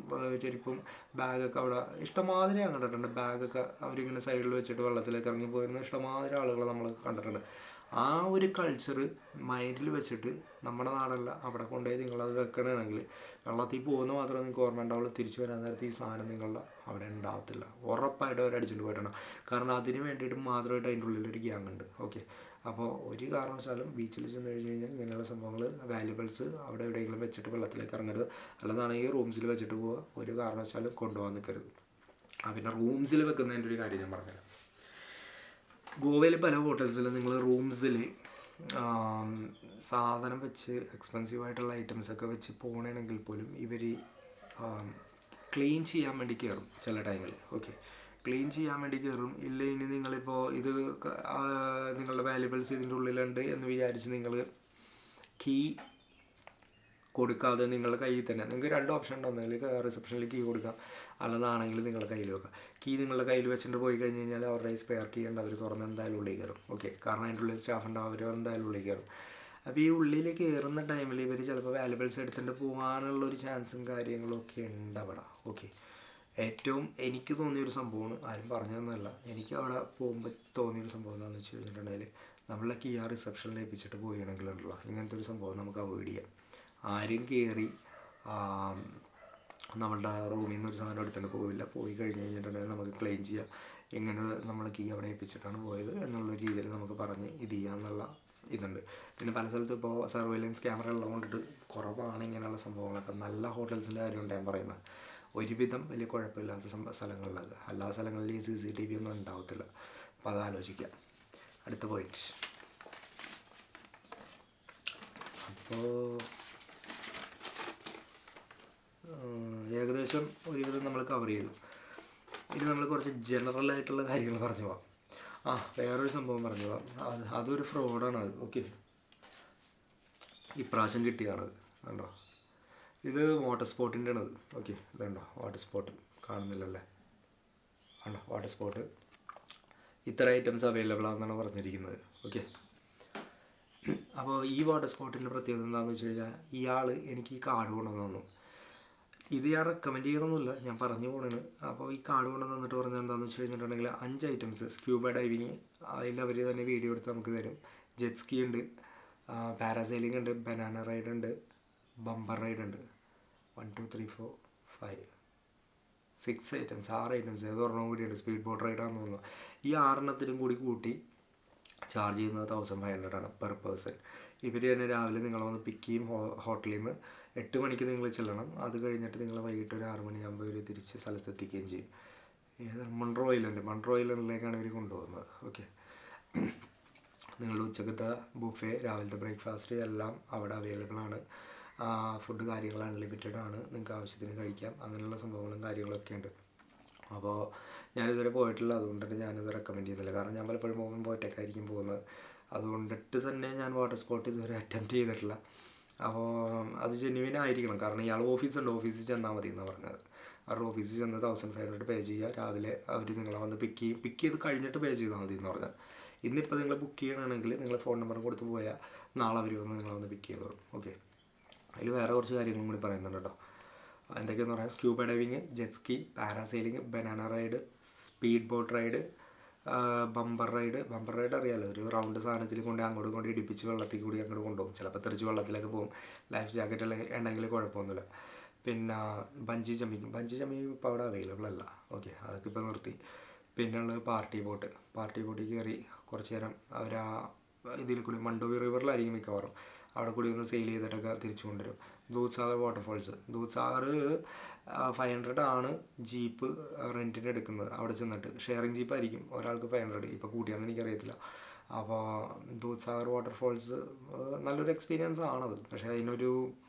ചെരുപ്പും ബാഗൊക്കെ അവിടെ ഇഷ്ടമാതിരി ഞാൻ കണ്ടിട്ടുണ്ട്. ബാഗൊക്കെ അവരിങ്ങനെ സൈഡിൽ വെച്ചിട്ട് വെള്ളത്തിലേക്ക് ഇറങ്ങി പോയിരുന്ന ഇഷ്ടമാതിരി ആളുകൾ നമ്മൾ കണ്ടിട്ടുണ്ട്. ആ ഒരു കൾച്ചർ മൈൻഡിൽ വെച്ചിട്ട് നമ്മുടെ നാടല്ല അവിടെ കൊണ്ടുപോയി നിങ്ങളത് വെക്കണമെങ്കിൽ വെള്ളത്തിൽ പോകുന്ന മാത്രമേ നിങ്ങൾക്ക് ഓർമ്മ ഉണ്ടാവുള്ളൂ. തിരിച്ചു വരാൻ നേരത്തെ ഈ സാധനം നിങ്ങളുടെ അവിടെ ഉണ്ടാവത്തില്ല. ഉറപ്പായിട്ട് അവർ അടിച്ചുകൊണ്ട് പോയിട്ടുണ്ട്. കാരണം അതിന് വേണ്ടിയിട്ട് മാത്രമായിട്ട് അതിൻ്റെ ഉള്ളിലൊരു ഗ്യാങ് ഉണ്ട്. ഓക്കെ, അപ്പോൾ ഒരു കാരണവശാലും ബീച്ചിൽ ചെന്ന് കഴിഞ്ഞ് കഴിഞ്ഞാൽ ഇങ്ങനെയുള്ള സംഭവങ്ങൾ വാല്യുബിൾസ് അവിടെ എവിടെയെങ്കിലും വെച്ചിട്ട് വെള്ളത്തിലേക്ക് ഇറങ്ങരുത്. അല്ലാതാണെങ്കിൽ റൂംസിൽ വെച്ചിട്ട് പോവുക. ഒരു കാരണവശാലും കൊണ്ടുപോകാൻ നിൽക്കരുത്. പിന്നെ റൂംസിൽ വെക്കുന്നതിൻ്റെ ഒരു കാര്യം ഞാൻ പറഞ്ഞുതരാം. ഗോവയിൽ പല ഹോട്ടൽസിലും നിങ്ങൾ റൂംസിൽ സാധനം വെച്ച് എക്സ്പെൻസീവായിട്ടുള്ള ഐറ്റംസൊക്കെ വെച്ച് പോകണമെങ്കിൽ പോലും ഇവർ ക്ലീൻ ചെയ്യാൻ വേണ്ടി കയറും ചില ടൈമിൽ. ഓക്കെ, ക്ലീൻ ചെയ്യാൻ വേണ്ടി കയറും. ഇല്ല ഇനി നിങ്ങളിപ്പോൾ ഇത് നിങ്ങളുടെ വാല്യുബിൾസ് ഇതിൻ്റെ ഉള്ളിലുണ്ട് എന്ന് വിചാരിച്ച് നിങ്ങൾ കീ കൊടുക്കാതെ നിങ്ങളുടെ കയ്യിൽ തന്നെ, നിങ്ങൾക്ക് 2 ഓപ്ഷൻ ഉണ്ട്. ഒന്നെങ്കിൽ റിസപ്ഷനിൽ കീ കൊടുക്കാം, അല്ലെന്നാണെങ്കിൽ നിങ്ങളുടെ കയ്യിൽ വെക്കാം. കീ നിങ്ങളുടെ കയ്യിൽ വെച്ചിട്ട് പോയി കഴിഞ്ഞ് കഴിഞ്ഞാൽ അവരുടെ സ്പെയർ കീ ഉണ്ട്, അവർ തുറന്ന് എന്തായാലും ഉള്ളിൽ കയറും. ഓക്കെ, കാരണം അതിൻ്റെ ഉള്ളിൽ സ്റ്റാഫ് ഉണ്ടാവും, അവർ എന്തായാലും ഉള്ളിൽ കയറും. അപ്പോൾ ഈ ഉള്ളിൽ കയറുന്ന ടൈമിൽ ഇവർ ചിലപ്പോൾ വാല്യുബിൾസ് എടുത്തിട്ട് പോകാനുള്ളൊരു ചാൻസും കാര്യങ്ങളൊക്കെ ഉണ്ട് അവിടെ. ഓക്കെ, ഏറ്റവും എനിക്ക് തോന്നിയൊരു സംഭവമാണ്, ആരും പറഞ്ഞതെന്നല്ല, എനിക്ക് അവിടെ പോകുമ്പോൾ തോന്നിയൊരു സംഭവം എന്താണെന്ന് വെച്ച് കഴിഞ്ഞിട്ടുണ്ടെങ്കിൽ നമ്മളെ കീ ആ റിസപ്ഷനിൽ ഏൽപ്പിച്ചിട്ട് പോവുകയാണെങ്കിലുണ്ടല്ലോ ഇങ്ങനത്തെ ഒരു സംഭവം നമുക്ക് അവോയ്ഡ് ചെയ്യാം. ആരും കയറി നമ്മളുടെ റൂമിൽ നിന്ന് ഒരു സാധനം എടുത്തുകൊണ്ട് പോവില്ല. പോയി കഴിഞ്ഞ് കഴിഞ്ഞിട്ടുണ്ടെങ്കിൽ നമുക്ക് ക്ലെയിം ചെയ്യാം എങ്ങനെ നമ്മൾ കീ അവിടെ ഏൽപ്പിച്ചിട്ടാണ് പോയത് എന്നുള്ള രീതിയിൽ നമുക്ക് പറഞ്ഞ് ഇത് ചെയ്യാമെന്നുള്ള ഇതുണ്ട്. പിന്നെ പല സ്ഥലത്തും ഇപ്പോൾ സർവൈലൻസ് ക്യാമറ ഉള്ളത് കൊണ്ടിട്ട് കുറവാണ് ഇങ്ങനെയുള്ള സംഭവങ്ങളൊക്കെ. നല്ല ഹോട്ടൽസിൻ്റെ കാര്യമുണ്ട് ഞാൻ പറയുന്നത്. ഒരുവിധം വലിയ കുഴപ്പമില്ലാത്ത സ്ഥലങ്ങളിലത്, എല്ലാ സ്ഥലങ്ങളിലും ഈ CCTV ഒന്നും ഉണ്ടാവത്തില്ല. അപ്പോൾ അത് ആലോചിക്കുക. അടുത്ത പോയിന്റ്. അപ്പോൾ ഏകദേശം ഒരുവിധം നമ്മൾ കവർ ചെയ്തു. ഇനി നമ്മൾ കുറച്ച് ജനറലായിട്ടുള്ള കാര്യങ്ങൾ പറഞ്ഞു പോവാം. വേറൊരു സംഭവം പറഞ്ഞു പോവാം. അതൊരു ഫ്രോഡാണ് അത്. ഓക്കെ, ഇപ്രാവശ്യം കിട്ടിയതാണത്. കണ്ടോ, ഇത് വാട്ടർ സ്പോട്ടിൻ്റെ ആണത്. ഓക്കെ, ഇതുണ്ടോ വാട്ടർ സ്പോട്ട്, കാണുന്നില്ലല്ലേ? ആണോ വാട്ടർ സ്പോട്ട്. ഇത്ര ഐറ്റംസ് അവൈലബിൾ ആണെന്നാണ് പറഞ്ഞിരിക്കുന്നത്. ഓക്കെ, അപ്പോൾ ഈ വാട്ടർ സ്പോട്ടിൻ്റെ പ്രത്യേകത എന്താണെന്ന് വെച്ച് കഴിഞ്ഞാൽ, ഇയാൾ എനിക്ക് ഈ കാർഡ് കൊണ്ടുവന്നു തന്നു. ഇത് ഞാൻ റെക്കമെൻഡ് ചെയ്യണമെന്നില്ല, ഞാൻ പറഞ്ഞു പോകണേണ്. അപ്പോൾ ഈ കാർഡ് കൊണ്ടു തന്നിട്ട് പറഞ്ഞാൽ എന്താണെന്ന് വെച്ച് കഴിഞ്ഞിട്ടുണ്ടെങ്കിൽ 5 ഐറ്റംസ് സ്ക്യൂബ ഡൈവിങ്, അതിൽ അവർ തന്നെ വീഡിയോ എടുത്ത് നമുക്ക് തരും. ജെറ്റ് സ്കീ ഉണ്ട്, പാരാസൈലിംഗ് ഉണ്ട്, ബനാന റൈഡ് ഉണ്ട്, ബമ്പർ റൈഡ് ഉണ്ട്. 1 2 3 4 5 6 ഐറ്റംസ്, 6 ഐറ്റംസ്. ഏതൊരെണ്ണം കൂടിയുണ്ട്, സ്പീഡ് ബോട്ട് റൈഡാണെന്ന് തോന്നുന്നു. ഈ 6 കൂടി കൂട്ടി ചാർജ് ചെയ്യുന്നത് 1500 ആണ് പെർ പേഴ്സൺ. ഇവർ തന്നെ രാവിലെ നിങ്ങളെ വന്ന് പിക്ക് ചെയ്യും ഹോട്ടലിൽ നിന്ന്. 8 മണിക്ക് നിങ്ങൾ ചെല്ലണം. അത് കഴിഞ്ഞിട്ട് നിങ്ങൾ വൈകിട്ട് ഒരു 6 മണിയാകുമ്പോൾ ഇവർ തിരിച്ച് സ്ഥലത്തെത്തിക്കുകയും ചെയ്യും. മൺട്രോ ഐലൻഡിലേക്കാണ് ഇവർ കൊണ്ടുപോകുന്നത്. ഓക്കെ, നിങ്ങളുടെ ഉച്ചക്കത്തെ ബുഫേ, രാവിലത്തെ ബ്രേക്ക്ഫാസ്റ്റ് എല്ലാം അവിടെ അവൈലബിൾ ആണ്. ഫുഡ് കാര്യങ്ങൾ അൺലിമിറ്റഡ് ആണ്, നിങ്ങൾക്ക് ആവശ്യത്തിന് കഴിക്കാം. അങ്ങനെയുള്ള സംഭവങ്ങളും കാര്യങ്ങളൊക്കെ ഉണ്ട്. അപ്പോൾ ഞാനിതുവരെ പോയിട്ടില്ല, അതുകൊണ്ടിട്ട് ഞാനിത് റെക്കമെൻഡ് ചെയ്യുന്നില്ല. കാരണം ഞാൻ പലപ്പോഴും പോകുമ്പോൾ ഒറ്റയ്ക്കായിരിക്കും പോകുന്നത്. അതുകൊണ്ടിട്ട് തന്നെ ഞാൻ വാട്ടർ സ്പോട്ട് ഇതുവരെ അറ്റംപ്റ്റ് ചെയ്തിട്ടില്ല. അപ്പോൾ അത് ജെന്യുവിൻ ആയിരിക്കണം. കാരണം ഇയാൾ ഓഫീസിൽ ചെന്നാൽ മതി എന്നാണ് പറഞ്ഞത്. അവരുടെ ഓഫീസിൽ ചെന്ന് 1500 പേ ചെയ്യുക. രാവിലെ അവർ നിങ്ങളെ വന്ന് പിക്ക് ചെയ്ത് കഴിഞ്ഞിട്ട് പേ ചെയ്താൽ മതി എന്ന് പറഞ്ഞത്. ഇന്നിപ്പോൾ നിങ്ങൾ ബുക്ക് ചെയ്യണമെങ്കിൽ നിങ്ങൾ ഫോൺ നമ്പർ കൊടുത്ത് പോയാൽ നാളെ അവർ വന്ന് നിങ്ങളെ വന്ന് പിക്ക് ചെയ്തോളും. ഓക്കെ, അതിൽ വേറെ കുറച്ച് കാര്യങ്ങളും കൂടി പറയുന്നുണ്ട് കേട്ടോ. എന്തൊക്കെയാണെന്ന് പറയാം: scuba diving, jet ski, parasailing, banana ride, speed boat ride, bumper ride അറിയാമല്ലോ, ഒരു റൗണ്ട് സാധനത്തിൽ കൊണ്ട് അങ്ങോട്ടും കൊണ്ട് ഇടിപ്പിച്ച് വെള്ളത്തിൽ കൂടി അങ്ങോട്ട് കൊണ്ടുപോകും. ചിലപ്പോൾ തെറിച്ച് വെള്ളത്തിലേക്ക് പോകും. ലൈഫ് ജാക്കറ്റ് ഉണ്ടെങ്കിൽ കുഴപ്പമൊന്നുമില്ല. പിന്നെ ബഞ്ചി ജമ്പിങ് ഇപ്പോൾ അവിടെ അവൈലബിൾ അല്ല. ഓക്കെ, അതൊക്കെ ഇപ്പോൾ നിർത്തി. പിന്നെ ഉള്ളത് പാർട്ടി ബോട്ടിൽ കയറി കുറച്ച് നേരം അവർ ഇതിൽ കൂടി മണ്ടോവി റിവറിലായിരിക്കും മിക്കവാറും. അവിടെ കൂടി ഒന്ന് സെയിൽ ചെയ്തിട്ടൊക്കെ തിരിച്ചു കൊണ്ടുവരും. ദൂദ്സാഗർ വാട്ടർഫോൾസ്, ദൂദ്സാഗർ 500 ആണ് ജീപ്പ് റെൻറ്റിന് എടുക്കുന്നത്. അവിടെ ചെന്നിട്ട് ഷെയറിങ് ജീപ്പായിരിക്കും, ഒരാൾക്ക് 500. ഇപ്പോൾ കൂട്ടിയാണെന്ന് എനിക്കറിയത്തില്ല. അപ്പോൾ ദൂദ്സാഗർ വാട്ടർഫോൾസ് നല്ലൊരു എക്സ്പീരിയൻസ് ആണത്. പക്ഷേ അതിനൊരു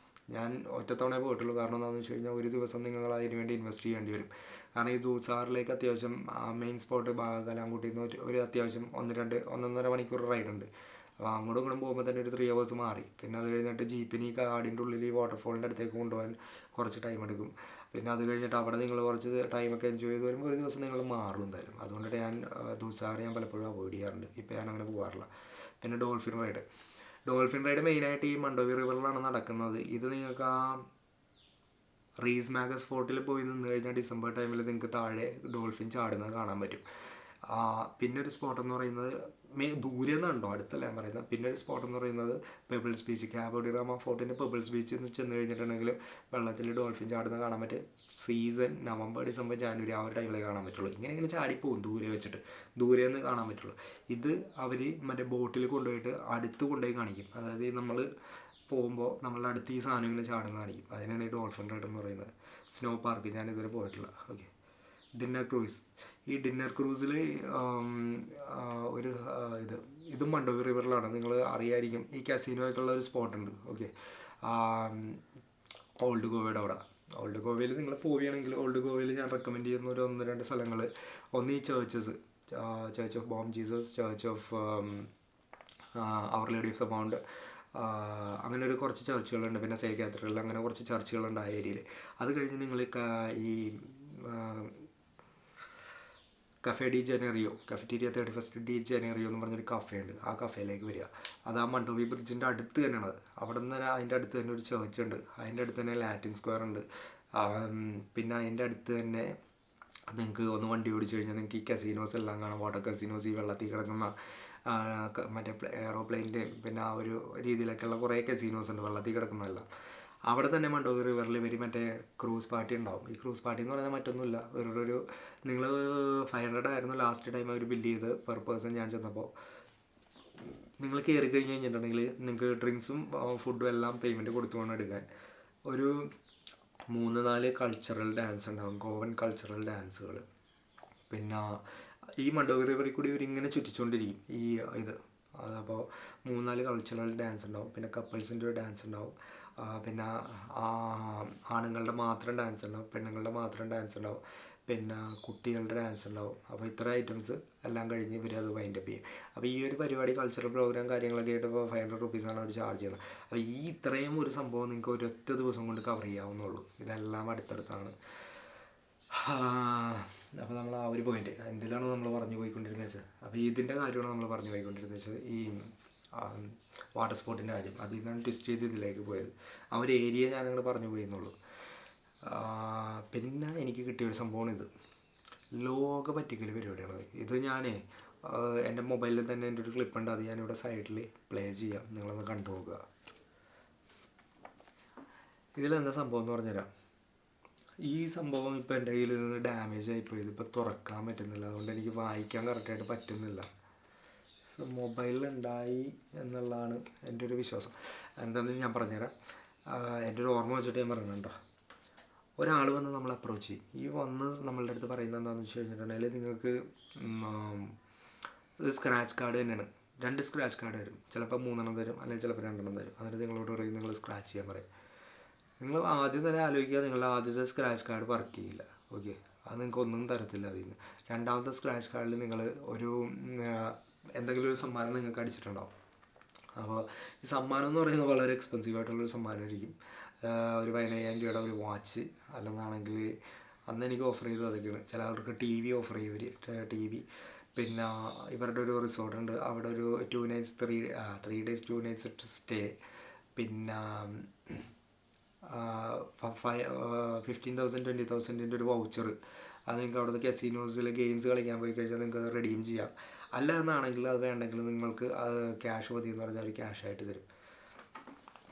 ഞാൻ ഒറ്റത്തവണ പോയിട്ടുള്ളൂ. കാരണം എന്താണെന്ന് വെച്ച് കഴിഞ്ഞാൽ ഒരു ദിവസം നിങ്ങൾ അതിന് വേണ്ടി ഇൻവെസ്റ്റ് ചെയ്യേണ്ടി വരും. കാരണം ഈ ദൂദ്സാഗറിലേക്ക് അത്യാവശ്യം മെയിൻ സ്പോട്ട് കലാംകുട്ടിയിൽ നിന്ന് ഒരു അത്യാവശ്യം 1-1.5 മണിക്കൂർ റൈഡ് ഉണ്ട്. അപ്പോൾ അങ്ങോട്ടും ഇങ്ങോട്ടും പോകുമ്പോൾ തന്നെ ഒരു 3 hours മാറി. പിന്നെ അത് കഴിഞ്ഞിട്ട് ജീപ്പിന് ഈ കാടിൻ്റെ ഉള്ളിൽ ഈ വാട്ടർഫോളിൻ്റെ അടുത്തേക്ക് കൊണ്ടുപോകാൻ കുറച്ച് ടൈം എടുക്കും. പിന്നെ അത് കഴിഞ്ഞിട്ട് അവിടെ നിങ്ങൾ കുറച്ച് ടൈമൊക്കെ എൻജോയ് ചെയ്ത് വരുമ്പോൾ ഒരു ദിവസം നിങ്ങൾ മാറും എന്തായാലും. അതുകൊണ്ടിട്ട് ഞാൻ ദൂദ്സാഗർ പലപ്പോഴും അവോയ്ഡ് ചെയ്യാറുണ്ട്. ഇപ്പോൾ ഞാൻ അങ്ങനെ പോകാറില്ല. പിന്നെ ഡോൾഫിൻ റൈഡ് മെയിനായിട്ട് ഈ മണ്ടോവി റിവറിലാണ് നടക്കുന്നത്. ഇത് നിങ്ങൾക്ക് ആ റീസ് മാഗസ് ഫോർട്ടിൽ പോയി നിന്ന് കഴിഞ്ഞാൽ ഡിസംബർ ടൈമിൽ നിങ്ങൾക്ക് താഴെ ഡോൾഫിൻ ചാടുന്നത് കാണാൻ പറ്റും. പിന്നെ ഒരു സ്പോട്ട് എന്ന് പറയുന്നത് ദൂരെ നിന്നുണ്ടോ, അടുത്തല്ല ഞാൻ പറയുന്നത്. പിന്നെ ഒരു സ്പോട്ട് എന്ന് പറയുന്നത് പെബിൾസ് ബീച്ച്, ക്യാബോ ഡി റാമ ഫോർട്ടിൻ്റെ പെബിൾസ് ബീച്ചിൽ നിന്ന് ചെന്ന് കഴിഞ്ഞിട്ടുണ്ടെങ്കിൽ വെള്ളത്തിൽ ഡോൾഫിൻ ചാടുന്നത് കാണാൻ പറ്റും. സീസൺ നവംബർ ഡിസംബർ ജാനുവരി ആ ഒരു ടൈമിലേ കാണാൻ പറ്റുള്ളൂ. ഇങ്ങനെ ചാടിപ്പോവും ദൂരെ നിന്ന് കാണാൻ പറ്റുള്ളൂ. ഇത് അവർ മറ്റേ ബോട്ടിൽ കൊണ്ടുപോയിട്ട് അടുത്ത് കൊണ്ടുപോയി കാണിക്കും. അതായത് നമ്മൾ പോകുമ്പോൾ നമ്മളുടെ അടുത്ത് ഈ സാധനം ഇങ്ങനെ ചാടുന്ന കാണിക്കും. അതിനാണ് ഈ ഡോൾഫിൻ റൈഡ് എന്ന് പറയുന്നത്. സ്നോ പാർക്ക് ഞാൻ ഇതുവരെ പോയിട്ടില്ല. ഓക്കെ, ഡിന്നർ ക്രൂസിൽ ഒരു ഇതും മണ്ടോവി റിവറിലാണ്. നിങ്ങൾ അറിയായിരിക്കും, ഈ കസിനോയ്ക്കുള്ള ഒരു സ്പോട്ടുണ്ട്. ഓക്കെ, ഓൾഡ് ഗോവയുടെ അവിടെ. ഓൾഡ് ഗോവയിൽ നിങ്ങൾ പോവുകയാണെങ്കിൽ ഓൾഡ് ഗോവയിൽ ഞാൻ റെക്കമെൻഡ് ചെയ്യുന്ന ഒരു 1-2 സ്ഥലങ്ങൾ. ഒന്ന് ഈ church of Bom Jesus, church of our lady of the mount, അങ്ങനെ ഒരു കുറച്ച് ചർച്ചുകളുണ്ട്. പിന്നെ സേ കാത്തഡ്രൽ, അങ്ങനെ കുറച്ച് ചർച്ചുകളുണ്ട് ആ ഏരിയയിൽ. അത് കഴിഞ്ഞ് നിങ്ങൾ ഈ കഫറ്റീരിയ 31st ഡി ജനേറിയോ എന്ന് പറഞ്ഞൊരു കഫേ ഉണ്ട്. ആ കഫേയിലേക്ക് വരിക. അത് ആ മണ്ടോവി ബ്രിഡ്ജിൻ്റെ അടുത്ത് തന്നെയാണ്. അവിടെ നിന്ന് അതിൻ്റെ അടുത്ത് തന്നെ ഒരു ചർച്ച് ഉണ്ട്. അതിൻ്റെ അടുത്ത് തന്നെ ലാറ്റിൻ സ്ക്വയർ ഉണ്ട്. പിന്നെ അതിൻ്റെ അടുത്ത് തന്നെ നിങ്ങൾക്ക് ഒന്ന് വണ്ടി ഓടിച്ചു കഴിഞ്ഞാൽ നിങ്ങൾക്ക് ഈ കസീനോസ് എല്ലാം കാണാം. വാട്ടർ കസീനോസ്, ഈ വെള്ളത്തിൽ കിടക്കുന്ന മറ്റേ എയറോപ്ലെയിൻ്റെയും പിന്നെ ആ ഒരു രീതിയിലൊക്കെയുള്ള കുറേ കസീനോസ് ഉണ്ട് വെള്ളത്തിൽ കിടക്കുന്നതെല്ലാം. അവിടെ തന്നെ മണ്ടോവി റിവറിൽ ഇവർ മറ്റേ ക്രൂസ് പാർട്ടി ഉണ്ടാവും. ഈ ക്രൂസ് പാർട്ടി എന്ന് പറഞ്ഞാൽ മറ്റൊന്നുമില്ല, വേറൊരു നിങ്ങൾ 500 ആയിരുന്നു ലാസ്റ്റ് ടൈം അവർ ബില്ല് ചെയ്ത് പെർ പേഴ്സൺ. ഞാൻ ചെന്നപ്പോൾ നിങ്ങൾ കയറി കഴിഞ്ഞ് കഴിഞ്ഞിട്ടുണ്ടെങ്കിൽ നിങ്ങൾക്ക് ഡ്രിങ്ക്സും ഫുഡും എല്ലാം പേയ്മെൻറ്റ് കൊടുത്തു വേണം എടുക്കാൻ. ഒരു 3-4 കൾച്ചറൽ ഡാൻസ് ഉണ്ടാകും, ഗോവൻ കൾച്ചറൽ ഡാൻസുകൾ. പിന്നെ ഈ മണ്ടോവി റിവറിൽ കൂടി ഇവരിങ്ങനെ ചുറ്റിച്ചുകൊണ്ടിരിക്കും ഈ ഇത്. അപ്പോൾ 3-4 കൾച്ചറൽ ഡാൻസ് ഉണ്ടാവും. പിന്നെ കപ്പിൾസിൻ്റെ ഒരു ഡാൻസ് ഉണ്ടാവും. പിന്നെ ആണുങ്ങളുടെ മാത്രം ഡാൻസ് ഉണ്ടാവും, പെണ്ണുങ്ങളുടെ മാത്രം ഡാൻസ് ഉണ്ടാവും, പിന്നെ കുട്ടികളുടെ ഡാൻസ് ഉണ്ടാവും. അപ്പോൾ ഇത്ര ഐറ്റംസ് എല്ലാം കഴിഞ്ഞ് ഇവരത് വൈൻഡപ്പ് ചെയ്യും. അപ്പോൾ ഈ ഒരു പരിപാടി കൾച്ചറൽ പ്രോഗ്രാം കാര്യങ്ങളൊക്കെ ആയിട്ട് ഇപ്പോൾ 500 റുപ്പീസാണ് അവർ ചാർജ് ചെയ്യുന്നത്. അപ്പോൾ ഈ ഇത്രയും ഒരു സംഭവം നിങ്ങൾക്ക് ഒരൊറ്റ ദിവസം കൊണ്ട് കവർ ചെയ്യാവുന്നുള്ളൂ. ഇതെല്ലാം അടുത്തടുത്താണ്. അപ്പോൾ നമ്മൾ ആ ഒരു പോയിന്റ് എന്തിലാണ് നമ്മൾ പറഞ്ഞു പോയിക്കൊണ്ടിരുന്നത് വെച്ചാൽ, അപ്പോൾ ഇതിൻ്റെ കാര്യമാണ് നമ്മൾ പറഞ്ഞു പോയിക്കൊണ്ടിരുന്നത് വെച്ചാൽ ഈ വാട്ടർ സ്പോർട്ടിൻ്റെ കാര്യം. അതിൽ നിന്നാണ് ട്വിസ്റ്റ് ചെയ്ത് ഇതിലേക്ക് പോയത്. ആ ഒരു ഏരിയ ഞാനങ്ങോട്ട് പറഞ്ഞു പോയെന്നുള്ളൂ. പിന്നെ എനിക്ക് കിട്ടിയൊരു സംഭവമാണ് ഇത്. ലോക പറ്റിക്കൽ പരിപാടിയാണ് ഇത്. ഞാൻ എൻ്റെ മൊബൈലിൽ തന്നെ എൻ്റെ ഒരു ക്ലിപ്പുണ്ട്, അത് ഞാനിവിടെ സൈഡിൽ പ്ലേ ചെയ്യാം, നിങ്ങളൊന്ന് കണ്ടു നോക്കുക. ഇതിലെന്താ സംഭവം എന്ന് പറഞ്ഞുതരാം. ഈ സംഭവം ഇപ്പോൾ എൻ്റെ കയ്യിൽ നിന്ന് ഡാമേജ് ആയിപ്പോയത്, ഇപ്പോൾ തുറക്കാൻ പറ്റുന്നില്ല, അതുകൊണ്ട് എനിക്ക് വായിക്കാൻ കറക്റ്റായിട്ട് പറ്റുന്നില്ല. മൊബൈലിലുണ്ടായി എന്നുള്ളതാണ് എൻ്റെ ഒരു വിശ്വാസം. എന്താണെന്ന് ഞാൻ പറഞ്ഞുതരാം. എൻ്റെ ഒരു ഓർമ്മ വെച്ചിട്ട് ഞാൻ പറയുന്നുണ്ടോ. ഒരാൾ വന്ന് നമ്മളെ അപ്രോച്ച് ചെയ്യും. ഈ വന്ന് നമ്മളുടെ അടുത്ത് പറയുന്നത് എന്താണെന്ന് വെച്ച് കഴിഞ്ഞിട്ടുണ്ടെങ്കിൽ, നിങ്ങൾക്ക് സ്ക്രാച്ച് കാർഡ് തന്നെയാണ്. 2 സ്ക്രാച്ച് കാർഡ് തരും, ചിലപ്പോൾ 3 തരും, അല്ലെങ്കിൽ ചിലപ്പോൾ 2 തരും. എന്നിട്ട് നിങ്ങളോട് പറയും നിങ്ങൾ സ്ക്രാച്ച് ചെയ്യാൻ പറയും. നിങ്ങൾ ആദ്യം തന്നെ ആലോചിക്കുക, നിങ്ങളുടെ ആദ്യത്തെ സ്ക്രാച്ച് കാർഡ് വർക്ക് ചെയ്യില്ല. ഓക്കെ, അത് നിങ്ങൾക്ക് ഒന്നും തരത്തില്ല അതിൽ നിന്ന്. രണ്ടാമത്തെ സ്ക്രാച്ച് കാർഡിൽ നിങ്ങൾ ഒരു എന്തെങ്കിലും ഒരു സമ്മാനം നിങ്ങൾക്ക് അടിച്ചിട്ടുണ്ടാവും. അപ്പോൾ ഈ സമ്മാനം എന്ന് പറയുന്നത് വളരെ എക്സ്പെൻസീവ് ആയിട്ടുള്ളൊരു സമ്മാനമായിരിക്കും. ഒരു 15,000 രൂപയുടെ ഒരു വാച്ച്, അല്ലെന്നാണെങ്കിൽ അന്ന് എനിക്ക് ഓഫർ ചെയ്തത് അതൊക്കെയാണ്. ചിലവർക്ക് TV ഓഫർ ചെയ്യും, TV. പിന്നെ ഇവരുടെ ഒരു റിസോർട്ടുണ്ട്, അവിടെ ഒരു 2 nights 3 days 2 nights സ്റ്റേ. പിന്നെ 15,000 20,000 ഒരു വൗച്ചർ. അത് നിങ്ങൾക്ക് അവിടുത്തെ കസിനോസിൽ ഗെയിംസ് കളിക്കാൻ പോയി കഴിഞ്ഞാൽ നിങ്ങൾക്ക് റെഡീം ചെയ്യാം. അല്ല എന്നാണെങ്കിൽ അത് വേണ്ടെങ്കിൽ നിങ്ങൾക്ക് ക്യാഷ് മതി എന്ന് പറഞ്ഞാൽ അവർ ക്യാഷായിട്ട് തരും.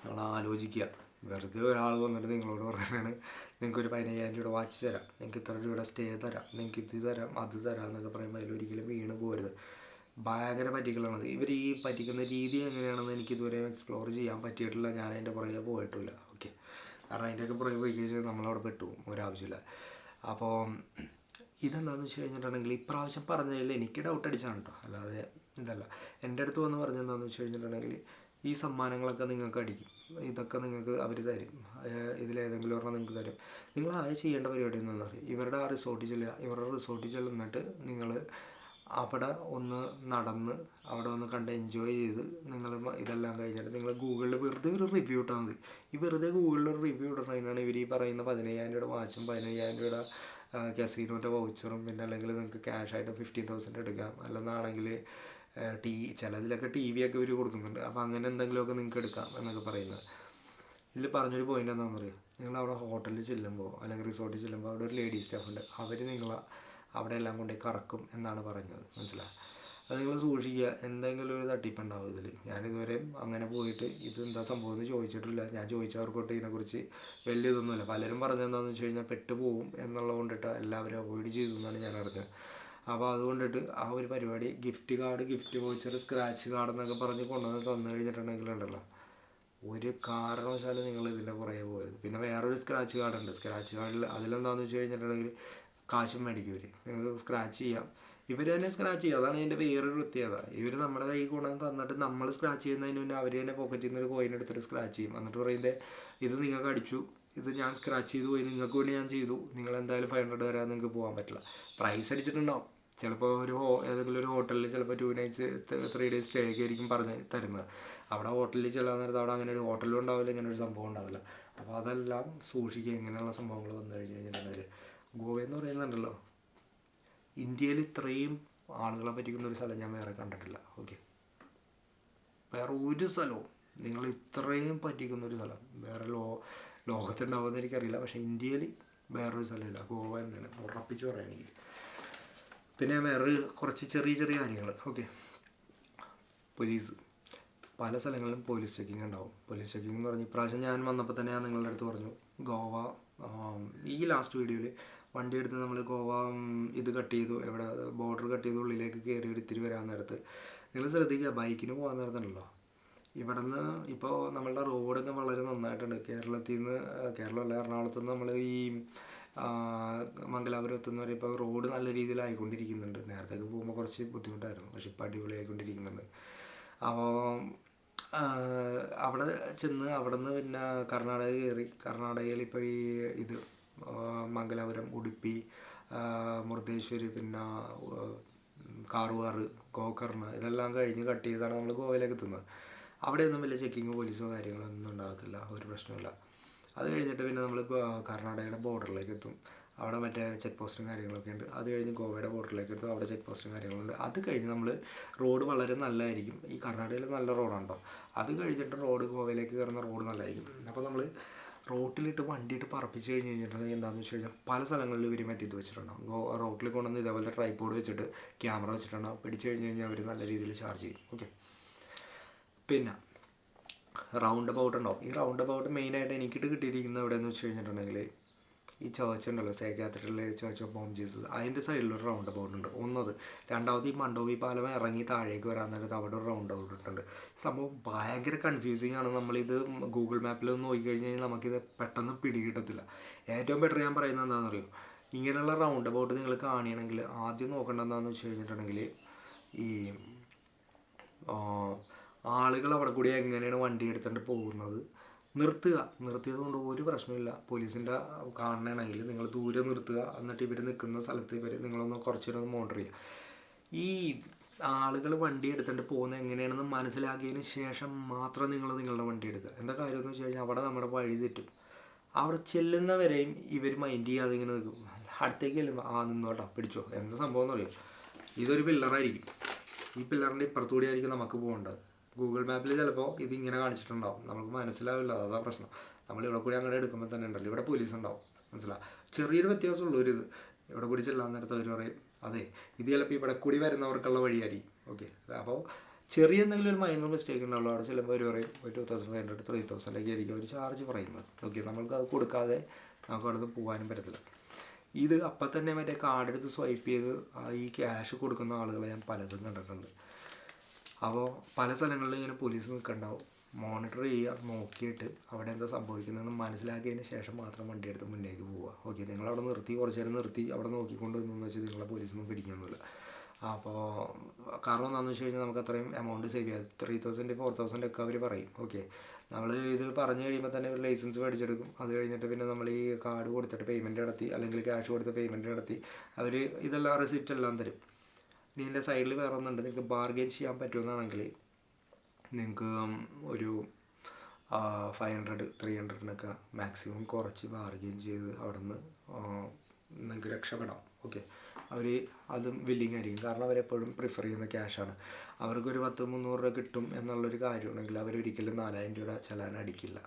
നിങ്ങൾ ആലോചിക്കുക, വെറുതെ ഒരാൾ വന്നിട്ട് നിങ്ങളോട് പറയുകയാണ് നിങ്ങൾക്കൊരു 15,000 രൂപയുടെ വാച്ച് തരാം, നിങ്ങൾക്ക് ഇത്ര രൂപയുടെ സ്റ്റേ തരാം, നിങ്ങൾക്ക് ഇത് തരാം അത് തരാം എന്നൊക്കെ പറയുമ്പോൾ അതിലൊരിക്കലും വീണ് പോരുത്. ഭയങ്കര പറ്റിക്കലാണത്. ഇവർ ഈ പറ്റിക്കുന്ന രീതി എങ്ങനെയാണെന്ന് എനിക്കിതുവരെ എക്സ്പ്ലോർ ചെയ്യാൻ പറ്റിയിട്ടില്ല. ഞാൻ അതിൻ്റെ പുറകെ പോയിട്ടില്ല. ഓക്കെ, കാരണം അതിൻ്റെയൊക്കെ പുറകെ പോയി കഴിഞ്ഞാൽ നമ്മളവിടെ പെട്ടുപോകും, ഒരാവശ്യമില്ല. അപ്പോൾ ഇതെന്താണെന്ന് വെച്ച് കഴിഞ്ഞിട്ടുണ്ടെങ്കിൽ, ഇപ്രാവശ്യം പറഞ്ഞതിൽ എനിക്ക് ഡൗട്ട് അടിച്ചാണ് കേട്ടോ, അല്ലാതെ ഇതല്ല. എൻ്റെ അടുത്ത് വന്ന് പറഞ്ഞെന്താണെന്ന് വെച്ച് കഴിഞ്ഞിട്ടുണ്ടെങ്കിൽ, ഈ സമ്മാനങ്ങളൊക്കെ നിങ്ങൾക്ക് അടിക്കും, ഇതൊക്കെ നിങ്ങൾക്ക് അവർ തരും, ഇതിലേതെങ്കിലും ഒരെണ്ണം നിങ്ങൾക്ക് തരും. നിങ്ങൾ ആകെ ചെയ്യേണ്ട പരിപാടി എന്താണെന്ന് അറിയാം. ഇവരുടെ ആ റിസോർട്ടിൽ ചെല്ലുക. ഇവരുടെ റിസോർട്ടിൽ ചെല്ലുന്നിട്ട് നിങ്ങൾ അവിടെ ഒന്ന് നടന്ന് അവിടെ ഒന്ന് കണ്ട് എൻജോയ് ചെയ്ത് നിങ്ങൾ ഇതെല്ലാം കഴിഞ്ഞിട്ട് നിങ്ങൾ ഗൂഗിളിൽ വെറുതെ ഒരു റിവ്യൂ ഇട്ടാൽ മതി. ഈ വെറുതെ ഗൂഗിളിൽ ഒരു റിവ്യൂ ഇടുന്നതിനാണ് ഇവർ ഈ പറയുന്ന 15,000 രൂപയുടെ വാച്ചും 15,000 രൂപയുടെ കസീനോൻ്റെ വൗച്ചറും, പിന്നെ അല്ലെങ്കിൽ നിങ്ങൾക്ക് ക്യാഷായിട്ട് 15,000 എടുക്കാം, അല്ലെന്നാണെങ്കിൽ ചിലതിലൊക്കെ TV ഒക്കെ ഇവർ കൊടുക്കുന്നുണ്ട്. അപ്പോൾ അങ്ങനെ എന്തെങ്കിലുമൊക്കെ നിങ്ങൾക്ക് എടുക്കാം എന്നൊക്കെ പറയുന്നത്. ഇതിൽ പറഞ്ഞൊരു പോയിൻ്റ് എന്താണെന്ന് അറിയാം. നിങ്ങൾ അവിടെ ഹോട്ടലിൽ ചെല്ലുമ്പോൾ അല്ലെങ്കിൽ റിസോർട്ടിൽ ചെല്ലുമ്പോൾ അവിടെ ഒരു ലേഡീസ് സ്റ്റാഫുണ്ട്, അവർ നിങ്ങളെ അവിടെ എല്ലാം കൊണ്ടുപോയി കറക്കും എന്നാണ് പറയുന്നത്. മനസ്സിലായി? അത് നിങ്ങൾ സൂക്ഷിക്കുക, എന്തെങ്കിലും ഒരു തട്ടിപ്പുണ്ടാവും ഇതിൽ. ഞാനിതുവരെ അങ്ങനെ പോയിട്ട് ഇതെന്താ സംഭവം എന്ന് ചോദിച്ചിട്ടില്ല. ഞാൻ ചോദിച്ചവർക്കൊട്ട് ഇതിനെക്കുറിച്ച് വലിയ ഇതൊന്നുമില്ല. പലരും പറഞ്ഞതെന്താണെന്ന് വെച്ച് കഴിഞ്ഞാൽ പെട്ടുപോകും എന്നുള്ളത് കൊണ്ടിട്ട് എല്ലാവരും അവോയ്ഡ് ചെയ്തു എന്നാണ് ഞാൻ അറിഞ്ഞത്. അപ്പോൾ അതുകൊണ്ടിട്ട് ആ ഒരു പരിപാടി gift card, gift voucher, scratch card എന്നൊക്കെ പറഞ്ഞ് കൊണ്ടുവന്ന് തന്നു കഴിഞ്ഞിട്ടുണ്ടെങ്കിലുണ്ടല്ലോ, ഒരു കാരണവശാലും നിങ്ങൾ ഇതിൻ്റെ പുറകെ പോയത്. പിന്നെ വേറൊരു സ്ക്രാച്ച് കാർഡുണ്ട്. സ്ക്രാച്ച് കാർഡിൽ അതിലെന്താണെന്ന് വെച്ച് കഴിഞ്ഞിട്ടുണ്ടെങ്കിൽ കാശും മേടിക്കും ഇവർ. നിങ്ങൾക്ക് സ്ക്രാച്ച് ചെയ്യാം, ഇവർ തന്നെ സ്ക്രാച്ച് ചെയ്യുക. അതാണ് ഇതിൻ്റെ വേറൊരു പ്രത്യേകത. ഇവർ നമ്മുടെ കൈ കൊണ്ടുവന്ന് തന്നിട്ട് നമ്മൾ സ്ക്രാച്ച് ചെയ്യുന്നതിന് മുന്നേ അവർ തന്നെ പോക്കറ്റിൽ നിന്ന് ഒരു കോയിൻ എടുത്തിട്ട് സ്ക്രാച്ച് ചെയ്യും. എന്നിട്ട് പറയുന്നത് ഇത് നിങ്ങൾക്ക് അടിച്ചു, ഇത് ഞാൻ സ്ക്രാച്ച് ചെയ്തു പോയി, നിങ്ങൾക്ക് വേണ്ടി ഞാൻ ചെയ്തു, നിങ്ങൾ എന്തായാലും 500 വരാൻ നിങ്ങൾക്ക് പോകാൻ പറ്റില്ല. പ്രൈസ് അടിച്ചിട്ടുണ്ടാവും. ചിലപ്പോൾ ഏതെങ്കിലും ഒരു ഹോട്ടലിൽ ചിലപ്പോൾ 2 nights 3 days സ്റ്റേ ഒക്കെ ആയിരിക്കും പറഞ്ഞ് തരുന്നത്. അവിടെ ഹോട്ടലിൽ ചെല്ലാൻ നേരത്ത് അവിടെ അങ്ങനെ ഒരു ഹോട്ടലും ഉണ്ടാവില്ല, ഇങ്ങനെ ഒരു സംഭവം ഉണ്ടാവില്ല. അപ്പോൾ അതെല്ലാം സൂക്ഷിക്കുക. ഇങ്ങനെയുള്ള സംഭവങ്ങൾ വന്നു കഴിഞ്ഞ് കഴിഞ്ഞിട്ടുണ്ടെങ്കിൽ, ഗോവ എന്ന് പറയുന്നുണ്ടല്ലോ, ഇന്ത്യയിൽ ഇത്രയും ആളുകളെ പറ്റിക്കുന്ന ഒരു സ്ഥലം ഞാൻ വേറെ കണ്ടിട്ടില്ല. ഓക്കെ, വേറെ ഒരു സ്ഥലവും നിങ്ങൾ ഇത്രയും പറ്റിക്കുന്ന ഒരു സ്ഥലം വേറെ ലോകത്തുണ്ടാവുമെന്ന് എനിക്കറിയില്ല. പക്ഷേ ഇന്ത്യയിൽ വേറൊരു സ്ഥലമില്ല, ഗോവ തന്നെയാണ്, ഉറപ്പിച്ച് പറയുകയാണെങ്കിൽ. പിന്നെ വേറെ കുറച്ച് ചെറിയ ചെറിയ കാര്യങ്ങൾ. ഓക്കെ, പോലീസ്, പല സ്ഥലങ്ങളിലും പോലീസ് ചെക്കിങ് ഉണ്ടാവും. പോലീസ് ചെക്കിങ് എന്ന് പറഞ്ഞാൽ ഇപ്രാവശ്യം ഞാൻ വന്നപ്പോൾ തന്നെ ഞാൻ നിങ്ങളുടെ അടുത്ത് പറഞ്ഞു, ഗോവ ഈ ലാസ്റ്റ് വീഡിയോയിൽ വണ്ടി എടുത്ത് നമ്മൾ ഗോവ ഇത് കട്ട് ചെയ്തു, എവിടെ ബോർഡർ കട്ട് ചെയ്ത് ഉള്ളിലേക്ക് കയറി ഒരു ഇത്തിരി വരാൻ നേരത്ത് നിങ്ങൾ ശ്രദ്ധിക്കുക, ബൈക്കിന് പോകാൻ നേരത്തുണ്ടല്ലോ, ഇവിടെ നിന്ന് ഇപ്പോൾ നമ്മളുടെ റോഡൊക്കെ വളരെ നന്നായിട്ടുണ്ട്. കേരളത്തിൽ നിന്ന്, കേരളമല്ല, എറണാകുളത്ത് നിന്ന് നമ്മൾ ഈ മംഗലാപുരം എത്തുന്ന വരെ ഇപ്പോൾ റോഡ് നല്ല രീതിയിലായിക്കൊണ്ടിരിക്കുന്നുണ്ട്. നേരത്തേക്ക് പോകുമ്പോൾ കുറച്ച് ബുദ്ധിമുട്ടായിരുന്നു, പക്ഷെ ഇപ്പോൾ അടിപൊളിയായിക്കൊണ്ടിരിക്കുന്നുണ്ട്. അപ്പോൾ അവിടെ ചെന്ന് അവിടെ നിന്ന് പിന്നെ കർണാടക കയറി. കർണാടകയിൽ ഇപ്പോൾ ഈ ഇത് മംഗലാപുരം, ഉടുപ്പി, മുർദേശ്വരി, പിന്നെ കാറുവാറ്, ഗോകർണ, ഇതെല്ലാം കഴിഞ്ഞ് കട്ട് ചെയ്താണ് നമ്മൾ ഗോവയിലേക്ക് എത്തുന്നത്. അവിടെയൊന്നും വലിയ ചെക്കിങ്ങോ പോലീസോ കാര്യങ്ങളോ ഒന്നും ഉണ്ടാകത്തില്ല, ഒരു പ്രശ്നമില്ല. അത് കഴിഞ്ഞിട്ട് പിന്നെ നമ്മൾ കർണാടകയുടെ ബോർഡറിലേക്ക് എത്തും. അവിടെ മറ്റേ ചെക്ക് പോസ്റ്റും കാര്യങ്ങളൊക്കെ ഉണ്ട്. അത് കഴിഞ്ഞ് ഗോവയുടെ ബോർഡറിലേക്ക് എത്തും, അവിടെ ചെക്ക് പോസ്റ്റും കാര്യങ്ങളുണ്ട്. അത് കഴിഞ്ഞ് നമ്മൾ റോഡ് വളരെ നല്ലതായിരിക്കും. ഈ കർണാടകയിൽ നല്ല റോഡുണ്ടോ, അത് കഴിഞ്ഞിട്ട് റോഡ് ഗോവയിലേക്ക് കയറുന്ന റോഡ് നല്ലതായിരിക്കും. അപ്പോൾ നമ്മൾ റോട്ടിലിട്ട് വണ്ടിയിട്ട് പറപ്പിച്ച് കഴിഞ്ഞ് കഴിഞ്ഞിട്ടുണ്ടെങ്കിൽ എന്താണെന്ന് വെച്ച് കഴിഞ്ഞാൽ പല സ്ഥലങ്ങളിൽ ഇവർ മറ്റേ ഇത് വെച്ചിട്ടുണ്ടാകും. റോട്ടിൽ കൊണ്ടുവന്ന് ഇതേപോലത്തെ ട്രൈപോഡ് വെച്ചിട്ട് ക്യാമറ വെച്ചിട്ടുണ്ടാകും. പിടിച്ച് കഴിഞ്ഞ് കഴിഞ്ഞാൽ അവർ നല്ല രീതിയിൽ ചാർജ് ചെയ്യും. ഓക്കെ. പിന്നെ റൗണ്ട് അബൌട്ട് ഉണ്ടാവും. ഈ റൗണ്ട് അബൌട്ട് മെയിനായിട്ട് എനിക്കിട്ട് കിട്ടിയിരിക്കുന്നത് എവിടെയെന്ന് വെച്ച് കഴിഞ്ഞിട്ടുണ്ടെങ്കിൽ ഈ ചേർച്ച് ഉണ്ടല്ലോ, സൈക്കാട്രിയിലെ ചേർച്ച് ഓഫ് ബോം ജീസസ്, അതിൻ്റെ സൈഡിലൊരു റൗണ്ട് അബൌട്ട് ഉണ്ട്. ഒന്നത്. രണ്ടാമത് ഈ മണ്ടോവി പാലം ഇറങ്ങി താഴേക്ക് വരാൻ നേരത്ത് അവിടെ ഒരു റൗണ്ട് അബൌട്ട് ഉണ്ട്. സംഭവം ഭയങ്കര കൺഫ്യൂസിങ് ആണ്. നമ്മളിത് ഗൂഗിൾ മാപ്പിൽ നോക്കിക്കഴിഞ്ഞ് കഴിഞ്ഞാൽ നമുക്കിത് പെട്ടെന്ന് പിടികിട്ടത്തില്ല. ഏറ്റവും ബെറ്റർ ഞാൻ പറയുന്നത് എന്താണെന്ന് അറിയോ, ഇങ്ങനെയുള്ള റൗണ്ട് അബൌട്ട് നിങ്ങൾ കാണുകയാണെങ്കിൽ ആദ്യം നോക്കേണ്ടത് എന്താണെന്ന് വെച്ച് കഴിഞ്ഞിട്ടുണ്ടെങ്കിൽ ഈ ആളുകൾ അവിടെ കൂടി എങ്ങനെയാണ് വണ്ടി എടുത്തുകൊണ്ട് പോകുന്നത് നിർത്തിയത് കൊണ്ട് ഒരു പ്രശ്നമില്ല. പോലീസിൻ്റെ കാണണമെങ്കിൽ നിങ്ങൾ ദൂരെ നിർത്തുക, എന്നിട്ട് ഇവർ നിൽക്കുന്ന സ്ഥലത്ത് നിങ്ങളൊന്ന് കുറച്ച് നേരം മോണിറ്റർ ചെയ്യുക. ഈ ആളുകൾ വണ്ടി എടുത്തുകൊണ്ട് പോകുന്നത് എങ്ങനെയാണെന്ന് മനസ്സിലാക്കിയതിന് ശേഷം മാത്രം നിങ്ങൾ നിങ്ങളുടെ വണ്ടി എടുക്കുക. എന്താ കാര്യം എന്ന് വെച്ച് കഴിഞ്ഞാൽ അവിടെ നമ്മുടെ വഴി തെറ്റും. അവിടെ ചെല്ലുന്നവരെയും ഇവർ മൈൻഡ് ചെയ്യാതെ ഇങ്ങനെ നിൽക്കും. അടുത്തേക്ക് ചെല്ലുമ്പോൾ നിന്നോട്ടാ പിടിച്ചോ, എന്താ സംഭവം എന്ന് അറിയാം. ഇതൊരു പില്ലറായിരിക്കും. ഈ പില്ലറിൻ്റെ ഇപ്പുറത്തുകൂടി ആയിരിക്കും നമുക്ക് പോകേണ്ടത്. ഗൂഗിൾ മാപ്പിൽ ചിലപ്പോൾ ഇതിങ്ങനെ കാണിച്ചിട്ടുണ്ടാവും, നമുക്ക് മനസ്സിലാവില്ല. അതാ പ്രശ്നം. നമ്മൾ ഇവിടെ കൂടി അങ്ങോട്ട് എടുക്കുമ്പോൾ തന്നെ ഉണ്ടല്ലോ, ഇവിടെ പോലീസ് ഉണ്ടാവും, മനസ്സിലാവും. ചെറിയൊരു വ്യത്യാസമുള്ളൂ ഇത്. ഇവിടെ കൂടി ചെല്ലാൻ നേരത്തെ അവർ പറയും അതെ ഇത് ചിലപ്പോൾ ഇവിടെ കൂടി വരുന്നവർക്കുള്ള വഴിയായിരിക്കും. ഓക്കെ. അപ്പോൾ ചെറിയ എന്തെങ്കിലും ഒരു മൈനർ മിസ്റ്റേക്ക് ഉണ്ടാവുള്ളൂ. അവിടെ ചെല്ലുമ്പോൾ അവർ പറയും ഒരു 2500 3000 ആയിരിക്കും അവർ ചാർജ് പറയുന്നത്. ഓക്കെ. നമ്മൾക്ക് അത് കൊടുക്കാതെ നമുക്ക് അവിടെ നിന്ന് പോകാനും പറ്റത്തില്ല. ഇത് അപ്പം തന്നെ മറ്റേ കാർഡ് എടുത്ത് സ്വൈപ്പ് ചെയ്ത് ഈ ക്യാഷ് കൊടുക്കുന്ന ആളുകളെ ഞാൻ പലതും കണ്ടിട്ടുണ്ട്. അപ്പോൾ പല സ്ഥലങ്ങളിലും ഇങ്ങനെ പോലീസ് നിൽക്കണ്ടാവും. മോണിറ്റർ ചെയ്യുക, നോക്കിയിട്ട് അവിടെ എന്താ സംഭവിക്കുന്നതെന്ന് മനസ്സിലാക്കിയതിന് ശേഷം മാത്രം വണ്ടി എടുത്ത് മുന്നേക്ക് പോവുക. ഓക്കെ. നിങ്ങളവിടെ നിർത്തി കുറച്ച് നേരം നിർത്തി അവിടെ നോക്കിക്കൊണ്ട് നിന്നെന്ന് വെച്ചാൽ നിങ്ങളെ പോലീസൊന്നും പിടിക്കുന്നില്ല. അപ്പോൾ കാരണം എന്താണെന്ന് വെച്ച് കഴിഞ്ഞാൽ നമുക്ക് അത്രയും എമൗണ്ട് സേവ് ചെയ്യാം. 3000 4000 ഒക്കെ അവർ പറയും. ഓക്കെ. നമ്മൾ ഇത് പറഞ്ഞു കഴിയുമ്പോൾ തന്നെ ഒരു ലൈസൻസ് മേടിച്ചെടുക്കും. അത് കഴിഞ്ഞിട്ട് പിന്നെ നമ്മൾ ഈ കാർഡ് കൊടുത്തിട്ട് പേയ്മെൻറ്റ് നടത്തി അല്ലെങ്കിൽ ക്യാഷ് കൊടുത്ത് പേയ്മെൻറ്റ് നടത്തി അവർ ഇതെല്ലാം റെസിപ്റ്റ് എല്ലാം തരും. ഇനി ഇതിൻ്റെ സൈഡിൽ വേറെ ഒന്നുണ്ട്, നിങ്ങൾക്ക് ബാർഗെയിൻ ചെയ്യാൻ പറ്റുമെന്നാണെങ്കിൽ നിങ്ങൾക്ക് ഒരു 500 300 മാക്സിമം കുറച്ച് ബാർഗെയിൻ ചെയ്ത് അവിടെ നിന്ന് നിങ്ങൾക്ക് രക്ഷപ്പെടാം. ഓക്കെ. അവർ അതും വില്ലിങ് ആയിരിക്കും. കാരണം അവരെപ്പോഴും പ്രിഫർ ചെയ്യുന്ന ക്യാഷാണ്. അവർക്കൊരു 10-300 രൂപ കിട്ടും എന്നുള്ളൊരു കാര്യമുണ്ടെങ്കിൽ അവരൊരിക്കലും 4000 രൂപ ചലാൻ അടിക്കില്ല.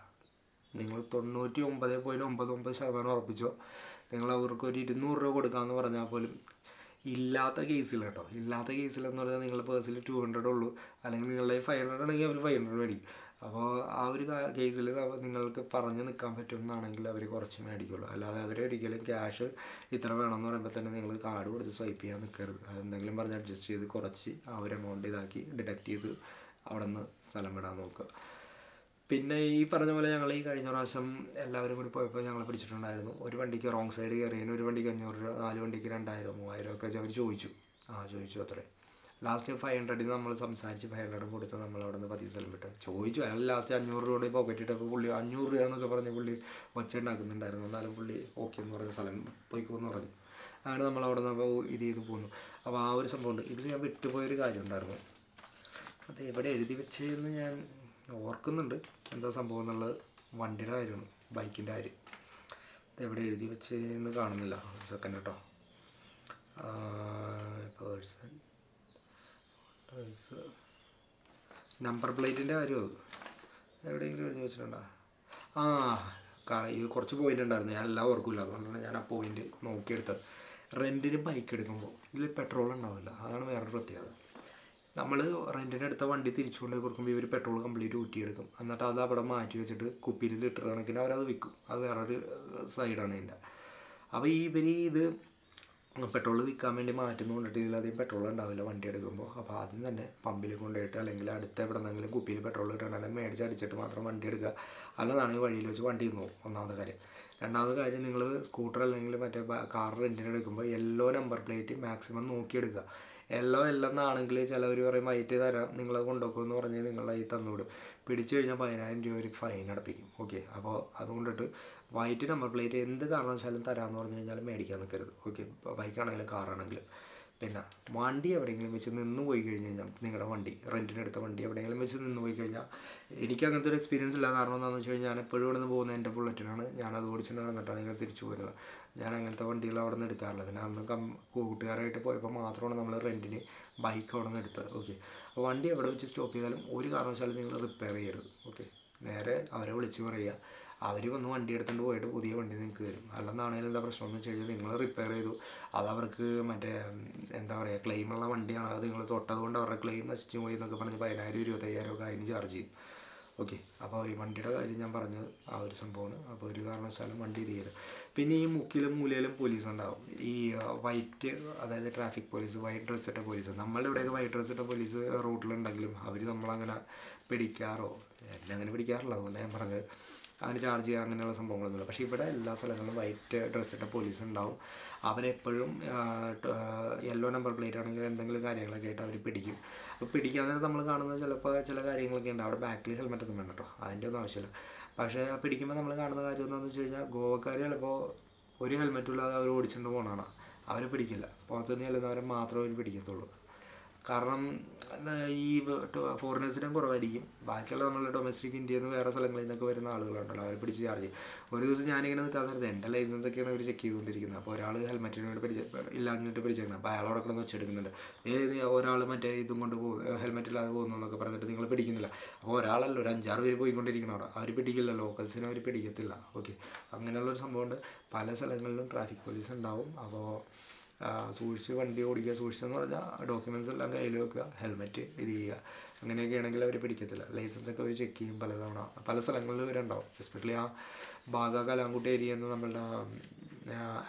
നിങ്ങൾ 99.99% ഉറപ്പിച്ചോ, നിങ്ങൾ അവർക്കൊരു 200 രൂപ കൊടുക്കാമെന്ന് പറഞ്ഞാൽ പോലും ഇല്ലാത്ത കേസിൽ കേട്ടോ, ഇല്ലാത്ത കേസിലെന്ന് പറഞ്ഞാൽ നിങ്ങളുടെ പേഴ്സിൽ 200 ഉള്ളൂ, അല്ലെങ്കിൽ നിങ്ങളുടെ 500 ആണെങ്കിൽ അവർ 500 മേടിക്കും. അപ്പോൾ ആ ഒരു കേസിൽ നിങ്ങൾക്ക് പറഞ്ഞ് നിൽക്കാൻ പറ്റുമെന്നാണെങ്കിൽ അവർ കുറച്ച് മേടിക്കുള്ളൂ. അല്ലാതെ അവരൊരിക്കലും ക്യാഷ് ഇത്ര വേണമെന്ന് പറയുമ്പോൾ തന്നെ നിങ്ങൾ കാർഡ് കൊടുത്ത് സ്വൈപ്പ് ചെയ്യാൻ നിൽക്കരുത്. അതെന്തെങ്കിലും പറഞ്ഞ് അഡ്ജസ്റ്റ് ചെയ്ത് കുറച്ച് ആ ഒരു എമൗണ്ട് ഇതാക്കി ഡിഡക്റ്റ് ചെയ്ത് അവിടെ നിന്ന് സ്ഥലം വിടാൻ നോക്കുക. പിന്നെ ഈ പറഞ്ഞ പോലെ ഞങ്ങൾ ഈ കഴിഞ്ഞ പ്രാവശ്യം എല്ലാവരും കൂടി പോയപ്പോൾ ഞങ്ങൾ പിടിച്ചിട്ടുണ്ടായിരുന്നു. ഒരു വണ്ടിക്ക് റോങ് സൈഡ് കയറിയതിന് ഒരു വണ്ടിക്ക് 500 രൂപ, 4 വണ്ടിക്ക് 2000 3000 ഒക്കെ അവർ ചോദിച്ചു അത്രേ. ലാസ്റ്റ് 500 നമ്മൾ സംസാരിച്ച് 500 കൊടുത്ത് നമ്മൾ അവിടെ നിന്ന് 10 സ്ഥലം വിട്ട് ചോദിച്ചു. അയാൾ ലാസ്റ്റ് 500 രൂപ പോക്കറ്റിട്ടപ്പോൾ പുള്ളി 500 രൂപ എന്നൊക്കെ പറഞ്ഞ് പുള്ളി ഒച്ച ഉണ്ടാക്കുന്നുണ്ടായിരുന്നു. എന്നാലും പുള്ളി ഓക്കെ എന്ന് പറഞ്ഞ സ്ഥലം പോയിക്കോന്ന് പറഞ്ഞു. അങ്ങനെ നമ്മൾ അവിടെ നിന്ന് ഇത് ചെയ്ത് പോന്നു. അപ്പോൾ ആ ഒരു സംഭവമുണ്ട്. ഇതിൽ ഞാൻ വിട്ടുപോയൊരു കാര്യം ഉണ്ടായിരുന്നു. അത് എവിടെ എഴുതി വെച്ചതെന്ന് ഞാൻ ഓർക്കുന്നുണ്ട് എന്താ സംഭവം എന്നുള്ളത്. വണ്ടിയുടെ കാര്യമാണ്, ബൈക്കിൻ്റെ കാര്യം. എവിടെ എഴുതി വെച്ചെന്ന് കാണുന്നില്ല. ഒരു സെക്കൻഡ് കേട്ടോ. പേഴ്സൺ നമ്പർ പ്ലേറ്റിൻ്റെ കാര്യം അത് എവിടെയെങ്കിലും എഴുതി വെച്ചിട്ടുണ്ടോ? ഇത് കുറച്ച് പോയിൻ്റ് ഉണ്ടായിരുന്നു, ഞാൻ എല്ലാം ഓർക്കില്ല. അതുകൊണ്ടാണ് ഞാൻ ആ പോയിൻ്റ് നോക്കിയെടുത്തത്. റെൻറ്റിന് ബൈക്ക് എടുക്കുമ്പോൾ ഇതിൽ പെട്രോൾ ഉണ്ടാവില്ല, അതാണ് വേറൊരു പ്രത്യേകത. നമ്മൾ റെൻറ്റിന് എടുത്ത വണ്ടി തിരിച്ചുകൊണ്ട് കൊടുക്കുമ്പോൾ ഇവർ പെട്രോൾ കംപ്ലീറ്റ് ഊറ്റിയെടുക്കും. എന്നിട്ട് അത് അവിടെ മാറ്റി വെച്ചിട്ട് കുപ്പിയിൽ ലിറ്റർ കണക്കിന് അവരത് വിൽക്കും. അത് വേറൊരു സൈഡാണ് ഇതിൻ്റെ. അപ്പോൾ ഇവർ ഇത് പെട്രോൾ വിൽക്കാൻ വേണ്ടി മാറ്റുന്ന കൊണ്ടിട്ട് ഇതിലധികം പെട്രോൾ ഉണ്ടാവില്ല വണ്ടി എടുക്കുമ്പോൾ. അപ്പോൾ ആദ്യം തന്നെ പമ്പിൽ കൊണ്ടുപോയിട്ട് അല്ലെങ്കിൽ അടുത്ത എവിടെന്നെങ്കിലും കുപ്പിയിൽ പെട്രോൾ കിട്ടണമെങ്കിൽ മേടിച്ച് അടിച്ചിട്ട് മാത്രം വണ്ടി എടുക്കുക. അല്ലാതാണെങ്കിൽ വഴിയിൽ വെച്ച് വണ്ടി പോകും. ഒന്നാമത്തെ കാര്യം. രണ്ടാമത്തെ കാര്യം, നിങ്ങൾ സ്കൂട്ടർ അല്ലെങ്കിൽ മറ്റേ കാർ റെൻറ്റിന് എടുക്കുമ്പോൾ യെല്ലോ നമ്പർ പ്ലേറ്റ് മാക്സിമം നോക്കിയെടുക്കുക. യെല്ലോ അല്ലെന്നാണെങ്കിൽ ചിലവർ പറയും വൈറ്റ് തരാം നിങ്ങളത് കൊണ്ടുപോക്കുമെന്ന് പറഞ്ഞ് നിങ്ങളുടെ കയ്യിൽ തന്നുവിടും. പിടിച്ചു കഴിഞ്ഞാൽ 10,000 രൂപ ഒരു ഫൈൻ അടപ്പിക്കും. ഓക്കെ, അപ്പോൾ അതുകൊണ്ടിട്ട് വൈറ്റ് നമ്പർ പ്ലേറ്റ് എന്ത് കാരണവശാലും തരാമെന്ന് പറഞ്ഞു കഴിഞ്ഞാൽ മേടിക്കാൻ നിൽക്കരുത്. ഓക്കെ, ബൈക്കാണെങ്കിലും കാറാണെങ്കിലും. പിന്നെ വണ്ടി എവിടെയെങ്കിലും വെച്ച് നിന്ന് പോയി കഴിഞ്ഞ് കഴിഞ്ഞാൽ, നിങ്ങളുടെ വണ്ടി റെൻറ്റിനെടുത്ത വണ്ടി എവിടെയെങ്കിലും വെച്ച് നിന്ന് പോയി കഴിഞ്ഞാൽ, എനിക്ക് അങ്ങനത്തെ ഒരു എക്സ്പീരിയൻസ് ഇല്ല. കാരണം എന്താണെന്ന് വെച്ച് കഴിഞ്ഞാൽ ഞാൻ എപ്പോഴും ഇവിടെ നിന്ന് പോകുന്നത് എൻ്റെ ബുള്ളറ്റിനാണ്. ഞാനത് ഓടിച്ചിട്ട് നടന്നിട്ടാണ് ഇങ്ങനെ തിരിച്ചു പോരുന്നത്. ഞാൻ അങ്ങനത്തെ വണ്ടികൾ അവിടെ നിന്ന് എടുക്കാറില്ല. പിന്നെ അന്ന് കൂട്ടുകാരായിട്ട് പോയപ്പോൾ മാത്രമാണ് നമ്മൾ റെൻറ്റിന് ബൈക്ക് അവിടെ നിന്ന് എടുത്തത്. ഓക്കെ, അപ്പോൾ വണ്ടി എവിടെ വെച്ച് സ്റ്റോപ്പ് ചെയ്താലും ഒരു കാരണവശാലും നിങ്ങൾ റിപ്പയർ ചെയ്യരുത്. ഓക്കെ, നേരെ അവരെ വിളിച്ച് പറയുക. അവർ വന്ന് വണ്ടി എടുത്തുകൊണ്ട് പോയിട്ട് പുതിയ വണ്ടി നിങ്ങൾക്ക് തരും. അല്ലെന്നാണെങ്കിലും എന്താ പ്രശ്നം എന്ന് വെച്ച് കഴിഞ്ഞാൽ, നിങ്ങൾ റിപ്പയർ ചെയ്തു, അത് അവർക്ക് മറ്റേ എന്താ പറയുക ക്ലെയിമുള്ള വണ്ടിയാണ്, അത് നിങ്ങൾ തൊട്ടതുകൊണ്ട് അവരുടെ ക്ലെയിം നശിച്ചു പോയി എന്നൊക്കെ പറഞ്ഞ് 10,000 25,000 ഒക്കെ അതിന് ചാർജ് ചെയ്യും. ഓക്കെ, അപ്പോൾ ഈ വണ്ടിയുടെ കാര്യം ഞാൻ പറഞ്ഞത് ആ ഒരു സംഭവമാണ്. അപ്പോൾ ഒരു കാരണവശാലും വണ്ടി ചെയ്യരുത്. പിന്നെ ഈ മുക്കിലും മൂലയിലും പോലീസ് ഉണ്ടാവും. ഈ വൈറ്റ്, അതായത് ട്രാഫിക് പോലീസ്, വൈറ്റ് ഡ്രസ് ഇട്ട പോലീസ്. നമ്മളുടെ ഇവിടെയൊക്കെ വൈറ്റ് ഡ്രസ് ഇട്ട പോലീസ് റൂട്ടിലുണ്ടെങ്കിലും അവർ നമ്മളങ്ങനെ പിടിക്കാറോ, എന്നെ അങ്ങനെ പിടിക്കാറില്ല. അതുകൊണ്ട് ഞാൻ പറഞ്ഞത് അങ്ങനെ ചാർജ് ചെയ്യുക അങ്ങനെയുള്ള സംഭവങ്ങളൊന്നുമില്ല. പക്ഷേ ഇവിടെ എല്ലാ സ്ഥലങ്ങളിലും വൈറ്റ് ഡ്രസ് ഇട്ട പോലീസ് ഉണ്ടാവും. അവരെപ്പോഴും യെല്ലോ നമ്പർ പ്ലേറ്റ് ആണെങ്കിൽ എന്തെങ്കിലും കാര്യങ്ങളൊക്കെ ആയിട്ട് അവർ പിടിക്കും. അപ്പോൾ പിടിക്കാൻ നേരം നമ്മൾ കാണുന്നത് ചിലപ്പോൾ ചില കാര്യങ്ങളൊക്കെ ഉണ്ട്. അവിടെ ബാക്കിൽ ഹെൽമെറ്റ് ഒന്നും വേണ്ട കേട്ടോ, അതിൻ്റെ ഒന്നും ആവശ്യമില്ല. പക്ഷേ പിടിക്കുമ്പോൾ നമ്മൾ കാണുന്ന കാര്യം എന്താണെന്ന് വെച്ച് കഴിഞ്ഞാൽ, ഗോവക്കാർ ചിലപ്പോൾ ഒരു ഹെൽമെറ്റും ഇല്ലാതെ അവർ ഓടിച്ചുകൊണ്ട് പോകണതാണ്. അവരെ പിടിക്കില്ല. പുറത്തുനിന്ന് ചെല്ലുന്നവരെ മാത്രമേ അവർ പിടിക്കത്തുള്ളൂ. കാരണം ഈ ഫോറിനേഴ്സിനും കുറവായിരിക്കും. ബാക്കിയുള്ള നമ്മളുടെ ഡൊമസ്റ്റിക് ഇന്ത്യയിൽ നിന്ന് വേറെ സ്ഥലങ്ങളിൽ നിന്നൊക്കെ വരുന്ന ആളുകളുണ്ടല്ലോ, അവരെ പിടിച്ച് ചാർജ് ചെയ്യും. ഒരു ദിവസം ഞാനിങ്ങനെ നിൽക്കാൻ നേരത്തെ എൻ്റെ ലൈസൻസൊക്കെയാണ് അവർ ചെക്ക് ചെയ്തുകൊണ്ടിരിക്കുന്നത്. അപ്പോൾ ഒരാൾ ഹെൽമെറ്റിന് വേണ്ടി ഇല്ലാഞ്ഞിട്ട് പിടിച്ചേക്കുന്നത്. അപ്പോൾ അയാളോടെ കിടന്ന് വെച്ചെടുക്കുന്നുണ്ട്. ഒരാൾ മറ്റേ ഇതും കൊണ്ട് ഹെൽമെറ്റ് ഇല്ലാതെ പോകുന്നു എന്നൊക്കെ പറഞ്ഞിട്ട് നിങ്ങൾ പിടിക്കുന്നില്ല. അപ്പോൾ ഒരാളല്ല, ഒരു 5-6 പേര് പോയിക്കൊണ്ടിരിക്കണം അവിടെ. അവർ പിടിക്കില്ല, ലോക്കൽസിനെ അവർ പിടിക്കത്തില്ല. ഓക്കെ, അങ്ങനെയുള്ളൊരു സംഭവമുണ്ട്. പല സ്ഥലങ്ങളിലും ട്രാഫിക് പോലീസ് ഉണ്ടാവും. അപ്പോൾ സൂക്ഷിച്ച് വണ്ടി ഓടിക്കുക. സൂക്ഷിച്ചെന്ന് പറഞ്ഞാൽ ഡോക്യുമെൻറ്റ്സ് എല്ലാം കയ്യിൽ വെക്കുക, ഹെൽമെറ്റ് ഇത് ചെയ്യുക. അങ്ങനെയൊക്കെ ആണെങ്കിൽ അവർ പിടിക്കത്തില്ല. ലൈസൻസൊക്കെ അവർ ചെക്ക് ചെയ്യും പലതവണ. പല സ്ഥലങ്ങളിലും ഇവരുണ്ടാവും. എസ്പെഷ്യലി ആ കലാങ്കുട്ടി ഏരിയയിൽ നിന്ന് നമ്മളുടെ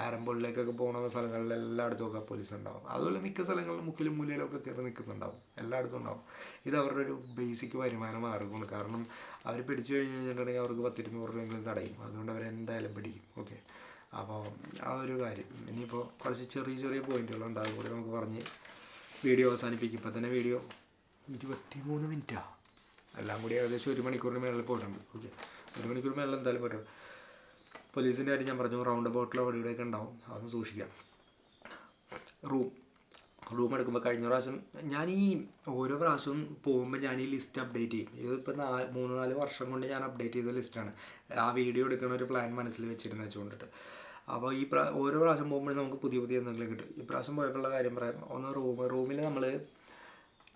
ആരംബോളിലേക്കൊക്കെ പോകുന്ന സ്ഥലങ്ങളിൽ എല്ലായിടത്തും ഒക്കെ പോലീസ് ഉണ്ടാവും. അതുപോലെ മിക്ക സ്ഥലങ്ങളിലും മുക്കിലും മൂലയിലൊക്കെ കയറി നിൽക്കുന്നുണ്ടാവും. എല്ലായിടത്തും ഉണ്ടാവും. ഇത് അവരുടെ ഒരു ബേസിക് വരുമാന മാർഗ്ഗമാണ്. കാരണം അവർ പിടിച്ചു കഴിഞ്ഞ് കഴിഞ്ഞിട്ടുണ്ടെങ്കിൽ അവർക്ക് 10-200 രൂപയെങ്കിലും തടയും. അതുകൊണ്ട് അവരെന്തായാലും പിടിക്കും. ഓക്കെ, അപ്പോൾ ആ ഒരു കാര്യം. ഇനിയിപ്പോൾ കുറച്ച് ചെറിയ പോയിന്റുകളുണ്ട്, അതും കൂടി നമുക്ക് പറഞ്ഞ് വീഡിയോ അവസാനിപ്പിക്കും. ഇപ്പോൾ തന്നെ വീഡിയോ 23 മിനിറ്റാണ്. എല്ലാം കൂടി ഏകദേശം 1 മണിക്കൂറിന് മേളിൽ പോയിട്ടുണ്ട്. ഓക്കെ, 1 മണിക്കൂർ മേളിൽ എന്തായാലും പോയിട്ടുണ്ട്. പോലീസിൻ്റെ കാര്യം ഞാൻ പറഞ്ഞു. റൗണ്ട് അബൌട്ടിലോ അവിടെ ഇവിടെയൊക്കെ ഉണ്ടാവും, അതൊന്ന് സൂക്ഷിക്കാം. റൂം എടുക്കുമ്പോൾ കഴിഞ്ഞ പ്രാവശ്യം ഞാൻ ഈ ഓരോ പ്രാവശ്യവും പോകുമ്പോൾ ഞാൻ ഈ ലിസ്റ്റ് അപ്ഡേറ്റ് ചെയ്യും. ഇതിപ്പോൾ 3-4 വർഷം കൊണ്ട് ഞാൻ അപ്ഡേറ്റ് ചെയ്ത ലിസ്റ്റാണ്. ആ വീഡിയോ എടുക്കുന്ന ഒരു പ്ലാൻ മനസ്സിൽ വെച്ചിരുന്നു വെച്ചുകൊണ്ടിട്ട്. അപ്പോൾ ഈ ഓരോ പ്രാവശ്യം പോകുമ്പോഴും നമുക്ക് പുതിയ എന്തെങ്കിലും കിട്ടും. ഈ പ്രാവശ്യം പോയപ്പോഴുള്ള കാര്യം പറയാം. ഒന്ന് റൂമിൽ നമ്മൾ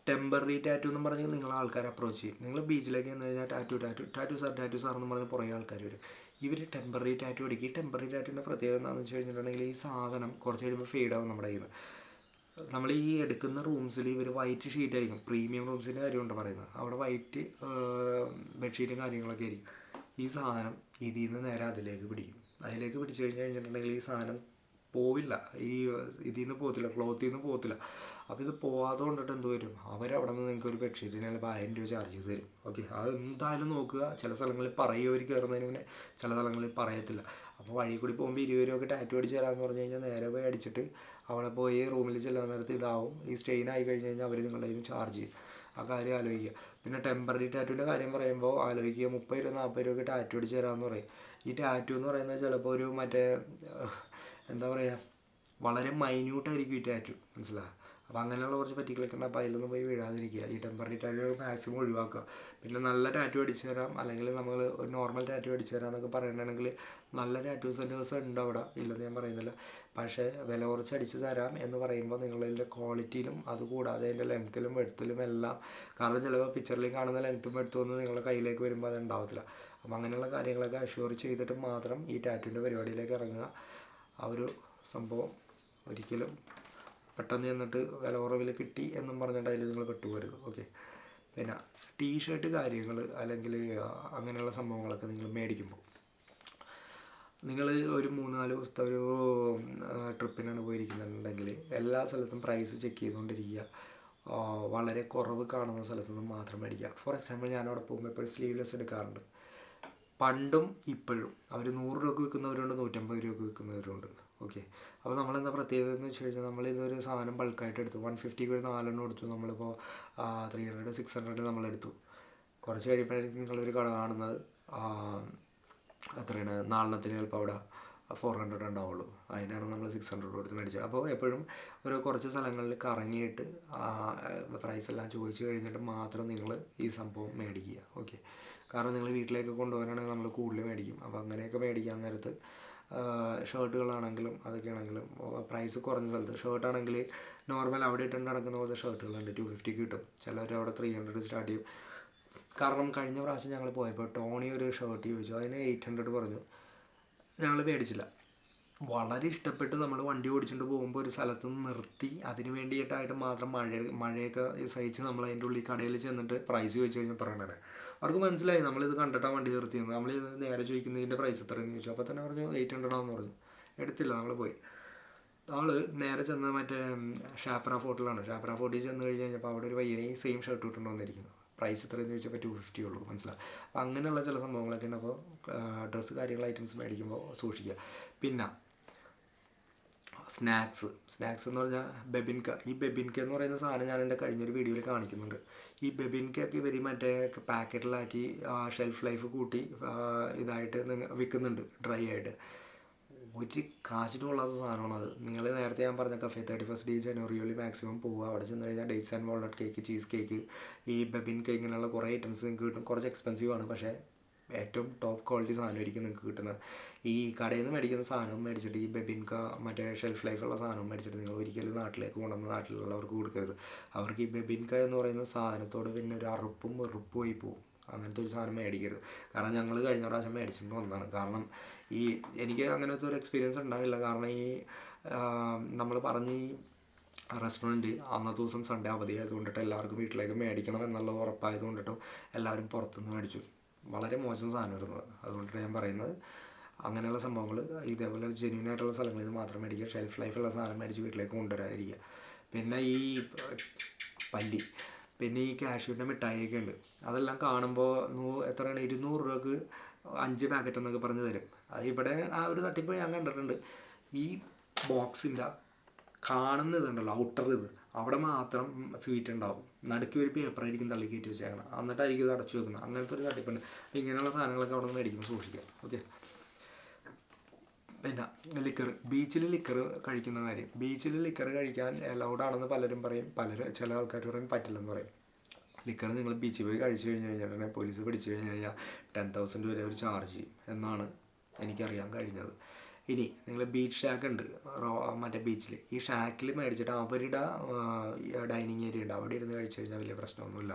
ടെമ്പററി ടാറ്റു എന്ന് പറഞ്ഞ് നിങ്ങൾ ആൾക്കാരെ അപ്രോച്ച് ചെയ്യും. നിങ്ങൾ ബീച്ചിലേക്ക് ചെന്ന് കഴിഞ്ഞാൽ ടാറ്റു സാർ എന്ന് പറഞ്ഞ് കുറേ ആൾക്കാർ വരും. ഇവർ ടെമ്പററി ടാറ്റു അടിക്കും. ഈ ടെമ്പററി ടാറ്റുവിൻ്റെ പ്രത്യേകത എന്താണെന്ന് വെച്ച് കഴിഞ്ഞിട്ടുണ്ടെങ്കിൽ, ഈ സാധനം കുറച്ച് കഴിയുമ്പോൾ ഫെയ്ഡാവും നമ്മുടെ കയ്യിൽ നിന്ന്. നമ്മൾ ഈ എടുക്കുന്ന റൂംസിൽ ഇവർ വൈറ്റ് ഷീറ്റ് ആയിരിക്കും. പ്രീമിയം റൂംസിൻ്റെ കാര്യമുണ്ട് പറയുന്നത്. അവിടെ വൈറ്റ് ബെഡ്ഷീറ്റും കാര്യങ്ങളൊക്കെ ആയിരിക്കും. ഈ സാധനം ഇതിൽ നിന്ന് നേരെ അതിലേക്ക് പിടിക്കും. അതിലേക്ക് പിടിച്ചു കഴിഞ്ഞിട്ടുണ്ടെങ്കിൽ ഈ സാധനം പോവില്ല. ഇതിൽ നിന്ന് പോകത്തില്ല, ക്ലോത്തിൽ നിന്ന് പോകത്തില്ല. അപ്പോൾ ഇത് പോകാതെ കൊണ്ടിട്ട് എന്ത് വരും, അവരവിടെ നിന്ന് നിങ്ങൾക്ക് ഒരു ബെഡ്ഷീറ്റിന് ചിലപ്പോൾ 1000 രൂപ ചാർജ് ചെയ്ത് തരും. ഓക്കെ, അത് എന്തായാലും നോക്കുക. ചില സ്ഥലങ്ങളിൽ പറയും അവർ കയറുന്നതിന് മുന്നേ, ചില സ്ഥലങ്ങളിൽ പറയത്തില്ല. അപ്പോൾ വഴി കൂടി പോകുമ്പോൾ 20 രൂപയൊക്കെ ടാറ്റു അടിച്ച് തരാമെന്ന് പറഞ്ഞു കഴിഞ്ഞാൽ നേരെ പോയി അടിച്ചിട്ട് അവിടെ പോയി റൂമിൽ ചെല്ലാൻ നേരത്ത് ഇതാവും. ഈ സ്ട്രെയിൻ ആയി കഴിഞ്ഞ് കഴിഞ്ഞാൽ അവർ നിങ്ങളുടെ കയ്യിൽ നിന്ന് ചാർജ് ചെയ്യും. ആ കാര്യം ആലോചിക്കുക. പിന്നെ ടെമ്പററി ടാറ്റുവിൻ്റെ കാര്യം പറയുമ്പോൾ ആലോചിക്കുക. 30-40 രൂപയ്ക്ക് ടാറ്റു അടിച്ച് തരാമെന്ന് പറയും. ഈ ടാറ്റു എന്ന് പറയുന്നത് ചിലപ്പോൾ ഒരു മറ്റേ എന്താ പറയുക, വളരെ മൈന്യൂട്ടായിരിക്കും ഈ ടാറ്റു, മനസ്സിലാകുക. അപ്പോൾ അങ്ങനെയുള്ള കുറച്ച് പറ്റികളൊക്കെ ഉണ്ട്. അപ്പോൾ അതിലൊന്നും പോയി വീഴാതിരിക്കുക. ഈ ടെമ്പററി ടാറ്റു മാക്സിമം ഒഴിവാക്കുക. പിന്നെ നല്ല ടാറ്റു അടിച്ച് തരാം, അല്ലെങ്കിൽ നമ്മൾ ഒരു നോർമൽ ടാറ്റു അടിച്ച് തരാം എന്നൊക്കെ പറയണമെങ്കിൽ നല്ല ടാറ്റു സെൻറ്റേഴ്സ് ഉണ്ട് അവിടെ, ഇല്ലെന്ന് ഞാൻ പറയുന്നില്ല. പക്ഷേ വില കുറച്ച് അടിച്ച് തരാം എന്ന് പറയുമ്പോൾ നിങ്ങളുടെ ക്വാളിറ്റിയിലും അതുകൂടാതെ അതിൻ്റെ ലെങ്ത്തിലും വെഡ്ത്തിലും എല്ലാം, കാരണം ചിലപ്പോൾ പിക്ചറിൽ കാണുന്ന ലെങ്ത്തും വെഡ്ത്തും ഒന്നും നിങ്ങളുടെ കയ്യിലേക്ക് വരുമ്പോൾ അത് ഉണ്ടാവത്തില്ല. അപ്പോൾ അങ്ങനെയുള്ള കാര്യങ്ങളൊക്കെ അഷ്യൂർ ചെയ്തിട്ട് മാത്രം ഈ ടാറ്റുവിൻ്റെ പരിപാടിയിലേക്ക് ഇറങ്ങുക. ആ ഒരു സംഭവം ഒരിക്കലും പെട്ടെന്ന് ചെന്നിട്ട് വില കുറവിൽ കിട്ടി എന്നും പറഞ്ഞിട്ട് അതിൽ നിങ്ങൾ പെട്ടുപോരുത്. ഓക്കെ, പിന്നെ ടീഷർട്ട് കാര്യങ്ങൾ അല്ലെങ്കിൽ അങ്ങനെയുള്ള സംഭവങ്ങളൊക്കെ നിങ്ങൾ മേടിക്കുമ്പോൾ നിങ്ങൾ ഒരു 3-4 ദിവസത്തെ ഒരു ട്രിപ്പിനാണ് പോയിരിക്കുന്നുണ്ടെങ്കിൽ എല്ലാ സ്ഥലത്തും പ്രൈസ് ചെക്ക് ചെയ്തുകൊണ്ടിരിക്കുക. വളരെ കുറവ് കാണുന്ന സ്ഥലത്തു നിന്ന് മാത്രം മേടിക്കുക. ഫോർ എക്സാമ്പിൾ ഞാനവിടെ പോകുമ്പോൾ ഇപ്പോൾ സ്ലീവ്ലെസ് എടുക്കാറുണ്ട്. പണ്ടും ഇപ്പോഴും അവർ 100 രൂപയ്ക്ക് വിൽക്കുന്നവരുണ്ട്, 150 രൂപയ്ക്ക് വിൽക്കുന്നവരുണ്ട്. ഓക്കെ, അപ്പോൾ നമ്മളെന്താ പ്രത്യേകത എന്ന് വെച്ച് കഴിഞ്ഞാൽ നമ്മളിതൊരു സാധനം ബൾക്കായിട്ട് എടുത്തു. 150ക്ക് ഒരു 4 എടുത്തു. നമ്മളിപ്പോൾ 300-600 നമ്മളെടുത്തു. കുറച്ച് കഴിയുമ്പോഴായിരിക്കും നിങ്ങളൊരു കട കാണുന്നത് എത്രയാണ്, 4 ചിലപ്പോൾ അവിടെ 400 ഉണ്ടാവുള്ളൂ. അതിനാണ് നമ്മൾ 600 കൊടുത്ത് മേടിച്ചത്. അപ്പോൾ എപ്പോഴും ഒരു കുറച്ച് സ്ഥലങ്ങളിൽ കറങ്ങിയിട്ട് പ്രൈസ് എല്ലാം ചോദിച്ചു കഴിഞ്ഞിട്ട് മാത്രം നിങ്ങൾ ഈ സംഭവം മേടിക്കുക. ഓക്കെ, കാരണം നിങ്ങൾ വീട്ടിലേക്ക് കൊണ്ടുപോകാനാണെങ്കിൽ നമ്മൾ കൂടുതൽ മേടിക്കും. അപ്പോൾ അങ്ങനെയൊക്കെ മേടിക്കാൻ നേരത്ത് ഷർട്ടുകളാണെങ്കിലും അതൊക്കെയാണെങ്കിലും പ്രൈസ് കുറഞ്ഞ സ്ഥലത്ത്, ഷർട്ടാണെങ്കിൽ നോർമൽ അവിടെ ഇട്ടുകൊണ്ട് നടക്കുന്ന പോലത്തെ ഷർട്ടുകളുണ്ട്, 250 കിട്ടും. ചിലർ അവിടെ 300 സ്റ്റാർട്ട് ചെയ്യും. കാരണം കഴിഞ്ഞ പ്രാവശ്യം ഞങ്ങൾ പോയപ്പോൾ ടോണി ഒരു ഷർട്ട് ചോദിച്ചു, അതിന് 800 പറഞ്ഞു. ഞങ്ങൾ മേടിച്ചില്ല. വളരെ ഇഷ്ടപ്പെട്ട് നമ്മൾ വണ്ടി ഓടിച്ചുകൊണ്ട് പോകുമ്പോൾ ഒരു സ്ഥലത്ത് നിന്ന് നിർത്തി അതിന് വേണ്ടിയിട്ടായിട്ട് മാത്രം മഴയൊക്കെ സഹിച്ച് നമ്മൾ അതിൻ്റെ ഉള്ളിൽ കടയിൽ ചെന്നിട്ട് പ്രൈസ് ചോദിച്ചു കഴിഞ്ഞാൽ പറയണത് അവർക്ക് മനസ്സിലായി നമ്മളിത് കണ്ടിട്ടാണ് വണ്ടി നിർത്തിയത്. നമ്മൾ നേരെ ചോദിക്കുന്നതിൻ്റെ പ്രൈസ് എത്രയെന്ന് ചോദിച്ചു. അപ്പോൾ തന്നെ പറഞ്ഞു 800 ആണെന്ന് പറഞ്ഞു. എടുത്തില്ല, നമ്മൾ പോയി. നമ്മൾ നേരെ ചെന്ന് മറ്റേ ഷാപ്ര ഫോർട്ടിലാണ്. ഷാപ്ര ഫോർട്ടിൽ ചെന്ന് കഴിഞ്ഞ് കഴിഞ്ഞപ്പോൾ അവിടെ ഒരു പയ്യനെ സെയിം ഷർട്ട് ഇട്ടുകൊണ്ട് വന്നിരിക്കുന്നു. പ്രൈസ് എത്രയെന്ന് ചോദിച്ചപ്പോൾ 250 ഉള്ളൂ. മനസ്സിലാവും. അപ്പോൾ അങ്ങനെയുള്ള ചില സംഭവങ്ങളൊക്കെ ഉണ്ട്. അപ്പോൾ ഡ്രസ്സ് കാര്യങ്ങൾ ഐറ്റംസ് മേടിക്കുമ്പോൾ സൂക്ഷിക്കുക. പിന്നെ സ്നാക്സ് എന്ന് പറഞ്ഞാൽ ബെബിൻക. ഈ ബെബിൻക എന്ന് പറയുന്ന സാധനം ഞാൻ എൻ്റെ കഴിഞ്ഞൊരു വീഡിയോയിൽ കാണിക്കുന്നുണ്ട്. ഈ ബെബിൻകൊക്കെ ഇവർ മറ്റേ പാക്കറ്റിലാക്കി ഷെൽഫ് ലൈഫ് കൂട്ടി ഇതായിട്ട് വിൽക്കുന്നുണ്ട്, ഡ്രൈ ആയിട്ട്. ഒരു കാശിനും കൊള്ളാത്ത സാധനമാണ് അത്. നിങ്ങൾ നേരത്തെ ഞാൻ പറഞ്ഞ കഫേ 31 ജനുവരിയിൽ മാക്സിമം പോവുക. അവിടെ ചെന്ന് കഴിഞ്ഞാൽ dates and walnut cake, cheese cake, ഈ ബെബിൻക, ഇങ്ങനെയുള്ള കുറേ ഐറ്റംസ് നിങ്ങൾക്ക് കിട്ടും. കുറച്ച് എക്സ്പെൻസീവാണ്, പക്ഷേ ഏറ്റവും ടോപ്പ് ക്വാളിറ്റി സാധനമായിരിക്കും നിങ്ങൾക്ക് കിട്ടുന്നത്. ഈ കടയിൽ നിന്ന് മേടിക്കുന്ന സാധനം മേടിച്ചിട്ട് ഈ ബെബിൻക മറ്റേ ഷെൽഫ് ലൈഫുള്ള സാധനം മേടിച്ചിട്ട് നിങ്ങൾ ഒരിക്കലും നാട്ടിലേക്ക് കൊണ്ടുവന്ന് നാട്ടിലുള്ളവർക്ക് കൊടുക്കരുത്. അവർക്ക് ഈ ബെബിൻക എന്ന് പറയുന്ന സാധനത്തോട് പിന്നെ ഒരു വെറുപ്പുമായി പോകും. അങ്ങനത്തെ ഒരു സാധനം മേടിക്കരുത്. കാരണം ഞങ്ങൾ കഴിഞ്ഞ പ്രാവശ്യം മേടിച്ചിട്ട് വന്നതാണ്. കാരണം ഈ എനിക്ക് അങ്ങനത്തെ ഒരു എക്സ്പീരിയൻസ് ഉണ്ടാവില്ല. കാരണം ഈ നമ്മൾ പറഞ്ഞ ഈ റെസ്റ്റോറൻറ്റ് അന്നത്തെ ദിവസം സൺഡേ അവധിയായതുകൊണ്ടിട്ട് എല്ലാവർക്കും വീട്ടിലേക്ക് മേടിക്കണം എന്നുള്ളത് ഉറപ്പായതുകൊണ്ടിട്ടും എല്ലാവരും പുറത്തുനിന്ന് മേടിച്ചു. വളരെ മോശം സാധനം വരുന്നത്. അതുകൊണ്ടിട്ട് ഞാൻ പറയുന്നത് അങ്ങനെയുള്ള സംഭവങ്ങൾ ഇതേപോലെ ജെന്യൂൻ ആയിട്ടുള്ള സ്ഥലങ്ങളിൽ നിന്ന് മാത്രം മേടിക്കുക. ഷെൽഫ് ലൈഫുള്ള സാധനം മേടിച്ച് വീട്ടിലേക്ക് കൊണ്ടുവരാതിരിക്കുക. പിന്നെ ഈ പല്ലി, പിന്നെ ഈ കാഷ്യൂൻ്റെ മിഠായിയൊക്കെ ഉണ്ട്. അതെല്ലാം കാണുമ്പോൾ എത്രയാണ്, 200 രൂപക്ക് 5 പാക്കറ്റ് എന്നൊക്കെ പറഞ്ഞ് തരും. അത് ഇവിടെ ആ ഒരു തട്ടിപ്പ് ഞാൻ കണ്ടിട്ടുണ്ട്. ഈ ബോക്സിൻ്റെ കാണുന്ന ഇതുണ്ടല്ലോ, ഔട്ടർ ഇത്, അവിടെ മാത്രം സ്വീറ്റ് ഉണ്ടാവും. നടുക്ക് ഒരു പേപ്പറായിരിക്കും തള്ളി കയറ്റി വെച്ചേക്കണം. എന്നിട്ടായിരിക്കും ഇത് അടച്ചു വെക്കുന്നത്. അങ്ങനത്തെ ഒരു തട്ടിപ്പുണ്ട്. ഇങ്ങനെയുള്ള സാധനങ്ങളൊക്കെ അവിടെ നിന്ന് മേടിക്കുമ്പോൾ സൂക്ഷിക്കുക. ഓക്കെ, പിന്നെ ലിക്കർ, ബീച്ചിൽ ലിക്കർ കഴിക്കുന്ന കാര്യം. ബീച്ചിൽ ലിക്കർ കഴിക്കാൻ അലൗഡ് ആണെന്ന് പലരും പറയും. ചില ആൾക്കാർ പറയും പറ്റില്ലെന്ന് പറയും. ലിക്കർ നിങ്ങൾ ബീച്ചിൽ പോയി കഴിച്ചു കഴിഞ്ഞ് കഴിഞ്ഞിട്ടുണ്ടെങ്കിൽ പോലീസ് പിടിച്ചു കഴിഞ്ഞ് കഴിഞ്ഞാൽ 10,000 വരെ അവർ ചാർജ് ചെയ്യും എന്നാണ് എനിക്കറിയാൻ കഴിഞ്ഞത്. ഇനി നിങ്ങൾ ബീച്ച് ഷാക്ക് ഉണ്ട് മറ്റേ ബീച്ചിൽ. ഈ ഷാക്കിൽ മേടിച്ചിട്ട് അവരുടെ ഡൈനിങ് ഏരിയ ഉണ്ട്, അവിടെ ഇരുന്ന് കഴിച്ചു കഴിഞ്ഞാൽ വലിയ പ്രശ്നമൊന്നുമില്ല.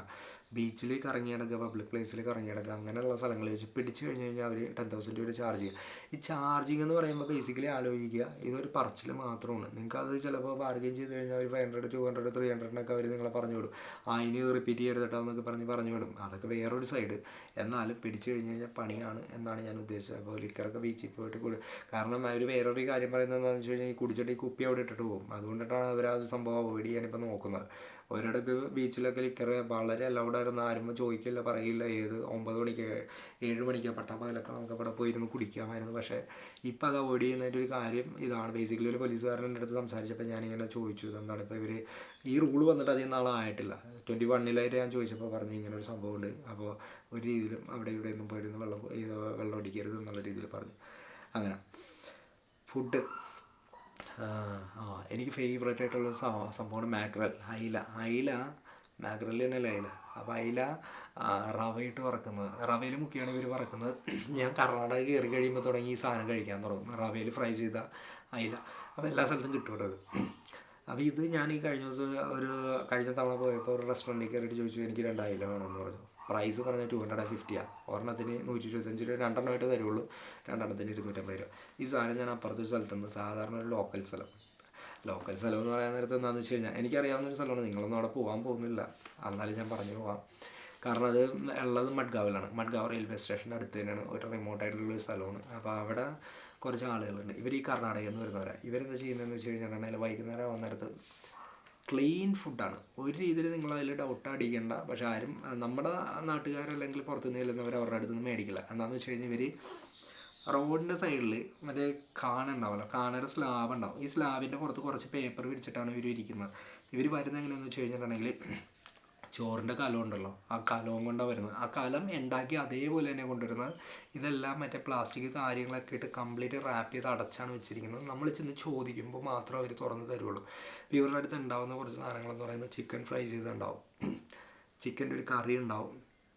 ബീച്ചിൽ കറങ്ങിയിടക്കുക, പബ്ലിക് പ്ലേസിൽ കറങ്ങിയിടക്കുക, അങ്ങനെയുള്ള സ്ഥലങ്ങളിൽ വെച്ച് പിടിച്ചു കഴിഞ്ഞ് കഴിഞ്ഞാൽ അവർ 10,000 രൂപ ചാർജ് ചെയ്യും. ഈ ചാർജിങ് എന്ന് പറയുമ്പോൾ ബേസിക്കലി ആലോചിക്കുക, ഇതൊരു പറച്ചിൽ മാത്രമാണ്. നിങ്ങൾക്കത് ചിലപ്പോൾ ബാർഗെയിൻ ചെയ്ത് കഴിഞ്ഞാൽ ഒരു 500, 200, 300 അവർ നിങ്ങളെ പറഞ്ഞു വിടും. അതിന് റിപ്പീറ്റ് ചെയ്തിട്ടാന്നൊക്കെ പറഞ്ഞു വിടും. അതൊക്കെ വേറൊരു സൈഡ്. എന്നാലും പിടിച്ചു കഴിഞ്ഞ് കഴിഞ്ഞാൽ പണിയാണ് എന്നാണ് ഞാൻ ഉദ്ദേശിച്ചത്. അപ്പോൾ ലിക്കറൊക്കെ ബീച്ചിൽ പോയിട്ട് കാരണം അവർ വേറൊരു കാര്യം പറയുന്നത് എന്താണെന്ന് വെച്ച് കഴിഞ്ഞാൽ ഈ കുടിച്ചിട്ട് ഈ കുപ്പി അവിടെ ഇട്ടിട്ട് പോകും. അതുകൊണ്ടിട്ടാണ് അവർ ആ സംഭവം അവോയ്ഡ് ചെയ്യാനിപ്പോൾ നോക്കുന്നത്. ഒരിടക്ക് ബീച്ചിലൊക്കെ ലിക്കർ വളരെ അലൗഡായിരുന്നു. ആരും ചോദിക്കില്ല, പറയില്ല. 9 മണിക്ക് 7 മണിക്ക് പട്ടാപ്പകലൊക്കെ നമുക്ക് അവിടെ പോയിരുന്ന് കുടിക്കാമായിരുന്നു. പക്ഷേ ഇപ്പം അത് അവോയ്ഡ് ചെയ്യുന്നതിൻ്റെ ഒരു കാര്യം ഇതാണ്. ബേസിക്കലി ഒരു പോലീസുകാരൻ എൻ്റെ അടുത്ത് സംസാരിച്ചപ്പോൾ ഞാനിങ്ങനെ ചോദിച്ചു, എന്താണ് ഇപ്പോൾ ഇവർ ഈ റൂൾ വന്നിട്ട് അധികം നാളായിട്ടില്ല. 21 ഞാൻ ചോദിച്ചപ്പോൾ പറഞ്ഞു ഇങ്ങനെ ഒരു സംഭവമുണ്ട്. അപ്പോൾ ഒരു രീതിയിലും അവിടെ ഇവിടെ ഒന്നും പോയിരുന്ന് വെള്ളം അടിക്കരുത് എന്നുള്ള രീതിയിൽ പറഞ്ഞു. അങ്ങനെ ഫുഡ് എനിക്ക് ഫേവറേറ്റ് ആയിട്ടുള്ള സംഭവമാണ് മാക്രൽ, അയില. മാക്രൽ തന്നെയല്ലേ അയില. അപ്പോൾ അയില റവയിട്ട് വറക്കുന്നത്, റവയിൽ മുക്കിയാണ് ഇവർ വറക്കുന്നത്. ഞാൻ കർണാടക കയറി കഴിയുമ്പോൾ തുടങ്ങി ഈ സാധനം കഴിക്കാൻ തുടങ്ങും, റവയിൽ ഫ്രൈ ചെയ്ത അയില. അപ്പോൾ എല്ലാ സ്ഥലത്തും കിട്ടും കേട്ടോ അത്. അപ്പോൾ ഇത് ഞാൻ ഈ കഴിഞ്ഞ തവണ പോയപ്പോൾ ഒരു റെസ്റ്റോറൻറ്റിൽ കയറിയിട്ട് ചോദിച്ചു, എനിക്ക് 2 അയില വേണമെന്ന് പറഞ്ഞു. പ്രൈസ് പറഞ്ഞാൽ 250 ഒരെണ്ണത്തിന് 125 രൂപ, 2 എണ്ണമായിട്ട് തരുള്ളൂ. 2 എണ്ണത്തിന് 250 രൂപ. ഈ സാധനം ഞാൻ അപ്പുറത്തൊരു സ്ഥലത്തുനിന്ന്, സാധാരണ ഒരു ലോക്കൽ സ്ഥലം എന്ന് പറയാൻ നേരത്തെ എന്താണെന്ന് വെച്ച് കഴിഞ്ഞാൽ എനിക്കറിയാവുന്നൊരു സ്ഥലമാണ്. നിങ്ങളൊന്നും അവിടെ പോകാൻ പോകുന്നില്ല, എന്നാലും ഞാൻ പറഞ്ഞു പോകാം. കാരണം അത് ഉള്ളത് മഡ്ഗാവിലാണ്. മഡ്ഗാവ് റെയിൽവേ സ്റ്റേഷൻ്റെ അടുത്ത് തന്നെയാണ്, ഒരു റിമോട്ടായിട്ടുള്ളൊരു സ്ഥലമാണ്. അപ്പോൾ അവിടെ കുറച്ച് ആളുകളുണ്ട്. ഇവർ ഈ കർണാടകയിൽ നിന്ന് വരുന്നവരാണ്. ഇവരെന്താ ചെയ്യുന്നതെന്ന് വെച്ച് കഴിഞ്ഞിട്ടുണ്ടെങ്കിൽ വൈകുന്നേരം ആവുന്ന നേരത്ത് ക്ലീൻ ഫുഡാണ്. ഒരു രീതിയിൽ നിങ്ങളതിൽ ഡൗട്ട് അടിക്കേണ്ട. പക്ഷെ ആരും നമ്മുടെ നാട്ടുകാരല്ലെങ്കിൽ പുറത്തുനിന്ന് ചെല്ലുന്നവർ അവരുടെ അടുത്ത് നിന്ന് മേടിക്കില്ല. എന്താണെന്ന് വെച്ച് കഴിഞ്ഞാൽ ഇവർ റോഡിൻ്റെ സൈഡിൽ മറ്റേ കാന ഉണ്ടാവുമല്ലോ, കാനയുടെ സ്ലാബ് ഉണ്ടാവും. ഈ സ്ലാബിൻ്റെ പുറത്ത് കുറച്ച് പേപ്പർ വിരിച്ചിട്ടാണ് ഇവർ ഇരിക്കുന്നത്. ഇവർ വരുന്നത് എങ്ങനെയാണെന്ന് വെച്ച് കഴിഞ്ഞിട്ടുണ്ടെങ്കിൽ ചോറിൻ്റെ കലം ഉണ്ടല്ലോ, ആ കലവും കൊണ്ടാണ് വരുന്നത്. ആ കലം ഉണ്ടാക്കി അതേപോലെ തന്നെ കൊണ്ടുവരുന്നത്. ഇതെല്ലാം മറ്റേ പ്ലാസ്റ്റിക് കാര്യങ്ങളൊക്കെ ഇട്ട് കംപ്ലീറ്റ് റാപ്പ് ചെയ്ത് അടച്ചാണ് വെച്ചിരിക്കുന്നത്. നമ്മൾ ചെന്ന് ചോദിക്കുമ്പോൾ മാത്രം അവർ തുറന്ന് തരുള്ളൂ. ഇവരുടെ അടുത്ത് ഉണ്ടാകുന്ന കുറച്ച് സാധനങ്ങളെന്ന് പറയുന്നത് ചിക്കൻ ഫ്രൈ ചെയ്തിട്ടുണ്ടാവും, ചിക്കൻ്റെ ഒരു കറി ഉണ്ടാവും,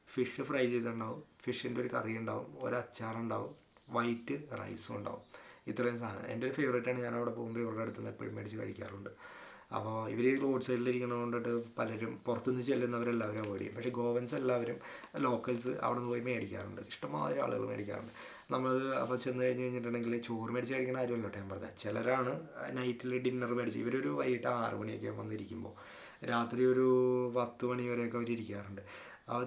ഫിഷ് ഫ്രൈ ചെയ്തിട്ടുണ്ടാവും, ഫിഷിൻ്റെ ഒരു കറി ഉണ്ടാവും, ഒരു അച്ചാറുണ്ടാവും, വൈറ്റ് റൈസും ഉണ്ടാവും. ഇത്രയും സാധനം എൻ്റെ ഒരു ഫേവറേറ്റാണ്. ഞാൻ അവിടെ പോകുമ്പോൾ ഇവരുടെ അടുത്ത് നിന്ന് എപ്പോഴും മേടിച്ച് കഴിക്കാറുണ്ട്. അപ്പോൾ ഇവർ റോഡ് സൈഡിലിരിക്കുന്നത് കൊണ്ടിട്ട് പലരും പുറത്തുനിന്ന് ചെല്ലുന്നവരെല്ലാവരും അവോയ്ഡ് ചെയ്യും. പക്ഷേ ഗോവൻസ് എല്ലാവരും ലോക്കൽസ് അവിടെ നിന്ന് പോയി മേടിക്കാറുണ്ട്. ഇഷ്ടംമാതിരി ആളുകൾ മേടിക്കാറുണ്ട്. നമ്മൾ അപ്പോൾ ചെന്ന് കഴിഞ്ഞിട്ടുണ്ടെങ്കിൽ ചോറ് മേടിച്ച് കഴിക്കുന്ന കാര്യമല്ലോ ഞാൻ പറഞ്ഞത്. ചിലരാണ് നൈറ്റിൽ ഡിന്നർ മേടിച്ച്, ഇവരൊരു വൈകിട്ട് 6 മണിയൊക്കെ വന്നിരിക്കുമ്പോൾ രാത്രി ഒരു 10 മണി വരെയൊക്കെ അവർ ഇരിക്കാറുണ്ട്.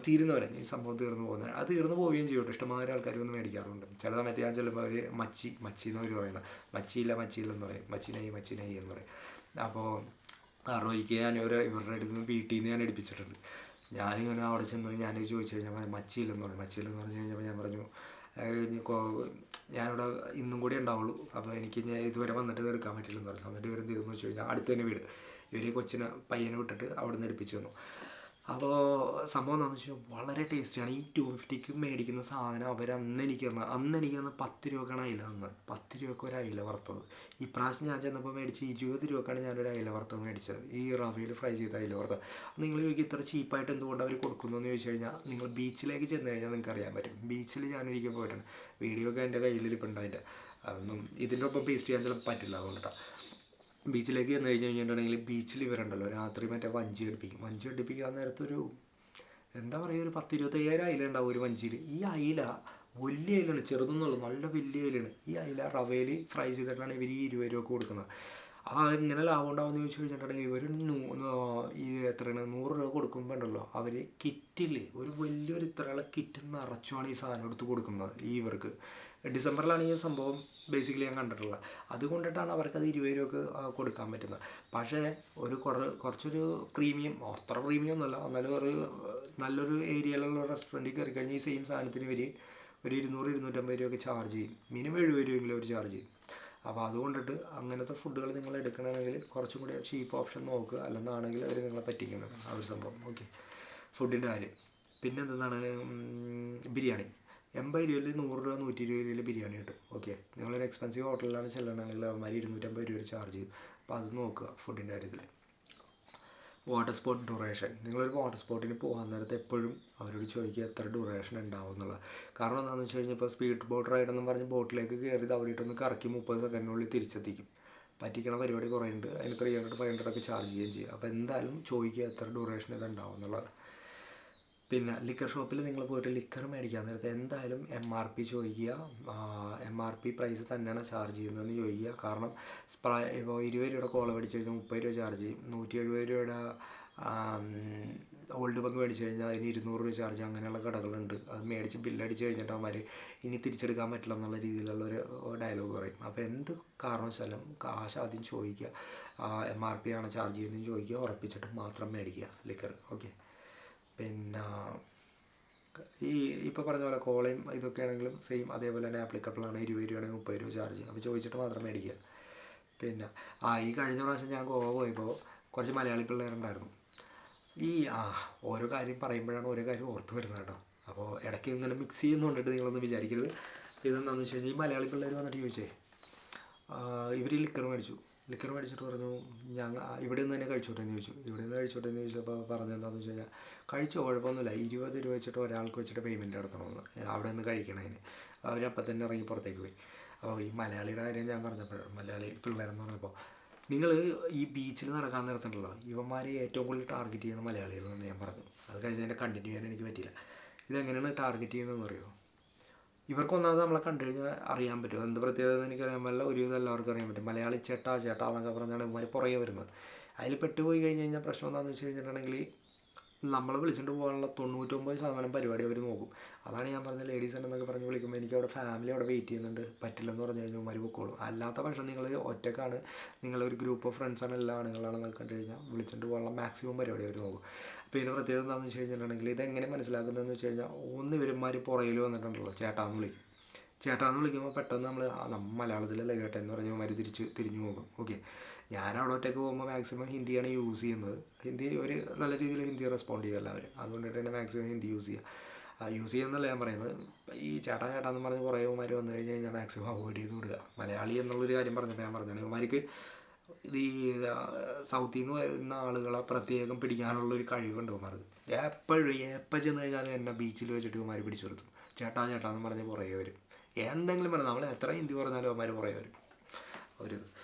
തീരുന്നവരെ ഈ സംഭവം തീർന്നു പോകുന്നത്, അത് തീർന്നു പോവുകയും ചെയ്യും. ഇഷ്ടംമാതിരി ആൾക്കാർ വന്ന് മേടിക്കാറുണ്ട്. ചില സമയത്ത് ഞാൻ ചെല്ലുമ്പോൾ അവർ മച്ചി എന്ന് അവർ പറയുന്നത്, മച്ചിയില്ലെന്ന് പറയും, മച്ചിനായി എന്ന് പറയും. അപ്പോൾ കാരണം ഒരിക്കൽ ഞാൻ ഇവരുടെ അടുത്ത് നിന്ന് വീട്ടിൽ നിന്ന് ഞാൻ എടുപ്പിച്ചിട്ടുണ്ട്. ഞാനിങ്ങനെ അവിടെ ചെന്ന് ഞാനിത് ചോദിച്ചു കഴിഞ്ഞാൽ മച്ചിയില്ലെന്ന് പറഞ്ഞു കഴിഞ്ഞപ്പോൾ ഞാൻ പറഞ്ഞു ഞാനിവിടെ ഇന്നും കൂടി ഉണ്ടാവുള്ളൂ, അപ്പോൾ എനിക്ക് ഇതുവരെ വന്നിട്ട് ഇത് എടുക്കാൻ പറ്റില്ലെന്ന് പറഞ്ഞു. എന്നിട്ട് ഇവർ തീർന്നു വെച്ച് കഴിഞ്ഞാൽ അടുത്ത് തന്നെ വീട്, ഇവർ പയ്യനെ വിട്ടിട്ട് അവിടെ നിന്ന് എടുപ്പിച്ചു വന്നു. അപ്പോൾ സംഭവം എന്താണെന്ന് വെച്ചാൽ വളരെ ടേസ്റ്റിയാണ്. ഈ 250 മേടിക്കുന്ന സാധനം അവർ അന്ന് എനിക്ക് തന്ന 10 രൂപക്കാണ് അയില തന്നത്. 10 രൂപയ്ക്ക് ഒരു അയില വറുത്തത്. ഇപ്രാവശ്യം ഞാൻ ചെന്നപ്പോൾ മേടിച്ച് 20 രൂപക്കാണ് ഞാനൊരു അയില വറുത്തത് മേടിച്ചത്, ഈ റവയിൽ ഫ്രൈ ചെയ്ത അയില വറുത്തത്. നിങ്ങൾ ചോദിക്കും ഇത്ര ചീപ്പായിട്ട് എന്തുകൊണ്ട് അവർ കൊടുക്കുന്നു എന്ന് ചോദിച്ചു കഴിഞ്ഞാൽ, നിങ്ങൾ ബീച്ചിലേക്ക് ചെന്ന് കഴിഞ്ഞാൽ നിങ്ങൾക്ക് അറിയാൻ പറ്റും. ബീച്ചിൽ ഞാനൊരിക്കൽ പോയിട്ടുണ്ട്, വീഡിയോ ഒക്കെ എൻ്റെ കയ്യിലിരിപ്പുണ്ട്. അതിൻ്റെ അതൊന്നും ഇതിൻ്റെ ഒപ്പം പേസ്റ്റ് ചെയ്യാൻ ചിലപ്പോൾ പറ്റില്ല. അതുകൊണ്ടിട്ടാണ് ബീച്ചിലേക്ക് ചെന്ന് കഴിഞ്ഞിട്ടുണ്ടെങ്കിൽ ബീച്ചിൽ ഇവരുണ്ടല്ലോ രാത്രി മറ്റേ വഞ്ചി അടുപ്പിക്കാൻ നേരത്തൊരു എന്താ പറയുക, ഒരു 10-25 അയില ഉണ്ടാവും ഒരു വഞ്ചിയിൽ. ഈ അയില വലിയ അയിലാണ്, ചെറുതൊന്നുള്ളൂ, നല്ല വലിയ അയിലാണ്. ഈ അയില റവയിൽ ഫ്രൈ ചെയ്തിട്ടാണ് ഇവർ ഈ 20 രൂപ കൊടുക്കുന്നത്. എങ്ങനെ ലാഭം ഉണ്ടാവുമെന്ന് ചോദിച്ചു കഴിഞ്ഞിട്ടുണ്ടെങ്കിൽ ഇവർ ഈ എത്രയാണ് 100 രൂപ കൊടുക്കുമ്പോൾ ഉണ്ടല്ലോ, അവർ കിറ്റിൽ ഒരു വലിയൊരു ഇത്രയുള്ള കിറ്റ് നിറച്ചുമാണ് ഈ സാധനം എടുത്ത് കൊടുക്കുന്നത്. ഇവർക്ക് ഡിസംബറിലാണ് ഈ സംഭവം ബേസിക്കലി ഞാൻ കണ്ടിട്ടുള്ളത്. അതുകൊണ്ടിട്ടാണ് അവർക്കത് 20 രൂപക്ക് കൊടുക്കാൻ പറ്റുന്നത്. പക്ഷേ കുറച്ചൊരു പ്രീമിയം, അത്ര പ്രീമിയം ഒന്നുമല്ല, എന്നാലും നല്ലൊരു ഏരിയയിലുള്ള റെസ്റ്റോറൻറ്റിൽ കയറി കഴിഞ്ഞാൽ ഈ സെയിം സാധനത്തിന് ഇവർ ഒരു 200-250 രൂപയൊക്കെ ചാർജ് ചെയ്യും. മിനിമം 70 രൂപയെങ്കിലും അവർ ചാർജ് ചെയ്യും. അപ്പോൾ അതുകൊണ്ടിട്ട് അങ്ങനത്തെ ഫുഡുകൾ നിങ്ങൾ എടുക്കണമെങ്കിൽ കുറച്ചും കൂടി ചീപ്പ് ഓപ്ഷൻ നോക്കുക, അല്ലെന്നാണെങ്കിൽ അവർ നിങ്ങളെ പറ്റിക്കണം ആ ഒരു സംഭവം. ഓക്കെ, ഫുഡിൻ്റെ കാര്യം. പിന്നെ എന്താണ്, ബിരിയാണി 80 രൂപയിൽ 100 രൂപ 120 രൂപയിൽ ബിരിയാണി കിട്ടും. ഓക്കെ, നിങ്ങളൊരു എക്സ്പെൻസീവ് ഹോട്ടലിലാണ് ചെല്ലണമെങ്കിൽ അവന്മാർ 250 രൂപ ചാർജ് ചെയ്യും. അപ്പോൾ അത് നോക്കുക ഫുഡിൻ്റെ കാര്യത്തിൽ. വാട്ടർ സ്പോർട്ട് ഡ്യൂറേഷൻ, നിങ്ങളൊരു വാട്ടർ സ്പോർട്ടിന് പോകാൻ നേരത്തെ എപ്പോഴും അവരോട് ചോദിക്കുക എത്ര ഡ്യൂറേഷൻ ഉണ്ടാവും എന്നുള്ളത്. കാരണം എന്താണെന്ന് വെച്ച് കഴിഞ്ഞാൽ ഇപ്പോൾ സ്പീഡ് ബോട്ട് റൈഡെന്നും പറഞ്ഞ് ബോട്ടിലേക്ക് കയറി അവിടെ ഇട്ടൊന്ന് കറക്കി 30 സെക്കൻഡിനുള്ളിൽ തിരിച്ചെത്തിക്കും. പറ്റിക്കണ പരിപാടി കുറേ ഉണ്ട്. അതിന് 300-500 ഒക്കെ ചാർജ് ചെയ്യുകയും ചെയ്യും. അപ്പോൾ എന്തായാലും ചോദിക്കുക എത്ര ഡ്യൂറേഷൻ ഇതുണ്ടാവും എന്നുള്ളത്. പിന്നെ ലിക്കർ ഷോപ്പിൽ നിങ്ങൾ പോയിട്ട് ലിക്കർ മേടിക്കാൻ നേരത്തെ എന്തായാലും MRP ചോദിക്കുക. MRP പ്രൈസ് തന്നെയാണ് ചാർജ് ചെയ്യുന്നതെന്ന് ചോദിക്കുക. കാരണം ഇപ്പോൾ 20 രൂപയുടെ കോള മേടിച്ച് കഴിഞ്ഞാൽ 30 രൂപ ചാർജ് ചെയ്യും. 170 രൂപയുടെ ഓൾഡ് ബഗ് മേടിച്ച് കഴിഞ്ഞാൽ അതിന് 200 രൂപ ചാർജ്. അങ്ങനെയുള്ള കടകളുണ്ട്. അത് മേടിച്ച് ബില്ലടിച്ച് കഴിഞ്ഞിട്ട് അവന്മാർ ഇനി തിരിച്ചെടുക്കാൻ പറ്റില്ല എന്നുള്ള രീതിയിലുള്ളൊരു ഡയലോഗ് പറയും. അപ്പോൾ എന്ത് കാരണവശാലും കാശ് ആദ്യം ചോദിക്കുക. MRP ആണ് ചാർജ് ചെയ്യുന്നതെന്ന് ചോദിക്കുക, ഉറപ്പിച്ചിട്ട് മാത്രം മേടിക്കുക ലിക്കർ. ഓക്കെ, പിന്നെ ഇപ്പോൾ പറഞ്ഞ പോലെ കോളയും ഇതൊക്കെ ആണെങ്കിലും സെയിം അതേപോലെ തന്നെ ആപ്ലിക്കബിളാണ്. 20 രൂപയാണെങ്കിൽ 30 രൂപ ചാർജ് ചെയ്യും. അപ്പോൾ ചോദിച്ചിട്ട് മാത്രം മേടിക്കുക. പിന്നെ ഈ കഴിഞ്ഞ പ്രാവശ്യം ഞാൻ ഗോവ പോയപ്പോൾ കുറച്ച് മലയാളി പിള്ളേരുണ്ടായിരുന്നു. ഓരോ കാര്യം പറയുമ്പോഴാണ് ഓരോ കാര്യം ഓർത്ത് വരുന്നത് കേട്ടോ. അപ്പോൾ ഇടയ്ക്ക് ഇങ്ങനെ മിക്സ് ചെയ്യുന്നുണ്ടിട്ട് നിങ്ങളൊന്നും വിചാരിക്കരുത്. ഇതെന്താണെന്ന് വെച്ച് കഴിഞ്ഞാൽ ഈ മലയാളി പിള്ളേർ വന്നിട്ട് ചോദിച്ചേ, ഇവർ ലിക്കർ മേടിച്ചിട്ട് പറഞ്ഞു ഇവിടെ നിന്ന് തന്നെ കഴിച്ചോട്ടെ എന്ന് ചോദിച്ചപ്പോൾ പറഞ്ഞെന്താണെന്ന് വെച്ച് കഴിഞ്ഞാൽ കഴിച്ചോ കുഴപ്പമൊന്നുമില്ല, 20 രൂപ വെച്ചിട്ട് ഒരാൾക്ക് വെച്ചിട്ട് പേയ്മെൻറ്റ് നടത്തണമെന്ന്, അവിടെ നിന്ന് കഴിക്കണതിന്. അവരപ്പം തന്നെ ഇറങ്ങി പുറത്തേക്ക് പോയി. അപ്പോൾ ഈ മലയാളിയുടെ കാര്യം ഞാൻ പറഞ്ഞപ്പോഴാണ്, മലയാളി പിള്ളേരെന്ന് പറഞ്ഞപ്പോൾ, നിങ്ങൾ ഈ ബീച്ചിൽ നടക്കാൻ നേരത്തുണ്ടല്ലോ ഇവന്മാർ ഏറ്റവും കൂടുതൽ ടാർഗറ്റ് ചെയ്യുന്ന മലയാളികളെന്ന് ഞാൻ പറഞ്ഞു. അത് കഴിഞ്ഞ് അതിൻ്റെ കണ്ടിന്യൂ ചെയ്യാൻ എനിക്ക് പറ്റിയില്ല. ഇതെങ്ങനെയാണ് ടാർഗറ്റ് ചെയ്യുന്നതെന്ന് അറിയുമോ? ഇവർക്കൊന്നാമത് നമ്മളെ കണ്ടു കഴിഞ്ഞാൽ അറിയാൻ പറ്റും. എന്ത് പ്രത്യേകത എനിക്കറിയാൻ പറ്റില്ല, ഒരുവിധം എല്ലാവർക്കും അറിയാൻ പറ്റും. മലയാളി ചേട്ടാ എന്നൊക്കെ പറഞ്ഞാണ് ഇവന്മാർ പുറകെ വരുന്നത്. അതിൽ പെട്ടുപോയി കഴിഞ്ഞ് കഴിഞ്ഞാൽ പ്രശ്നം എന്താണെന്ന് വെച്ച് കഴിഞ്ഞിട്ടുണ്ടെങ്കിൽ നമ്മളെ വിളിച്ചിട്ട് പോകാനുള്ള 99% പരിപാടി അവർ നോക്കും. അതാണ് ഞാൻ പറഞ്ഞത്, ലേഡീസ് ഉണ്ടെന്നൊക്കെ പറഞ്ഞ് വിളിക്കുമ്പോൾ എനിക്ക് അവിടെ ഫാമിലി അവിടെ വെയിറ്റ് ചെയ്യുന്നുണ്ട്, പറ്റില്ലെന്ന് പറഞ്ഞു കഴിഞ്ഞാൽ ഉമ്മാർ പൊക്കോളും. അല്ലാത്ത പക്ഷം നിങ്ങൾ ഒറ്റക്കാണ്, നിങ്ങളൊരു ഗ്രൂപ്പ് ഓഫ് ഫ്രണ്ട്സാണ്, എല്ലാ ആണുങ്ങളാണെന്ന് കണ്ടു കഴിഞ്ഞാൽ വിളിച്ചിട്ട് പോകാനുള്ള മാക്സിമം പരിപാടി അവർ നോക്കും. അപ്പോൾ ഇതിൻ്റെ പ്രത്യേകത എന്താണെന്ന് വെച്ച് കഴിഞ്ഞിട്ടുണ്ടെങ്കിൽ ഇതെങ്ങനെ മനസ്സിലാക്കുന്നതെന്ന് വെച്ച് കഴിഞ്ഞാൽ, ഒന്ന് ഇവന്മാർ പുറകിൽ വന്നിട്ടുണ്ടല്ലോ ചേട്ടാന്ന് വിളിക്കും. ചേട്ടാന്ന് വിളിക്കുമ്പോൾ പെട്ടെന്ന് നമ്മൾ മലയാളത്തിലല്ലേ കേട്ടെ എന്ന് പറഞ്ഞാൽ തിരിഞ്ഞു പോകും. ഓക്കെ, ഞാനവിടെ ഒറ്റയ്ക്ക് പോകുമ്പോൾ മാക്സിമം ഹിന്ദിയാണ് യൂസ് ചെയ്യുന്നത്. ഹിന്ദി ഒരു നല്ല രീതിയിൽ ഹിന്ദി റെസ്പോണ്ട് ചെയ്യുക എല്ലാവരും, അതുകൊണ്ടിട്ട് തന്നെ മാക്സിമം ഹിന്ദി യൂസ് ചെയ്യുന്നല്ല ഞാൻ പറയുന്നത്. ഈ ചേട്ടാന്ന് പറഞ്ഞ് കുറേ ഉമാർ വന്നു കഴിഞ്ഞ് കഴിഞ്ഞാൽ മാക്സിമം അവോയ്ഡ് ചെയ്ത് വിടുക. മലയാളി എന്നുള്ളൊരു കാര്യം പറഞ്ഞപ്പോൾ ഞാൻ പറഞ്ഞാണ്, ഉമാർക്ക് ഈ സൗത്തിൽ നിന്ന് വരുന്ന ആളുകളെ പ്രത്യേകം പിടിക്കാനുള്ളൊരു കഴിവുണ്ട് ഉമാർക്ക്. എപ്പോൾ ചെന്ന് കഴിഞ്ഞാലും എന്നെ ബീച്ചിൽ വെച്ചിട്ട് ഉമാർ പിടിച്ചു നിർത്തും. ചേട്ടാന്ന് പറഞ്ഞ് പുറകെ വരും. എന്തെങ്കിലും പറഞ്ഞാൽ നമ്മൾ എത്ര ഹിന്ദി പറഞ്ഞാലും അവന്മാർ പുറകെ വരും ഒരു.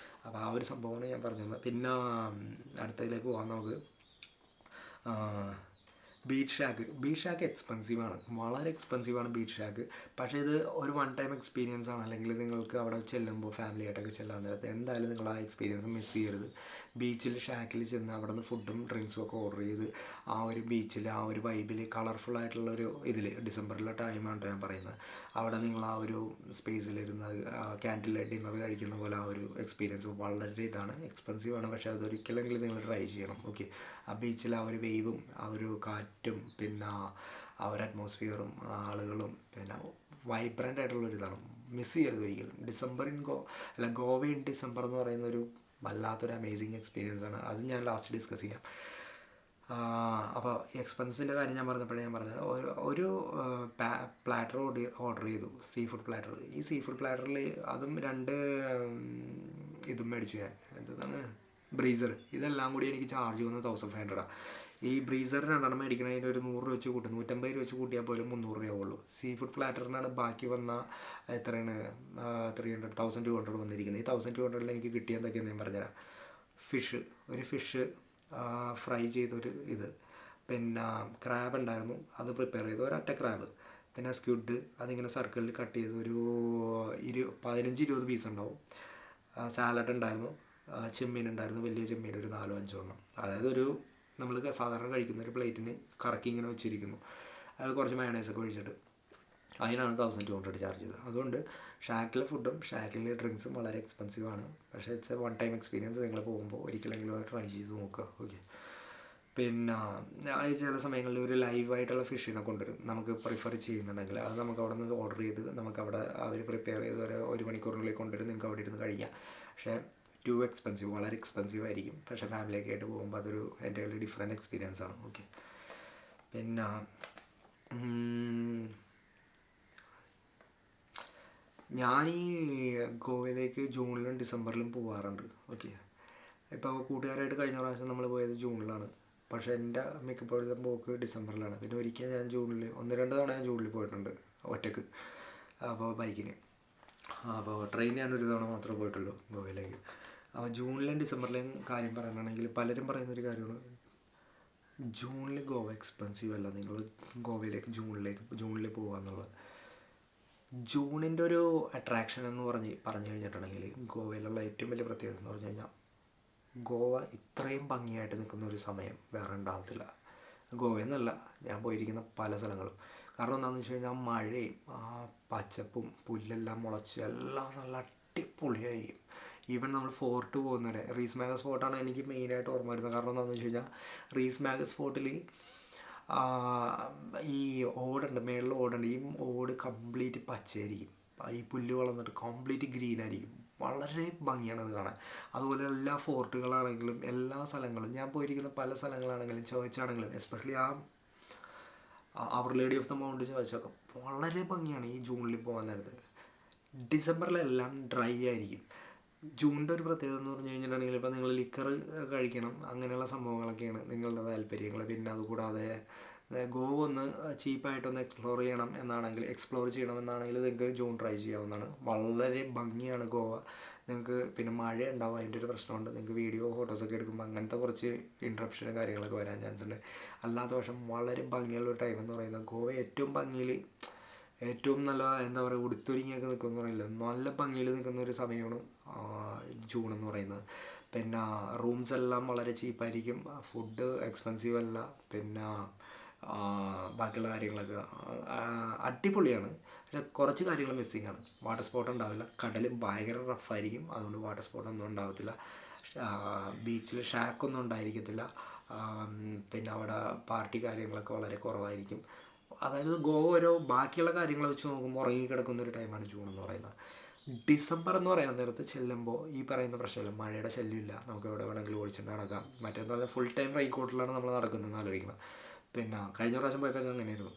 അപ്പോൾ ആ ഒരു സംഭവമാണ് ഞാൻ പറഞ്ഞത്. പിന്നെ അടുത്തതിലേക്ക് പോകാൻ നമുക്ക്. ബീച്ച് ഷാക്ക് എക്സ്പെൻസീവാണ്, വളരെ എക്സ്പെൻസീവാണ് ബീച്ച് ഷാക്ക്. പക്ഷേ ഇത് ഒരു വൺ ടൈം എക്സ്പീരിയൻസ് ആണ്. അല്ലെങ്കിൽ നിങ്ങൾക്ക് അവിടെ ചെല്ലുമ്പോൾ ഫാമിലി ആയിട്ടൊക്കെ ചെല്ലാൻ നേരത്തെ എന്തായാലും നിങ്ങൾ ആ എക്സ്പീരിയൻസ് മിസ് ചെയ്യരുത്. ബീച്ചിൽ ഷാക്കിൽ ചെന്ന് അവിടെ നിന്ന് ഫുഡും ഡ്രിങ്ക്സും ഒക്കെ ഓർഡർ ചെയ്ത് ആ ഒരു ബീച്ചിൽ ആ ഒരു വൈബിൽ കളർഫുള്ളായിട്ടുള്ളൊരു ഇതിൽ, ഡിസംബറിലെ ടൈമാണ് ഞാൻ പറയുന്നത്, അവിടെ നിങ്ങൾ ആ ഒരു സ്പേസിലിരുന്ന് ക്യാൻഡിൽ ലൈറ്റ് ഡിന്നർ കഴിക്കുന്ന പോലെ ആ ഒരു എക്സ്പീരിയൻസ് വളരെ ഇതാണ്, എക്സ്പെൻസീവാണ്. പക്ഷേ അതൊരിക്കലെങ്കിലും നിങ്ങൾ ട്രൈ ചെയ്യണം. ഓക്കെ, ആ ബീച്ചിൽ ആ ഒരു വേവും ആ ഒരു കാറ്റും പിന്നെ ആ ഒരു അറ്റ്മോസ്ഫിയറും ആളുകളും പിന്നെ വൈബ്രൻ്റ് ആയിട്ടുള്ളൊരിതാണ്, മിസ് ചെയ്യരുത് ഒരിക്കലും. ഗോവ ഇൻ ഡിസംബർ എന്ന് പറയുന്നൊരു വല്ലാത്തൊരു അമേസിങ് എക്സ്പീരിയൻസ് ആണ്. അത് ഞാൻ ലാസ്റ്റ് ഡിസ്കസ് ചെയ്യാം. അപ്പോൾ എക്സ്പെൻസിൻ്റെ കാര്യം ഞാൻ പറഞ്ഞത് ഒരു പ്ലാറ്റർ ഓർഡർ ചെയ്തു, സീ ഫുഡ് പ്ലാറ്റർ. ഈ സീ ഫുഡ് പ്ലാറ്ററിൽ അതും 2 ഇതും മേടിച്ചു ഞാൻ, എന്താണ് ബ്രീസർ. ഇതെല്ലാം കൂടി എനിക്ക് ചാർജ് വന്നത് 1500. ഈ ബ്രീസർ 2 മേടിക്കണതിന് ഒരു 100 രൂപ വെച്ച് കൂട്ടും, 150 രൂപ വെച്ച് കൂട്ടിയാൽ പോലും 300 രൂപയുള്ളൂ. സീ ഫുഡ് പ്ലാറ്ററിനാണ് ബാക്കി വന്ന എത്രയാണ് 1200 വന്നിരിക്കുന്നത്. ഈ 1200 എനിക്ക് കിട്ടിയ എന്തൊക്കെയാണെന്ന് ഞാൻ പറഞ്ഞുതരാം. ഒരു ഫിഷ് ഫ്രൈ ചെയ്തൊരു ഇത്, പിന്നെ ക്രാബ് ഉണ്ടായിരുന്നു, അത് പ്രിപ്പയർ ചെയ്തു, ഒരൊറ്റ ക്രാബ്. പിന്നെ സ്ക്വിഡ് അതിങ്ങനെ സർക്കിളിൽ കട്ട് ചെയ്ത് ഒരു 15-20 പീസ് ഉണ്ടാവും. സാലഡ് ഉണ്ടായിരുന്നു, ചെമ്മീൻ ഉണ്ടായിരുന്നു, വലിയ ചെമ്മീൻ ഒരു 4-5 എണ്ണം. അതായത് നമ്മൾ സാധാരണ കഴിക്കുന്ന ഒരു പ്ലേറ്റിന് കറക്കി ഇങ്ങനെ വെച്ചിരിക്കുന്നു. അത് കുറച്ച് മയണൈസൊക്കെ ഒഴിച്ചിട്ട് അതിനാണ് 1200 ചാർജ് ചെയ്തത്. അതുകൊണ്ട് ഷാക്കിലെ ഫുഡും ഷാക്കിലെ ഡ്രിങ്ക്സും വളരെ എക്സ്പെൻസീവാണ്. പക്ഷേ it's A one time experience. നിങ്ങൾ പോകുമ്പോൾ ഒരിക്കലെങ്കിലും അത് ട്രൈ ചെയ്ത് നോക്കുക. ഓക്കെ, പിന്നെ ചില സമയങ്ങളിൽ ഒരു ലൈവായിട്ടുള്ള ഫിഷിനെ കൊണ്ടുവരും, നമുക്ക് പ്രിഫർ ചെയ്യുന്നുണ്ടെങ്കിൽ അത് നമുക്ക് അവിടെ നിന്ന് ഓർഡർ ചെയ്ത് നമുക്കവിടെ അവർ പ്രിപ്പയർ ചെയ്ത് 1 മണിക്കൂറിനുള്ളിൽ കൊണ്ടുവരും, നിങ്ങൾക്ക് അവിടെ ഇരുന്ന് കഴിക്കാം. പക്ഷേ ടു എക്സ്പെൻസീവ്, വളരെ എക്സ്പെൻസീവ് ആയിരിക്കും. പക്ഷേ ഫാമിലിയൊക്കെ ആയിട്ട് പോകുമ്പോൾ അതൊരു എൻ്റെ ഒരു ഡിഫറെൻറ്റ് എക്സ്പീരിയൻസ് ആണ്. ഓക്കെ, പിന്നെ ഞാൻ ഈ ഗോവയിലേക്ക് ജൂണിലും ഡിസംബറിലും പോകാറുണ്ട്. ഓക്കെ, ഇപ്പോൾ കൂട്ടുകാരായിട്ട് കഴിഞ്ഞ പ്രാവശ്യം നമ്മൾ പോയത് ജൂണിലാണ്, പക്ഷേ എൻ്റെ മിക്കപ്പോഴത്തെ പോക്ക് ഡിസംബറിലാണ്. പിന്നെ ഒരിക്കൽ ഞാൻ 1-2 തവണ ഞാൻ ജൂണിൽ പോയിട്ടുണ്ട് ഒറ്റക്ക്, അപ്പോൾ ബൈക്കിന്. അപ്പോൾ ട്രെയിൻ ഞാനൊരു തവണ മാത്രമേ പോയിട്ടുള്ളൂ ഗോവയിലേക്ക്. അപ്പോൾ ജൂണിലെയും ഡിസംബറിലെയും കാര്യം പറയുകയാണെങ്കിൽ പലരും പറയുന്നൊരു കാര്യമാണ്, ജൂണിൽ ഗോവ എക്സ്പെൻസീവ് അല്ല, നിങ്ങൾ ഗോവയിലേക്ക് ജൂണിൽ പോകുക എന്നുള്ളത്. ജൂണിൻ്റെ ഒരു അട്രാക്ഷൻ എന്ന് പറഞ്ഞു കഴിഞ്ഞിട്ടുണ്ടെങ്കിൽ ഗോവയിലുള്ള ഏറ്റവും വലിയ പ്രത്യേകത എന്ന് പറഞ്ഞു കഴിഞ്ഞാൽ, ഗോവ ഇത്രയും ഭംഗിയായിട്ട് നിൽക്കുന്ന ഒരു സമയം വേറെ ഉണ്ടാകത്തില്ല. ഗോവയെന്നല്ല, ഞാൻ പോയിരിക്കുന്ന പല സ്ഥലങ്ങളും. കാരണം എന്താണെന്ന് വെച്ച് കഴിഞ്ഞാൽ മഴയും ആ പച്ചപ്പും പുല്ലെല്ലാം മുളച്ച് എല്ലാം നല്ല അടിപൊളിയായിരിക്കും. ഈവൻ നമ്മൾ ഫോർട്ട് പോകുന്നവരെ, റീസ് മാഗസ് ഫോർട്ടാണ് എനിക്ക് മെയിനായിട്ട് ഓർമ്മ വരുന്നത്. കാരണം എന്താണെന്ന് വെച്ച് കഴിഞ്ഞാൽ റീസ് മാഗസ് ഫോർട്ടിൽ ഈ ഓടുണ്ട്, മേളിൽ ഓടുണ്ട്, ഈ ഓട് കംപ്ലീറ്റ് പച്ചയായിരിക്കും, ഈ പുല്ല് വളർന്നിട്ട് കംപ്ലീറ്റ് ഗ്രീൻ ആയിരിക്കും, വളരെ ഭംഗിയാണ് അത് കാണാൻ. അതുപോലെ എല്ലാ ഫോർട്ടുകളാണെങ്കിലും എല്ലാ സ്ഥലങ്ങളും, ഞാൻ പോയിരിക്കുന്ന പല സ്ഥലങ്ങളാണെങ്കിലും ചേർച്ചാണെങ്കിലും, especially our lady of the mount ചേർച്ചൊക്കെ വളരെ ഭംഗിയാണ് ഈ ജൂണിൽ പോകാൻ നേരത്ത്. ഡിസംബറിലെല്ലാം ഡ്രൈ ആയിരിക്കും. ജൂണിൻ്റെ ഒരു പ്രത്യേകത എന്ന് പറഞ്ഞു കഴിഞ്ഞിട്ടുണ്ടെങ്കിൽ, ഇപ്പോൾ നിങ്ങൾ ലിക്കർ കഴിക്കണം അങ്ങനെയുള്ള സംഭവങ്ങളൊക്കെയാണ് നിങ്ങളുടെ താല്പര്യങ്ങൾ. പിന്നെ അതുകൂടാതെ ഗോവ ഒന്ന് ചീപ്പായിട്ടൊന്ന് എക്സ്പ്ലോർ ചെയ്യണമെന്നാണെങ്കിൽ നിങ്ങൾക്ക് ജൂൺ ട്രൈ ചെയ്യാവുന്നതാണ്. വളരെ ഭംഗിയാണ് ഗോവ നിങ്ങൾക്ക്. പിന്നെ മഴ ഉണ്ടാവും, അതിൻ്റെ ഒരു പ്രശ്നമുണ്ട്. നിങ്ങൾക്ക് വീഡിയോ ഫോട്ടോസൊക്കെ എടുക്കുമ്പോൾ അങ്ങനത്തെ കുറച്ച് ഇൻട്രപ്ഷനും കാര്യങ്ങളൊക്കെ വരാൻ ചാൻസ് ഉണ്ട്. അല്ലാത്ത പക്ഷം വളരെ ഭംഗിയുള്ളൊരു ടൈം എന്ന് പറയുന്നത് ഗോവ ഏറ്റവും ഭംഗിയിൽ ഏറ്റവും നല്ല എന്താ പറയുക ഉടുത്തൊരുങ്ങിയൊക്കെ നിൽക്കുമെന്ന് പറയില്ല, നല്ല ഭംഗിയിൽ നിൽക്കുന്ന ഒരു സമയമാണ് ജൂൺ എന്ന് പറയുന്നത്. പിന്നെ റൂംസ് എല്ലാം വളരെ ചീപ്പായിരിക്കും, ഫുഡ് എക്സ്പെൻസീവ് അല്ല, പിന്നെ ബാക്കിയുള്ള കാര്യങ്ങളൊക്കെ അടിപൊളിയാണ്. പക്ഷേ കുറച്ച് കാര്യങ്ങൾ മിസ്സിങ് ആണ്. വാട്ടർ സ്പോട്ട് ഉണ്ടാവില്ല, കടൽ ഭയങ്കര റഫായിരിക്കും, അതുകൊണ്ട് വാട്ടർ സ്പോട്ടൊന്നും ഉണ്ടാകത്തില്ല. ബീച്ചിൽ ഷാക്കൊന്നും ഉണ്ടായിരിക്കത്തില്ല. പിന്നെ അവിടെ പാർട്ടി കാര്യങ്ങളൊക്കെ വളരെ കുറവായിരിക്കും. അതായത് ഗോവ ഓരോ ബാക്കിയുള്ള കാര്യങ്ങൾ വെച്ച് നോക്കുമ്പോൾ ഉറങ്ങിക്കിടക്കുന്ന ഒരു ടൈമാണ് ജൂൺ എന്ന് പറയുന്നത്. ഡിസംബർ എന്ന് പറയാൻ നേരത്ത് ചെല്ലുമ്പോൾ ഈ പറയുന്ന പ്രശ്നമില്ല, മഴയുടെ ശല്യമില്ല, നമുക്ക് എവിടെ വേണമെങ്കിലും ഓടിച്ചിട്ട് നടക്കാം. മറ്റേന്ന് പറഞ്ഞാൽ ഫുൾ ടൈം റെയിൻകോട്ടിലാണ് നമ്മൾ നടക്കുന്നതെന്ന് ആലോചിക്കണം. പിന്നെ കഴിഞ്ഞ പ്രാവശ്യം പോയപ്പോൾ അങ്ങനെയായിരുന്നു.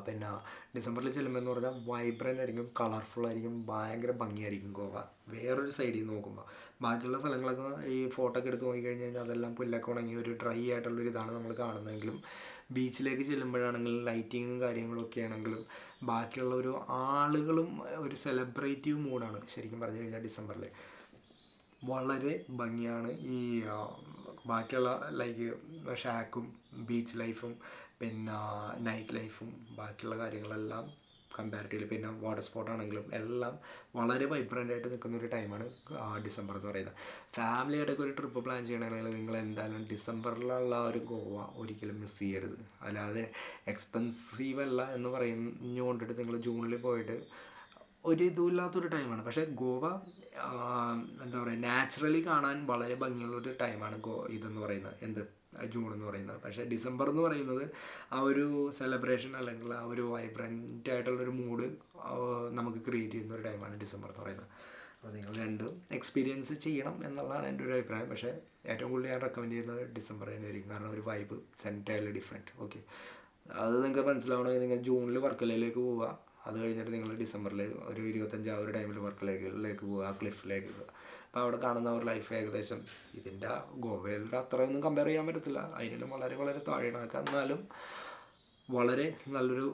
പിന്നെ ഡിസംബറിൽ ചെല്ലുമ്പോൾ എന്ന് പറഞ്ഞാൽ വൈബ്രൻ്റ് ആയിരിക്കും, കളർഫുൾ ആയിരിക്കും, ഭയങ്കര ഭംഗിയായിരിക്കും ഗോവ വേറൊരു സൈഡിൽ നിന്ന് നോക്കുമ്പോൾ. ബാക്കിയുള്ള സ്ഥലങ്ങളൊക്കെ ഈ ഫോട്ടോ ഒക്കെ എടുത്ത് നോക്കിക്കഴിഞ്ഞ് കഴിഞ്ഞാൽ അതെല്ലാം പുല്ലൊക്കെ ഉണങ്ങി ഒരു ഡ്രൈ ആയിട്ടുള്ളൊരു ഇതാണ് നമ്മൾ കാണുന്നതെങ്കിലും ബീച്ചിലേക്ക് ചെല്ലുമ്പോഴാണെങ്കിലും ലൈറ്റിങ്ങും കാര്യങ്ങളൊക്കെ ആണെങ്കിലും ബാക്കിയുള്ള ഒരു ആളുകളും ഒരു സെലിബ്രേറ്റീവ് മൂഡാണ് ശരിക്കും പറഞ്ഞു കഴിഞ്ഞാൽ ഡിസംബറിൽ. വളരെ ഭംഗിയാണ് ഈ ബാക്കിയുള്ള ലൈക്ക് ഷാക്കും ബീച്ച് ലൈഫും പിന്നെ നൈറ്റ് ലൈഫും ബാക്കിയുള്ള കാര്യങ്ങളെല്ലാം കമ്പാരിറ്റീവ്ലി, പിന്നെ വാട്ടർ സ്പോട്ടാണെങ്കിലും എല്ലാം വളരെ വൈബ്രൻ്റായിട്ട് നിൽക്കുന്ന ഒരു ടൈമാണ് ഡിസംബർ എന്ന് പറയുന്നത്. ഫാമിലിയായിട്ടൊക്കെ ഒരു ട്രിപ്പ് പ്ലാൻ ചെയ്യണമെങ്കിൽ നിങ്ങൾ എന്തായാലും ഡിസംബറിലുള്ള ഒരു ഗോവ ഒരിക്കലും മിസ് ചെയ്യരുത്. അല്ലാതെ എക്സ്പെൻസീവ് അല്ല എന്ന് പറഞ്ഞുകൊണ്ടിട്ട് നിങ്ങൾ ജൂണിൽ പോയിട്ട് ഒരു ഇതുമില്ലാത്തൊരു ടൈമാണ്. പക്ഷേ ഗോവ എന്താ പറയുക നാച്ചുറലി കാണാൻ വളരെ ഭംഗിയുള്ളൊരു ടൈമാണ് ഇതെന്ന് പറയുന്നത്, ജൂൺ എന്ന് പറയുന്നത്. പക്ഷേ ഡിസംബർ എന്ന് പറയുന്നത് ആ ഒരു സെലിബ്രേഷൻ അല്ലെങ്കിൽ ആ ഒരു വൈബ്രൻ്റ് ആയിട്ടുള്ളൊരു മൂഡ് നമുക്ക് ക്രിയേറ്റ് ചെയ്യുന്ന ഒരു ടൈമാണ് ഡിസംബർ എന്ന് പറയുന്നത്. അപ്പോൾ നിങ്ങൾ രണ്ടും എക്സ്പീരിയൻസ് ചെയ്യണം എന്നുള്ളതാണ് എൻ്റെ ഒരു അഭിപ്രായം. പക്ഷേ ഏറ്റവും കൂടുതൽ ഞാൻ റെക്കമെൻഡ് ചെയ്യുന്നത് ഡിസംബർ തന്നെയായിരിക്കും, കാരണം ഒരു വൈബ് എൻറ്റയർലി ഡിഫറെൻറ്റ്. ഓക്കെ, അത് നിങ്ങൾക്ക് മനസ്സിലാവണമെങ്കിൽ നിങ്ങൾ ജൂണിൽ വർക്കലയിലേക്ക് പോവുക, അത് കഴിഞ്ഞിട്ട് നിങ്ങൾ ഡിസംബറിൽ ഒരു 25 ആ ഒരു ടൈമിൽ വർക്കലയിലേക്ക് പോവുക, ആ ക്ലിഫിലേക്ക് പോവുക. അപ്പോൾ അവിടെ കാണുന്ന ഒരു ലൈഫ് ഏകദേശം ഇതിൻ്റെ ഗോവയിലുള്ള അത്രയൊന്നും കമ്പയർ ചെയ്യാൻ പറ്റത്തില്ല, അതിനും വളരെ വളരെ താഴെയാണ്. എന്നാലും വളരെ നല്ലൊരു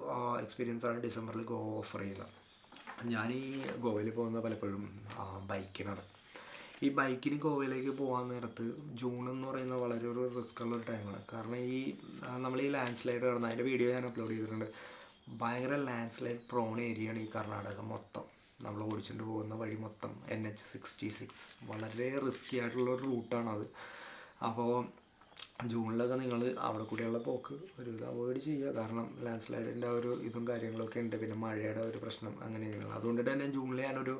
എക്സ്പീരിയൻസാണ് ഡിസംബറിൽ ഗോവ ഓഫർ ചെയ്യുന്നത്. ഞാൻ ഈ ഗോവയിൽ പോകുന്നത് പലപ്പോഴും ബൈക്കിനാണ്. ഈ ബൈക്കിന് ഗോവയിലേക്ക് പോകാൻ നേരത്ത് ജൂൺ എന്ന് പറയുന്നത് വളരെ ഒരു റിസ്ക് ഉള്ളൊരു ടൈമാണ്. കാരണം ഈ നമ്മൾ ഈ ലാൻഡ് സ്ലൈഡ് കിടന്ന അതിൻ്റെ വീഡിയോ ഞാൻ അപ്ലോഡ് ചെയ്തിട്ടുണ്ട്. ഭയങ്കര ലാൻഡ് സ്ലൈഡ് പ്രോൺ ഏരിയയാണ് ഈ കർണാടക മൊത്തം. നമ്മൾ ഓടിച്ചുകൊണ്ട് പോകുന്ന വഴി മൊത്തം NH66 വളരെ റിസ്ക്കി ആയിട്ടുള്ളൊരു റൂട്ടാണത്. അപ്പോൾ ജൂണിലൊക്കെ നിങ്ങൾ അവിടെ കൂടെയുള്ള പോക്ക് ഒരു ഇത് അവോയ്ഡ് ചെയ്യുക, കാരണം ലാൻഡ് സ്ലൈഡിൻ്റെ ആ ഒരു ഇതും കാര്യങ്ങളൊക്കെ ഉണ്ട്, പിന്നെ മഴയുടെ ഒരു പ്രശ്നം അങ്ങനെയൊക്കെയാണ്. അതുകൊണ്ട് തന്നെ ജൂണിൽ ഞാനൊരു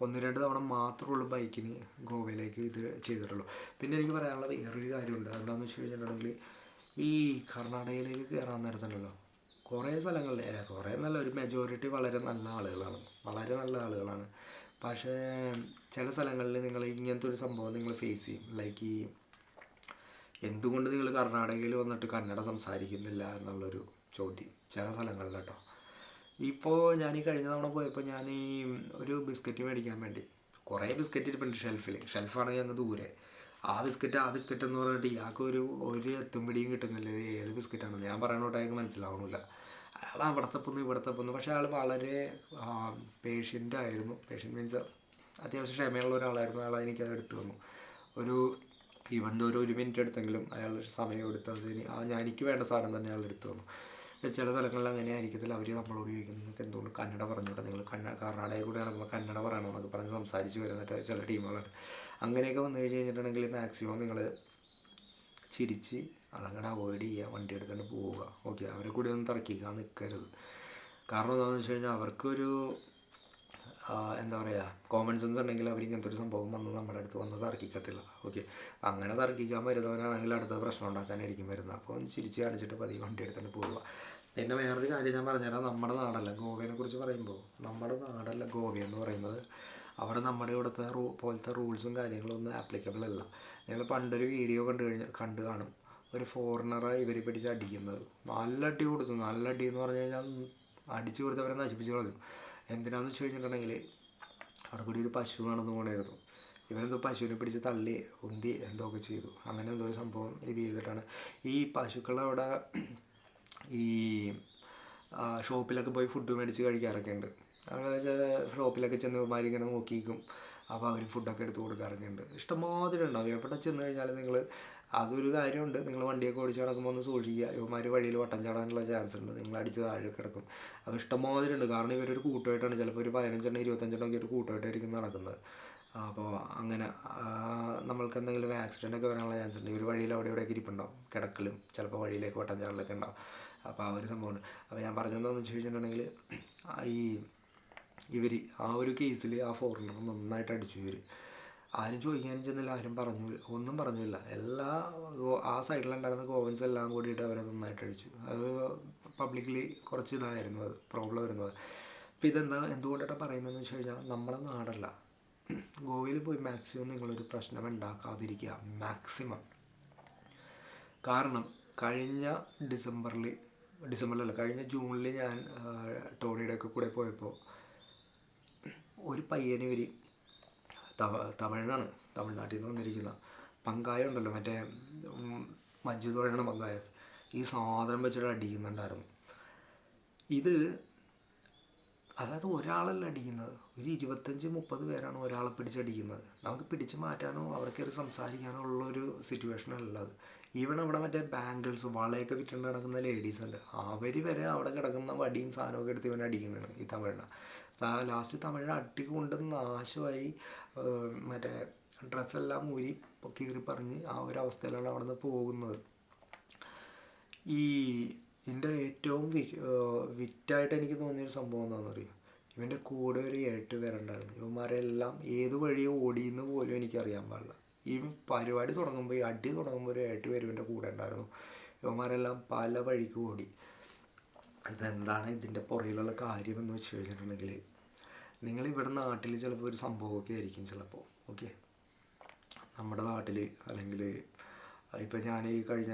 1-2 തവണ മാത്രമേ ഉള്ളൂ ബൈക്കിന് ഗോവയിലേക്ക് ഇത് ചെയ്തിട്ടുള്ളൂ. പിന്നെ എനിക്ക് പറയാനുള്ള വേറൊരു കാര്യമുണ്ട്, എന്താണെന്ന് വെച്ച് കഴിഞ്ഞിട്ടുണ്ടെങ്കിൽ ഈ കർണാടകയിലേക്ക് കയറാൻ നേരത്തുണ്ടല്ലോ കുറേ സ്ഥലങ്ങളിൽ, കുറേ നല്ല ഒരു മെജോറിറ്റി വളരെ നല്ല ആളുകളാണ്, വളരെ നല്ല ആളുകളാണ്. പക്ഷേ ചില സ്ഥലങ്ങളിൽ നിങ്ങൾ ഇങ്ങനത്തെ ഒരു സംഭവം നിങ്ങൾ ഫേസ് ചെയ്യും. ലൈക്ക് ഈ എന്തുകൊണ്ട് നിങ്ങൾ കർണാടകയിൽ വന്നിട്ട് കന്നഡ സംസാരിക്കുന്നില്ല എന്നുള്ളൊരു ചോദ്യം ചില സ്ഥലങ്ങളിൽ കേട്ടോ. ഇപ്പോൾ ഞാൻ ഈ കഴിഞ്ഞ തവണ പോയപ്പോൾ ഞാൻ ഈ ഒരു ബിസ്ക്കറ്റ് മേടിക്കാൻ വേണ്ടി കുറേ ബിസ്ക്കറ്റ് ഇരിപ്പുണ്ട് ഷെൽഫാണെങ്കിൽ അങ്ങ് ദൂരെ. ആ ബിസ്ക്കറ്റ് എന്ന് പറഞ്ഞിട്ട് ഇയാൾക്ക് ഒരു എത്തും പിടിയും കിട്ടുന്നില്ല, ഇത് ഏത് ബിസ്ക്കറ്റാണെന്ന് ഞാൻ പറയണോട്ട് അയാൾക്ക് മനസ്സിലാവണില്ല. അയാൾ അവിടുത്തെ പോന്നു. പക്ഷേ അയാൾ വളരെ പേഷ്യൻ്റ് ആയിരുന്നു. പേഷ്യൻ്റ് മീൻസ് അത്യാവശ്യം ക്ഷമയുള്ള ഒരാളായിരുന്നു. അയാൾ എനിക്കത് എടുത്തു തന്നു. ഒരു 1 മിനിറ്റ് എടുത്തെങ്കിലും അയാൾ സമയം എടുത്ത് എനിക്ക് വേണ്ട സാധനം തന്നെ അയാൾ എടുത്തു തന്നു. ചില സ്ഥലങ്ങളിൽ അങ്ങനെ ആയിരിക്കത്തില്ല, അവർ നമ്മളോട് ചോദിക്കും നിങ്ങൾക്ക് എന്തുകൊണ്ട് കന്നഡ പറഞ്ഞോട്ടെ, നിങ്ങൾ കർണാടകയിൽ കൂടെ നടക്കുമ്പോൾ കന്നഡ പറയണമെന്നൊക്കെ പറഞ്ഞ് സംസാരിച്ച് വരുന്നിട്ട് ചില ടീമുകളുണ്ട്. അങ്ങനെയൊക്കെ വന്നു കഴിഞ്ഞിട്ടുണ്ടെങ്കിൽ മാക്സിമം നിങ്ങൾ ചിരിച്ച് അതങ്ങനെ അവോയ്ഡ് ചെയ്യുക, വണ്ടി എടുത്തുകൊണ്ട് പോവുക. ഓക്കെ, അവരെ കൂടി ഒന്നും തർക്കിക്കാൻ നിൽക്കരുത്. കാരണം എന്താണെന്ന് വെച്ച് കഴിഞ്ഞാൽ അവർക്കൊരു എന്താ പറയുക കോമൺ സെൻസ് ഉണ്ടെങ്കിൽ അവർ ഇങ്ങനത്തെ ഒരു സംഭവം വന്ന് നമ്മുടെ അടുത്ത് വന്ന് തർക്കിക്കത്തില്ല. ഓക്കെ, അങ്ങനെ തർക്കിക്കാൻ വരുന്നവനാണെങ്കിൽ അടുത്ത പ്രശ്നം ഉണ്ടാക്കാനായിരിക്കും വരുന്നത്. അപ്പോൾ ഒന്ന് ചിരിച്ച് കാണിച്ചിട്ട് പതിയെ വണ്ടി എടുത്തുകൊണ്ട് പോവുക. പിന്നെ വേറൊരു കാര്യം ഞാൻ പറഞ്ഞുതരാം, നമ്മുടെ നാടല്ല ഗോവയെ കുറിച്ച് പറയുമ്പോൾ, നമ്മുടെ നാടല്ല ഗോവയെന്ന് പറയുന്നത്. അവിടെ നമ്മുടെ ഇവിടുത്തെ പോലത്തെ റൂൾസും കാര്യങ്ങളും ഒന്നും ആപ്ലിക്കബിൾ അല്ല. നിങ്ങൾ പണ്ടൊരു വീഡിയോ കണ്ടു കാണും, ഒരു ഫോറിനറെ ഇവർ പിടിച്ച് അടിക്കുന്നത്. നല്ല അടി കൊടുത്തു, നല്ല അടി എന്ന് പറഞ്ഞു കഴിഞ്ഞാൽ അടിച്ചു കൊടുത്തവരെ നശിപ്പിച്ച് കളഞ്ഞു. എന്തിനാണെന്ന് വെച്ച് കഴിഞ്ഞിട്ടുണ്ടെങ്കിൽ അവിടെ കൂടി ഒരു പശു നടന്നു പോകണമായിരുന്നു. ഇവരെന്തോ പശുവിനെ പിടിച്ച് തള്ളി ഉന്തി എന്തൊക്കെ ചെയ്തു. അങ്ങനെ എന്തോ ഒരു സംഭവം ഇത് ചെയ്തിട്ടാണ് ഈ പശുക്കളവിടെ ഈ ഷോപ്പിലൊക്കെ പോയി ഫുഡ് മേടിച്ച് കഴിക്കാറൊക്കെ ഉണ്ട്. അവിടെ ചില ഷോപ്പിലൊക്കെ ചെന്ന് ഇവന്മാരിങ്ങനെ നോക്കിയിരിക്കും. അപ്പോൾ അവർ ഫുഡൊക്കെ എടുത്ത് കൊടുക്കാറൊക്കെ ഉണ്ട്. ഇഷ്ടംമാതിരി ഉണ്ടാവും. എവിടെ ചെന്ന് കഴിഞ്ഞാൽ നിങ്ങൾ അതൊരു കാര്യമുണ്ട്, നിങ്ങൾ വണ്ടിയൊക്കെ ഓടിച്ച് നടക്കുമ്പോൾ ഒന്ന് സൂക്ഷിക്കുക. ഇവന്മാർ വഴിയിൽ വട്ടം ചാടാനുള്ള ചാൻസ് ഉണ്ട്, നിങ്ങൾ അടിച്ച് താഴെ കിടക്കും. അപ്പോൾ ഇഷ്ടംമാതിരി ഉണ്ട്. കാരണം ഇവരൊരു കൂട്ടമായിട്ടാണ് ചിലപ്പോൾ ഒരു 15 25 ഒക്കെ ഒരു കൂട്ടമായിട്ടായിരിക്കും നടക്കുന്നത്. അപ്പോൾ അങ്ങനെ നമ്മൾക്ക് എന്തെങ്കിലും ആക്സിഡൻ്റ് ഒക്കെ വരാനുള്ള ചാൻസ് ഉണ്ട്. ഇവർ വഴിയിൽ അവിടെ ഇവിടെയൊക്കെ ഇരിപ്പുണ്ടാവും, കിടക്കലും ചിലപ്പോൾ വഴിയിലേക്ക് വട്ടം ചാടലൊക്കെ ഉണ്ടാവും. അപ്പോൾ ആ ഒരു സംഭവമുണ്ട്. അപ്പോൾ ഞാൻ പറഞ്ഞതെന്താണെന്ന് വെച്ച് കഴിഞ്ഞിട്ടുണ്ടെങ്കിൽ ഈ ഇവർ ആ ഒരു കേസിൽ ആ ഫോറിനർ നന്നായിട്ട് അടിച്ചു. ഇവർ ആരും ചോദിക്കാനും ചെന്നില്ല, ആരും ഒന്നും പറഞ്ഞില്ല. ആ സൈഡിലുണ്ടായിരുന്ന ഗോവൻസ് എല്ലാം കൂടിയിട്ട് അവരെ നന്നായിട്ട് അടിച്ചു. അത് പബ്ലിക്കലി കുറച്ച് ഇതായിരുന്നു, അത് പ്രോബ്ലം വരുന്നത്. അപ്പോൾ എന്തുകൊണ്ടാണ് പറയുന്നതെന്ന് വെച്ച് കഴിഞ്ഞാൽ നമ്മളെ നാടല്ല. ഗോവയിൽ പോയി മാക്സിമം നിങ്ങളൊരു പ്രശ്നം ഉണ്ടാക്കാതിരിക്കുക, മാക്സിമം. കാരണം കഴിഞ്ഞ കഴിഞ്ഞ ജൂണിൽ ഞാൻ ടോണിയുടെ ഒക്കെ കൂടെ പോയപ്പോൾ ഒരു പയ്യന് ഇവർ തമിഴ്നാട്ടിൽ നിന്ന് വന്നിരിക്കുന്ന പങ്കായ ഉണ്ടല്ലോ, മറ്റേ മജ്ജിദ് വഴണ പങ്കായ, ഈ സാധനം വെച്ചിട്ട് അടിക്കുന്നുണ്ടായിരുന്നു. അതായത് ഒരാളല്ല അടിക്കുന്നത്, ഒരു 25-30 പേരാണ് ഒരാളെ പിടിച്ചടിക്കുന്നത്. നമുക്ക് പിടിച്ച് മാറ്റാനോ അവിടെ കയറി സംസാരിക്കാനോ ഉള്ളൊരു സിറ്റുവേഷനല്ല അത്. ഈവൺ അവിടെ മറ്റേ ബാംഗിൾസ് വളയൊക്കെ വിറ്റുകൊണ്ട് നടക്കുന്ന ലേഡീസ് ഉണ്ട്, അവർ വരെ അവിടെ കിടക്കുന്ന വടിയും സാധനമൊക്കെ എടുത്ത് ഇവനെ അടിക്കുന്നതാണ് ഈ തമിഴിനെ. ലാസ്റ്റ് തമിഴിനെ അടികൊണ്ട് നാശമായി, മറ്റേ ഡ്രസ്സെല്ലാം ഊരി കീറി പറഞ്ഞ് ആ ഒരു അവസ്ഥയിലാണ് അവിടെ നിന്ന് പോകുന്നത്. ഇതിൻ്റെ ഏറ്റവും വിറ്റായിട്ട് എനിക്ക് തോന്നിയൊരു സംഭവം എന്താണെന്നറിയാം, ഇവൻ്റെ കൂടെ ഒരു 7 പേരുണ്ടായിരുന്നു. ഇവന്മാരെല്ലാം ഏത് വഴി ഓടിയെന്ന് പോലും എനിക്കറിയാൻ പാടില്ല. ഈ പരിപാടി തുടങ്ങുമ്പോൾ, ഈ അടി തുടങ്ങുമ്പോൾ ഒരു 7 പേര് ഇവൻ്റെ കൂടെ ഉണ്ടായിരുന്നു. ഇവന്മാരെല്ലാം പല വഴിക്ക് ഓടി. ഇതെന്താണ് ഇതിൻ്റെ പുറകിലുള്ള കാര്യമെന്ന് വെച്ച് കഴിഞ്ഞിട്ടുണ്ടെങ്കിൽ, നിങ്ങളിവിടെ നാട്ടിൽ ചിലപ്പോൾ ഒരു സംഭവമൊക്കെ ആയിരിക്കും ചിലപ്പോൾ, ഓക്കെ, നമ്മുടെ നാട്ടിൽ അല്ലെങ്കിൽ ഇപ്പം ഞാൻ ഈ കഴിഞ്ഞ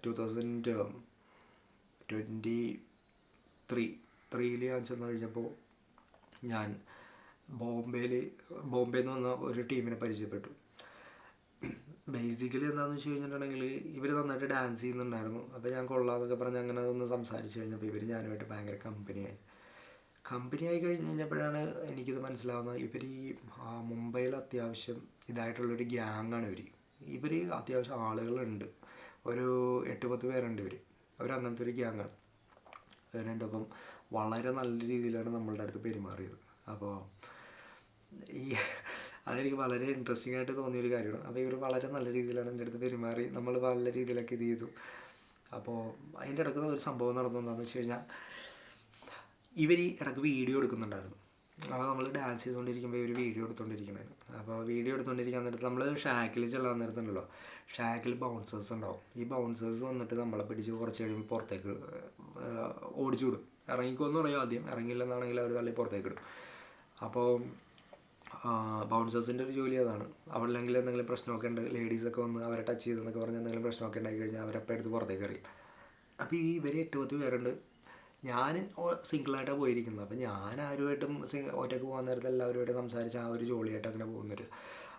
2023 ഞാൻ ചെന്ന് കഴിഞ്ഞപ്പോൾ ഞാൻ ബോംബെയിൽ നിന്ന് വന്ന ഒരു ടീമിനെ പരിചയപ്പെട്ടു. ബേസിക്കലി എന്താണെന്ന് വെച്ച് കഴിഞ്ഞിട്ടുണ്ടെങ്കിൽ ഇവർ നന്നായിട്ട് ഡാൻസ് ചെയ്യുന്നുണ്ടായിരുന്നു. അപ്പോൾ ഞാൻ കൊള്ളാമെന്നൊക്കെ പറഞ്ഞ് അങ്ങനെ ഒന്ന് സംസാരിച്ച് കഴിഞ്ഞപ്പോൾ ഇവർ ഞാനുമായിട്ട് ഭയങ്കര കമ്പനിയായി കഴിഞ്ഞപ്പോഴാണ് എനിക്കിത് മനസ്സിലാവുന്നത്. ഇവർ ഈ മുംബൈയിൽ അത്യാവശ്യം ഇതായിട്ടുള്ളൊരു ഗ്യാങ്ങാണ് ഇവർ അത്യാവശ്യം ആളുകളുണ്ട്, ഒരു 8-10 പേരുണ്ട്. അവർ അങ്ങനത്തെ ഒരു ഗ്യാങ്ങാണ്. അവരപ്പം വളരെ നല്ല രീതിയിലാണ് നമ്മളുടെ അടുത്ത് പെരുമാറിയത്. അപ്പോൾ അതെനിക്ക് വളരെ ഇൻട്രസ്റ്റിംഗ് ആയിട്ട് തോന്നിയൊരു കാര്യമാണ്. അപ്പോൾ ഇവർ വളരെ നല്ല രീതിയിലാണ് എൻ്റെ അടുത്ത് പെരുമാറി, നമ്മൾ നല്ല രീതിയിലൊക്കെ ഇത് ചെയ്തു. അപ്പോൾ അതിൻ്റെ ഇടയ്ക്ക് ഒരു സംഭവം നടന്നു. എന്താണെന്ന് വെച്ച് കഴിഞ്ഞാൽ ഇവർ ഇടയ്ക്ക് വീഡിയോ എടുക്കുന്നുണ്ടായിരുന്നു. അപ്പോൾ നമ്മൾ ഡാൻസ് ചെയ്തുകൊണ്ടിരിക്കുമ്പോൾ ഇവർ വീഡിയോ എടുത്തുകൊണ്ടിരിക്കണായിരുന്നു. അപ്പോൾ വീഡിയോ എടുത്തുകൊണ്ടിരിക്കാൻ നേരത്ത് നമ്മൾ ഷാക്കിൽ ചെല്ലാൻ നേരത്തുണ്ടല്ലോ, ഷാക്കിൽ ബൗൺസേഴ്സ് ഉണ്ടാവും. ഈ ബൗൺസേഴ്സ് വന്നിട്ട് നമ്മളെ പിടിച്ച് കുറച്ച് കഴിയുമ്പോൾ പുറത്തേക്ക് ഓടിച്ചു വിടും. ഇറങ്ങിക്കോന്ന് പറയും ആദ്യം, ഇറങ്ങില്ലെന്നാണെങ്കിൽ അവർ തള്ളി പുറത്തേക്ക് ഇടും. അപ്പോൾ ബൗൺസേഴ്സിൻ്റെ ഒരു ജോലി അതാണ്. അവരില്ലെങ്കിൽ എന്തെങ്കിലും പ്രശ്നമൊക്കെ ഉണ്ട്, ലേഡീസൊക്കെ വന്ന് അവരെ ടച്ച് ചെയ്തെന്നൊക്കെ പറഞ്ഞ് എന്തെങ്കിലും പ്രശ്നമൊക്കെ ഉണ്ടായി കഴിഞ്ഞാൽ അവരപ്പം എടുത്ത് പുറത്തേക്ക് എറിയും. അപ്പോൾ ഈ ഇവർ 8-10 പേരുണ്ട്. ഞാൻ സിംഗിളായിട്ടാണ് പോയിരിക്കുന്നത്. അപ്പോൾ ഞാൻ ആരുമായിട്ടും ഒറ്റയ്ക്ക് പോകുന്ന നേരത്തെ എല്ലാവരുമായിട്ട് സംസാരിച്ച് ആ ഒരു ജോളിയായിട്ട് അങ്ങനെ പോകുന്നൊരു.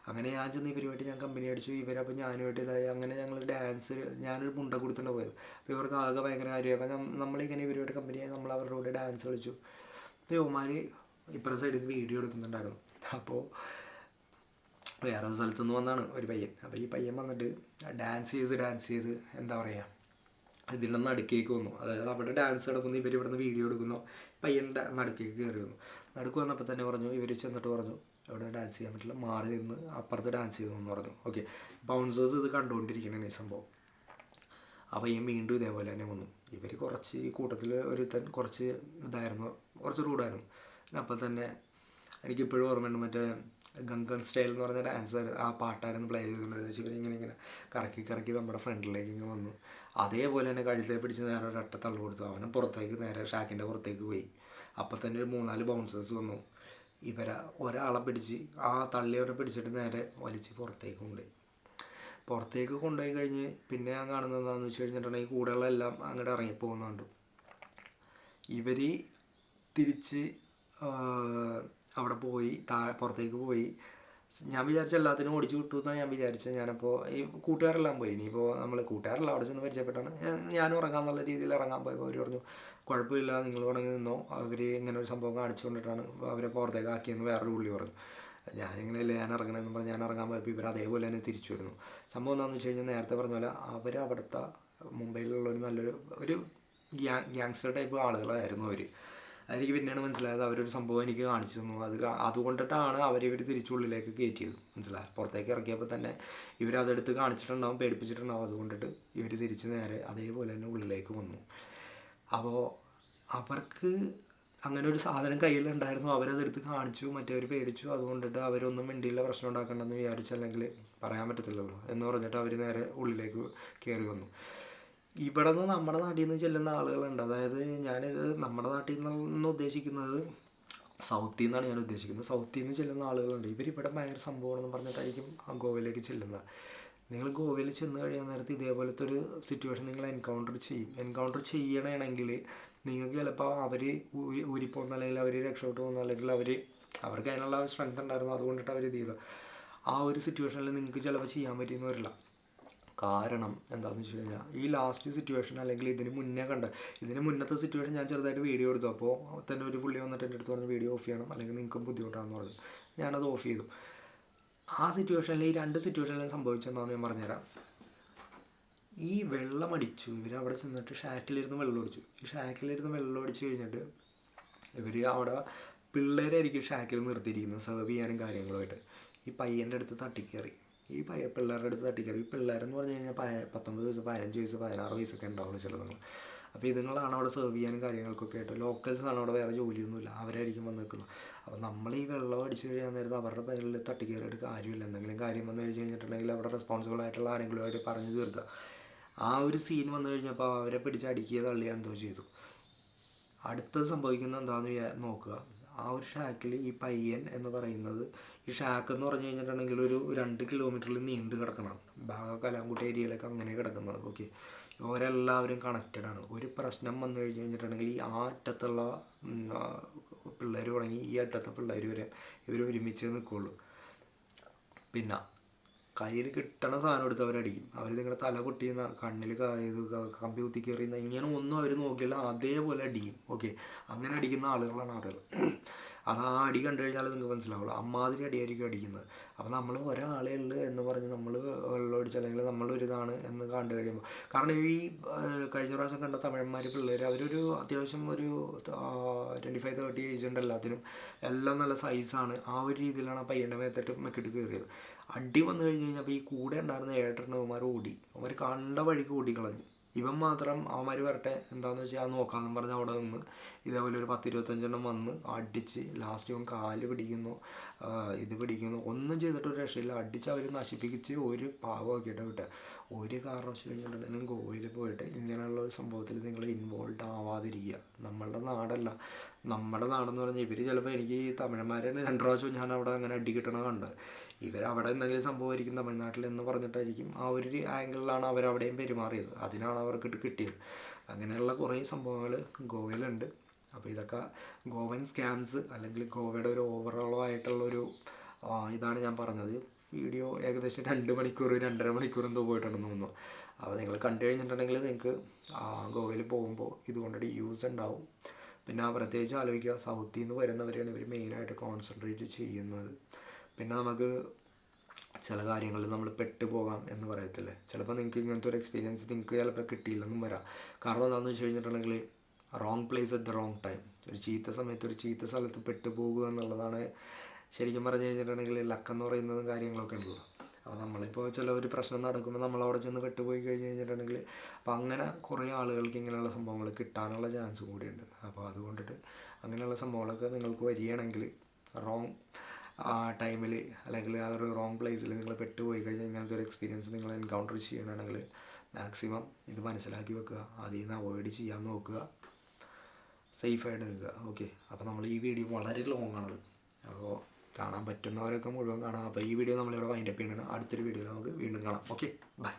അങ്ങനെ ഞാൻ ചെന്ന് ഇവരുമായിട്ട് ഞാൻ കമ്പനി അടിച്ചു. ഇവരപ്പോൾ ഞാനുമായിട്ട് ഇതായി. അങ്ങനെ ഞങ്ങൾ ഡാൻസ്, ഞാനൊരു മുണ്ട കൊടുത്തിട്ട് പോയത്. അപ്പോൾ ഇവർക്ക് ആകെ ഭയങ്കര കാര്യമായി. അപ്പോൾ നമ്മളിങ്ങനെ ഇവരുമായിട്ട് കമ്പനിയായി നമ്മൾ അവരുടെ കൂടെ ഡാൻസ് കളിച്ചു. അപ്പോൾ യുവമാർ ഇപ്പുറത്തെ സൈഡിൽ നിന്ന് വീഡിയോ എടുക്കുന്നുണ്ടായിരുന്നു. അപ്പോൾ വേറെ സ്ഥലത്തുനിന്ന് വന്നാണ് ഒരു പയ്യൻ. അപ്പോൾ ഈ പയ്യൻ വന്നിട്ട് ഡാൻസ് ചെയ്ത് എന്താ പറയുക, ഇതിൻ്റെ നടുക്കേക്ക് വന്നു. അതായത് അവിടെ ഡാൻസ് നടക്കുന്നു, ഇവർ ഇവിടെ നിന്ന് വീഡിയോ എടുക്കുന്നു. പയ്യൻ്റെ നടുക്കേക്ക് കയറി വന്നു. നടുക്ക് വന്നപ്പോൾ തന്നെ പറഞ്ഞു, ഇവർ ചെന്നിട്ട് പറഞ്ഞു അവിടെ ഡാൻസ് ചെയ്യാൻ പറ്റില്ല, മാറി നിന്ന് അപ്പുറത്ത് ഡാൻസ് ചെയ്തു എന്ന് പറഞ്ഞു. ഓക്കെ, ബൗൺസേഴ്സ് ഇത് കണ്ടുകൊണ്ടിരിക്കണേ ഈ സംഭവം. അപ്പോൾ ഈ വീണ്ടും ഇതേപോലെ തന്നെ വന്നു. ഇവർ കുറച്ച് ഈ കൂട്ടത്തിൽ ഒരുത്തൻ കുറച്ച് ഇതായിരുന്നു, കുറച്ച് റൂഡായിരുന്നു. അപ്പോൾ തന്നെ എനിക്കിപ്പോഴും ഓർമ്മയുണ്ട്, മറ്റേ ഗംഗൻ സ്റ്റൈൽ എന്ന് പറഞ്ഞ ഡാൻസ് ആ പാട്ടായിരുന്നു പ്ലേ ചെയ്തുകൊണ്ടിരുന്നത്. ഇവരിങ്ങനെ കറക്കി നമ്മുടെ ഫ്രണ്ടിലേക്ക് ഇങ്ങനെ വന്നു. അതേപോലെ തന്നെ കഴുത്തെ പിടിച്ച് നേരെ ഒരൊറ്റ തള്ളു കൊടുത്തു. അവനെ പുറത്തേക്ക് നേരെ ഷാക്കിൻ്റെ പുറത്തേക്ക് പോയി. അപ്പോൾ തന്നെ ഒരു 3-4 ബൗൺസേഴ്സ് വന്നു. ഒരാളെ പിടിച്ച് ആ തള്ളിയവരെ പിടിച്ചിട്ട് നേരെ വലിച്ച് പുറത്തേക്ക് കൊണ്ടുപോയി കഴിഞ്ഞ് പിന്നെ ഞാൻ കാണുന്നത് എന്താണെന്ന് വെച്ച് കഴിഞ്ഞിട്ടുണ്ടെങ്കിൽ കൂടെയുള്ള എല്ലാം അങ്ങോട്ട് ഇറങ്ങിപ്പോകുന്നുണ്ട്. ഇവർ തിരിച്ച് അവിടെ പോയി പുറത്തേക്ക് പോയി ഞാൻ വിചാരിച്ച എല്ലാത്തിനും ഓടിച്ചു വിട്ടു എന്നാണ് ഞാൻ വിചാരിച്ചത്. ഞാനപ്പോൾ ഈ കൂട്ടുകാരെല്ലാം പോയി. ഇനിയിപ്പോൾ നമ്മൾ കൂട്ടുകാരെല്ലാം അവിടെ ചെന്ന് പരിചയപ്പെട്ടാണ് ഞാനും ഇറങ്ങാമെന്നുള്ള രീതിയിൽ ഇറങ്ങാൻ പോയപ്പോൾ അവർ പറഞ്ഞു കുഴപ്പമില്ല, നിങ്ങൾ തുടങ്ങി നിന്നോ, അവർ ഇങ്ങനെ ഒരു സംഭവം കാണിച്ചു കൊണ്ടിട്ടാണ് അവരെ പുറത്തേക്ക് ആക്കിയെന്ന് വേറൊരു പുള്ളി പറഞ്ഞു. ഞാനിങ്ങനെയല്ലേ ഞാൻ ഇറങ്ങണമെന്ന് പറഞ്ഞ് ഞാൻ ഇറങ്ങാൻ പോയപ്പോൾ ഇവർ അതേപോലെ തന്നെ തിരിച്ചു വരുന്നു. സംഭവം എന്താണെന്ന് വെച്ച് കഴിഞ്ഞാൽ നേരത്തെ പറഞ്ഞ പോലെ അവർ അവിടുത്തെ മുംബൈയിലുള്ള ഒരു നല്ലൊരു ഗ്യാങ്സ്റ്റർ ടൈപ്പ് ആളുകളായിരുന്നു അവർ. അതെനിക്ക് പിന്നെയാണ് മനസ്സിലായത്. അവരൊരു സംഭവം എനിക്ക് കാണിച്ചു തന്നു. അതുകൊണ്ടിട്ടാണ് അവരിവർ തിരിച്ചുള്ളിലേക്ക് കയറ്റിയത്. മനസ്സിലായി. പുറത്തേക്ക് ഇറക്കിയപ്പോൾ തന്നെ ഇവരതെടുത്ത് കാണിച്ചിട്ടുണ്ടാവും, പേടിപ്പിച്ചിട്ടുണ്ടാവും. അതുകൊണ്ടിട്ട് ഇവർ തിരിച്ച് നേരെ അതേപോലെ തന്നെ ഉള്ളിലേക്ക് വന്നു. അപ്പോൾ അവർക്ക് അങ്ങനെ ഒരു സാധനം കയ്യിലുണ്ടായിരുന്നു. അവരതെടുത്ത് കാണിച്ചു, മറ്റവർ പേടിച്ചു. അതുകൊണ്ടിട്ട് അവരൊന്നും മിണ്ടിയില്ല, പ്രശ്നം ഉണ്ടാക്കണ്ടെന്ന് വിചാരിച്ചു. അല്ലെങ്കിൽ പറയാൻ പറ്റത്തില്ലല്ലോ എന്ന് പറഞ്ഞിട്ട് അവർ നേരെ ഉള്ളിലേക്ക് കയറി വന്നു. ഇവിടെ നിന്ന് നമ്മുടെ നാട്ടിൽ നിന്ന് ചെല്ലുന്ന ആളുകളുണ്ട്. അതായത് ഞാനിത് നമ്മുടെ നാട്ടിൽ നിന്ന് ഉദ്ദേശിക്കുന്നത് സൗത്തിൽ നിന്നാണ് ഞാൻ ഉദ്ദേശിക്കുന്നത്. സൗത്തിൽ നിന്ന് ചെല്ലുന്ന ആളുകളുണ്ട്. ഇവരിവിടെ ഭയങ്കര സംഭവമാണെന്ന് പറഞ്ഞിട്ടായിരിക്കും ഗോവയിലേക്ക് ചെല്ലുന്നത്. നിങ്ങൾ ഗോവയിൽ ചെന്ന് കഴിയാൻ നേരത്ത് ഇതേപോലത്തെ ഒരു സിറ്റുവേഷൻ നിങ്ങൾ എൻകൗണ്ടർ ചെയ്യണമെങ്കിൽ നിങ്ങൾക്ക് ചിലപ്പോൾ അവർ ഊരിപ്പോകുന്ന, അല്ലെങ്കിൽ അവർ രക്ഷപ്പെട്ടു പോകുന്ന, അല്ലെങ്കിൽ അവർക്ക് അതിനുള്ള സ്ട്രെങ്ത് ഉണ്ടായിരുന്നു. അതുകൊണ്ടിട്ട് അവർ ഇത് ചെയ്തത്. ആ ഒരു സിറ്റുവേഷനിൽ നിങ്ങൾക്ക് ചിലപ്പോൾ ചെയ്യാൻ പറ്റിയെന്ന് വരില്ല. കാരണം എന്താണെന്ന് വെച്ച് കഴിഞ്ഞാൽ ഈ ലാസ്റ്റ് സിറ്റുവേഷൻ, അല്ലെങ്കിൽ ഇതിന് മുന്നത്തെ സിറ്റുവേഷൻ ഞാൻ ചെറുതായിട്ട് വീഡിയോ എടുത്തു. അപ്പോൾ തന്നെ ഒരു പുള്ളി വന്നിട്ട് എൻ്റെ അടുത്ത് പറഞ്ഞ് വീഡിയോ ഓഫ് ചെയ്യണം, അല്ലെങ്കിൽ നിങ്ങൾക്ക് ബുദ്ധിമുട്ടാണെന്ന് പറഞ്ഞു. ഞാനത് ഓഫ് ചെയ്തു. ആ സിറ്റുവേഷനിൽ ഈ 2 സിറ്റുവേഷനിലും സംഭവിച്ചെന്താണെന്ന് ഞാൻ പറഞ്ഞുതരാം. ഈ വെള്ളം അടിച്ചു. ഇവർ അവിടെ ചെന്നിട്ട് ഷാക്കിലിരുന്ന് വെള്ളം അടിച്ചു. ഈ ഷാക്കിലിരുന്ന് വെള്ളം അടിച്ച് കഴിഞ്ഞിട്ട് ഇവർ അവിടെ പിള്ളേരായിരിക്കും ഷാക്കിൽ നിർത്തിയിരിക്കുന്നത് സെർവ് ചെയ്യാനും കാര്യങ്ങളുമായിട്ട്. ഈ പയ്യൻ്റെ അടുത്ത് തട്ടിക്കയറി. ഈ പിള്ളേരുടെ അടുത്ത് തട്ടിക്കയറി. ഈ പിള്ളേരെന്ന് പറഞ്ഞു കഴിഞ്ഞാൽ 19 വയസ്സ്, 15 വയസ്സ്, 16 വയസ്സൊക്കെ ഉണ്ടാവുള്ളൂ ചിലതുങ്ങൾ. അപ്പോൾ ഇതുങ്ങളാണ് അവിടെ സെർവ് ചെയ്യാനും കാര്യങ്ങൾക്കൊക്കെ ആയിട്ട്. ലോക്കൽസാണ് അവിടെ, വേറെ ജോലിയൊന്നുമില്ല, അവരായിരിക്കും വന്ന് നിൽക്കുന്നത്. അപ്പോൾ നമ്മൾ ഈ വെള്ളം അടിച്ച് കഴിയാൻ നേരത്ത് അവരുടെ പേരിൽ തട്ടിക്കയറിയിട്ട് കാര്യമില്ല. എന്തെങ്കിലും കാര്യം വന്നു കഴിഞ്ഞ് കഴിഞ്ഞിട്ടുണ്ടെങ്കിൽ അവിടെ റെസ്പോൺസിബിൾ ആയിട്ടുള്ള ആരെങ്കിലുമായിട്ട് പറഞ്ഞു തീർക്കുക. ആ ഒരു സീൻ വന്നു കഴിഞ്ഞപ്പോൾ അവരെ പിടിച്ച് അടിക്കുക, തള്ളിയ എന്തോ ചെയ്തു. അടുത്തത് സംഭവിക്കുന്നത് എന്താണെന്ന് നോക്കുക. ആ ഒരു ഷാക്കിൽ ഈ പയ്യൻ എന്ന് പറയുന്നത്, ഈ ഷാക്ക് എന്ന് പറഞ്ഞു കഴിഞ്ഞിട്ടുണ്ടെങ്കിൽ ഒരു 2 കിലോമീറ്ററിൽ നീണ്ടു കിടക്കണം. കലാംകുട്ടി ഏരിയയിലൊക്കെ അങ്ങനെ കിടക്കുന്നത്. ഓക്കെ, ഇവരെല്ലാവരും കണക്റ്റഡാണ്. ഒരു പ്രശ്നം വന്നു കഴിഞ്ഞ് കഴിഞ്ഞിട്ടുണ്ടെങ്കിൽ ഈ ആ അറ്റത്തുള്ള പിള്ളേർ തുടങ്ങി ഈ അറ്റത്തെ പിള്ളേർ വരെ ഇവർ ഒരുമിച്ച് നിൽക്കുള്ളൂ. പിന്നെ കയ്യിൽ കിട്ടണ സാധനം എടുത്ത് അവരടിക്കും. അവർ നിങ്ങളുടെ തല പൊട്ടിയുന്ന, കണ്ണിൽ കമ്പി കുത്തി കയറിയുന്ന, ഇങ്ങനെ ഒന്നും അവർ നോക്കില്ല, അതേപോലെ അടിക്കും. ഓക്കെ, അങ്ങനെ അടിക്കുന്ന ആളുകളാണ് ആളുകൾ. അത് ആ അടി കണ്ടു കഴിഞ്ഞാൽ നിങ്ങൾക്ക് മനസ്സിലാവുള്ളൂ. അമ്മാതിരി അടിയായിരിക്കും അടിക്കുന്നത്. അപ്പോൾ നമ്മൾ ഒരാളേ ഉള്ളൂ എന്ന് പറഞ്ഞ് നമ്മൾ വെള്ളം അടിച്ച്, അല്ലെങ്കിൽ നമ്മളൊരിതാണ് എന്ന് കണ്ടു കഴിയുമ്പോൾ, കാരണം ഈ കഴിഞ്ഞ പ്രാവശ്യം കണ്ട തമിഴന്മാർ പിള്ളേർ അവരൊരു അത്യാവശ്യം ഒരു 25-30 ഏജ് ഉണ്ട് എല്ലാത്തിനും. എല്ലാം നല്ല സൈസാണ്. ആ ഒരു രീതിയിലാണ് ആ പയ്യൻ്റെ മേത്തിട്ട് മെക്കിട്ട് കയറിയത്. അടി വന്നു കഴിഞ്ഞ് കഴിഞ്ഞപ്പോൾ ഈ കൂടെ ഉണ്ടായിരുന്ന 7 അവന്മാർ ഓടി. അവന്മാർ കണ്ട വഴിക്ക് ഓടിക്കളഞ്ഞു. ഇവൻ മാത്രം അവന്മാർ വരട്ടെ എന്താണെന്ന് വെച്ചാൽ അത് നോക്കാമെന്ന് പറഞ്ഞ് അവിടെ നിന്ന് ഇതേപോലെ ഒരു 10-25 വന്ന് അടിച്ച് ലാസ്റ്റ് ഇവൻ കാല് പിടിക്കുന്നു, ഇത് പിടിക്കുന്നു, ഒന്നും ചെയ്തിട്ടൊരു രക്ഷയില്ല. അടിച്ച് അവർ നശിപ്പിച്ച് ഒരു പാവമാക്കിയിട്ട് വിട്ടെ. ഒരു കാരണം വെച്ച് കഴിഞ്ഞിട്ടുണ്ടെങ്കിൽ ഗോവയിൽ പോയിട്ട് ഇങ്ങനെയുള്ള ഒരു സംഭവത്തിൽ നിങ്ങൾ ഇൻവോൾവ് ആവാതിരിക്കുക. നമ്മളുടെ നാടല്ല. നമ്മുടെ നാടെന്ന് പറഞ്ഞാൽ ഇവർ ചിലപ്പോൾ എനിക്ക് ഈ തമിഴന്മാരെ 2 പ്രാവശ്യം ഞാൻ അവിടെ അങ്ങനെ അടി കിട്ടണ കണ്ടത്. ഇവരവിടെ എന്തെങ്കിലും സംഭവമായിരിക്കും തമിഴ്നാട്ടിൽ എന്ന് പറഞ്ഞിട്ടായിരിക്കും ആ ഒരു ആംഗിളിലാണ് അവരവിടെയും പെരുമാറിയത്. അതിനാണ് അവർക്ക് കിട്ടിയത്. അങ്ങനെയുള്ള കുറേ സംഭവങ്ങൾ ഗോവയിലുണ്ട്. അപ്പോൾ ഇതൊക്കെ ഗോവൻ സ്കാംസ്, അല്ലെങ്കിൽ ഗോവയുടെ ഒരു ഓവറോളായിട്ടുള്ളൊരു ഇതാണ് ഞാൻ പറഞ്ഞത്. വീഡിയോ ഏകദേശം 2 മണിക്കൂർ 2.5 മണിക്കൂർ എന്തോ പോയിട്ടുണ്ടെന്ന് തോന്നുന്നു. അപ്പോൾ നിങ്ങൾ കണ്ടു കഴിഞ്ഞിട്ടുണ്ടെങ്കിൽ നിങ്ങൾക്ക് ഗോവയിൽ പോകുമ്പോൾ ഇതുകൊണ്ടൊരു യൂസ് ഉണ്ടാവും. പിന്നെ പ്രത്യേകിച്ച് ആലോചിക്കുക, സൗത്തിൽ നിന്ന് വരുന്നവരെയാണ് ഇവർ മെയിനായിട്ട് കോൺസെൻട്രേറ്റ് ചെയ്യുന്നത്. പിന്നെ നമുക്ക് ചില കാര്യങ്ങളിൽ നമ്മൾ പെട്ടുപോകാം എന്ന് പറയത്തില്ലേ, ചിലപ്പോൾ നിങ്ങൾക്ക് ഇങ്ങനത്തെ ഒരു എക്സ്പീരിയൻസ് നിങ്ങൾക്ക് ചിലപ്പോൾ കിട്ടിയില്ലെന്നും വരാം. കാരണം എന്താണെന്ന് വെച്ച് കഴിഞ്ഞിട്ടുണ്ടെങ്കിൽ wrong place at the wrong time. ഒരു ചീത്ത സമയത്ത് ഒരു ചീത്ത സ്ഥലത്ത് പെട്ടുപോകുക എന്നുള്ളതാണ് ശരിക്കും പറഞ്ഞു കഴിഞ്ഞിട്ടുണ്ടെങ്കിൽ ലക്കെന്ന് പറയുന്നതും കാര്യങ്ങളൊക്കെ ഉണ്ടല്ലോ. അപ്പോൾ നമ്മളിപ്പോൾ ചില ഒരു പ്രശ്നം നടക്കുമ്പോൾ നമ്മളവിടെ ചെന്ന് പെട്ടുപോയി കഴിഞ്ഞ് കഴിഞ്ഞിട്ടുണ്ടെങ്കിൽ അപ്പോൾ അങ്ങനെ കുറേ ആളുകൾക്ക് ഇങ്ങനെയുള്ള സംഭവങ്ങൾ കിട്ടാനുള്ള ചാൻസ് കൂടിയുണ്ട്. അപ്പോൾ അതുകൊണ്ടിട്ട് അങ്ങനെയുള്ള സംഭവങ്ങളൊക്കെ നിങ്ങൾക്ക് വരികയാണെങ്കിൽ റോങ് ടൈമിൽ, അല്ലെങ്കിൽ ആ ഒരു റോങ് പ്ലേസിൽ നിങ്ങൾ പെട്ടുപോയി കഴിഞ്ഞാൽ ഇങ്ങനത്തെ ഒരു എക്സ്പീരിയൻസ് നിങ്ങൾ എൻകൗണ്ടർ ചെയ്യണമെങ്കിൽ മാക്സിമം ഇത് മനസ്സിലാക്കി വെക്കുക. അതിൽ നിന്ന് അവോയ്ഡ് ചെയ്യാൻ നോക്കുക, സേഫായിട്ട് നിൽക്കുക. ഓക്കെ, അപ്പോൾ നമ്മൾ ഈ വീഡിയോ വളരെ ലോങ് ആണത്. അപ്പോൾ കാണാൻ പറ്റുന്നവരൊക്കെ മുഴുവൻ കാണാം. അപ്പോൾ ഈ വീഡിയോ നമ്മളിവിടെ വൈൻഡപ്പ് ചെയ്യണം. അടുത്തൊരു വീഡിയോയിൽ നമുക്ക് വീണ്ടും കാണാം. Okay, by.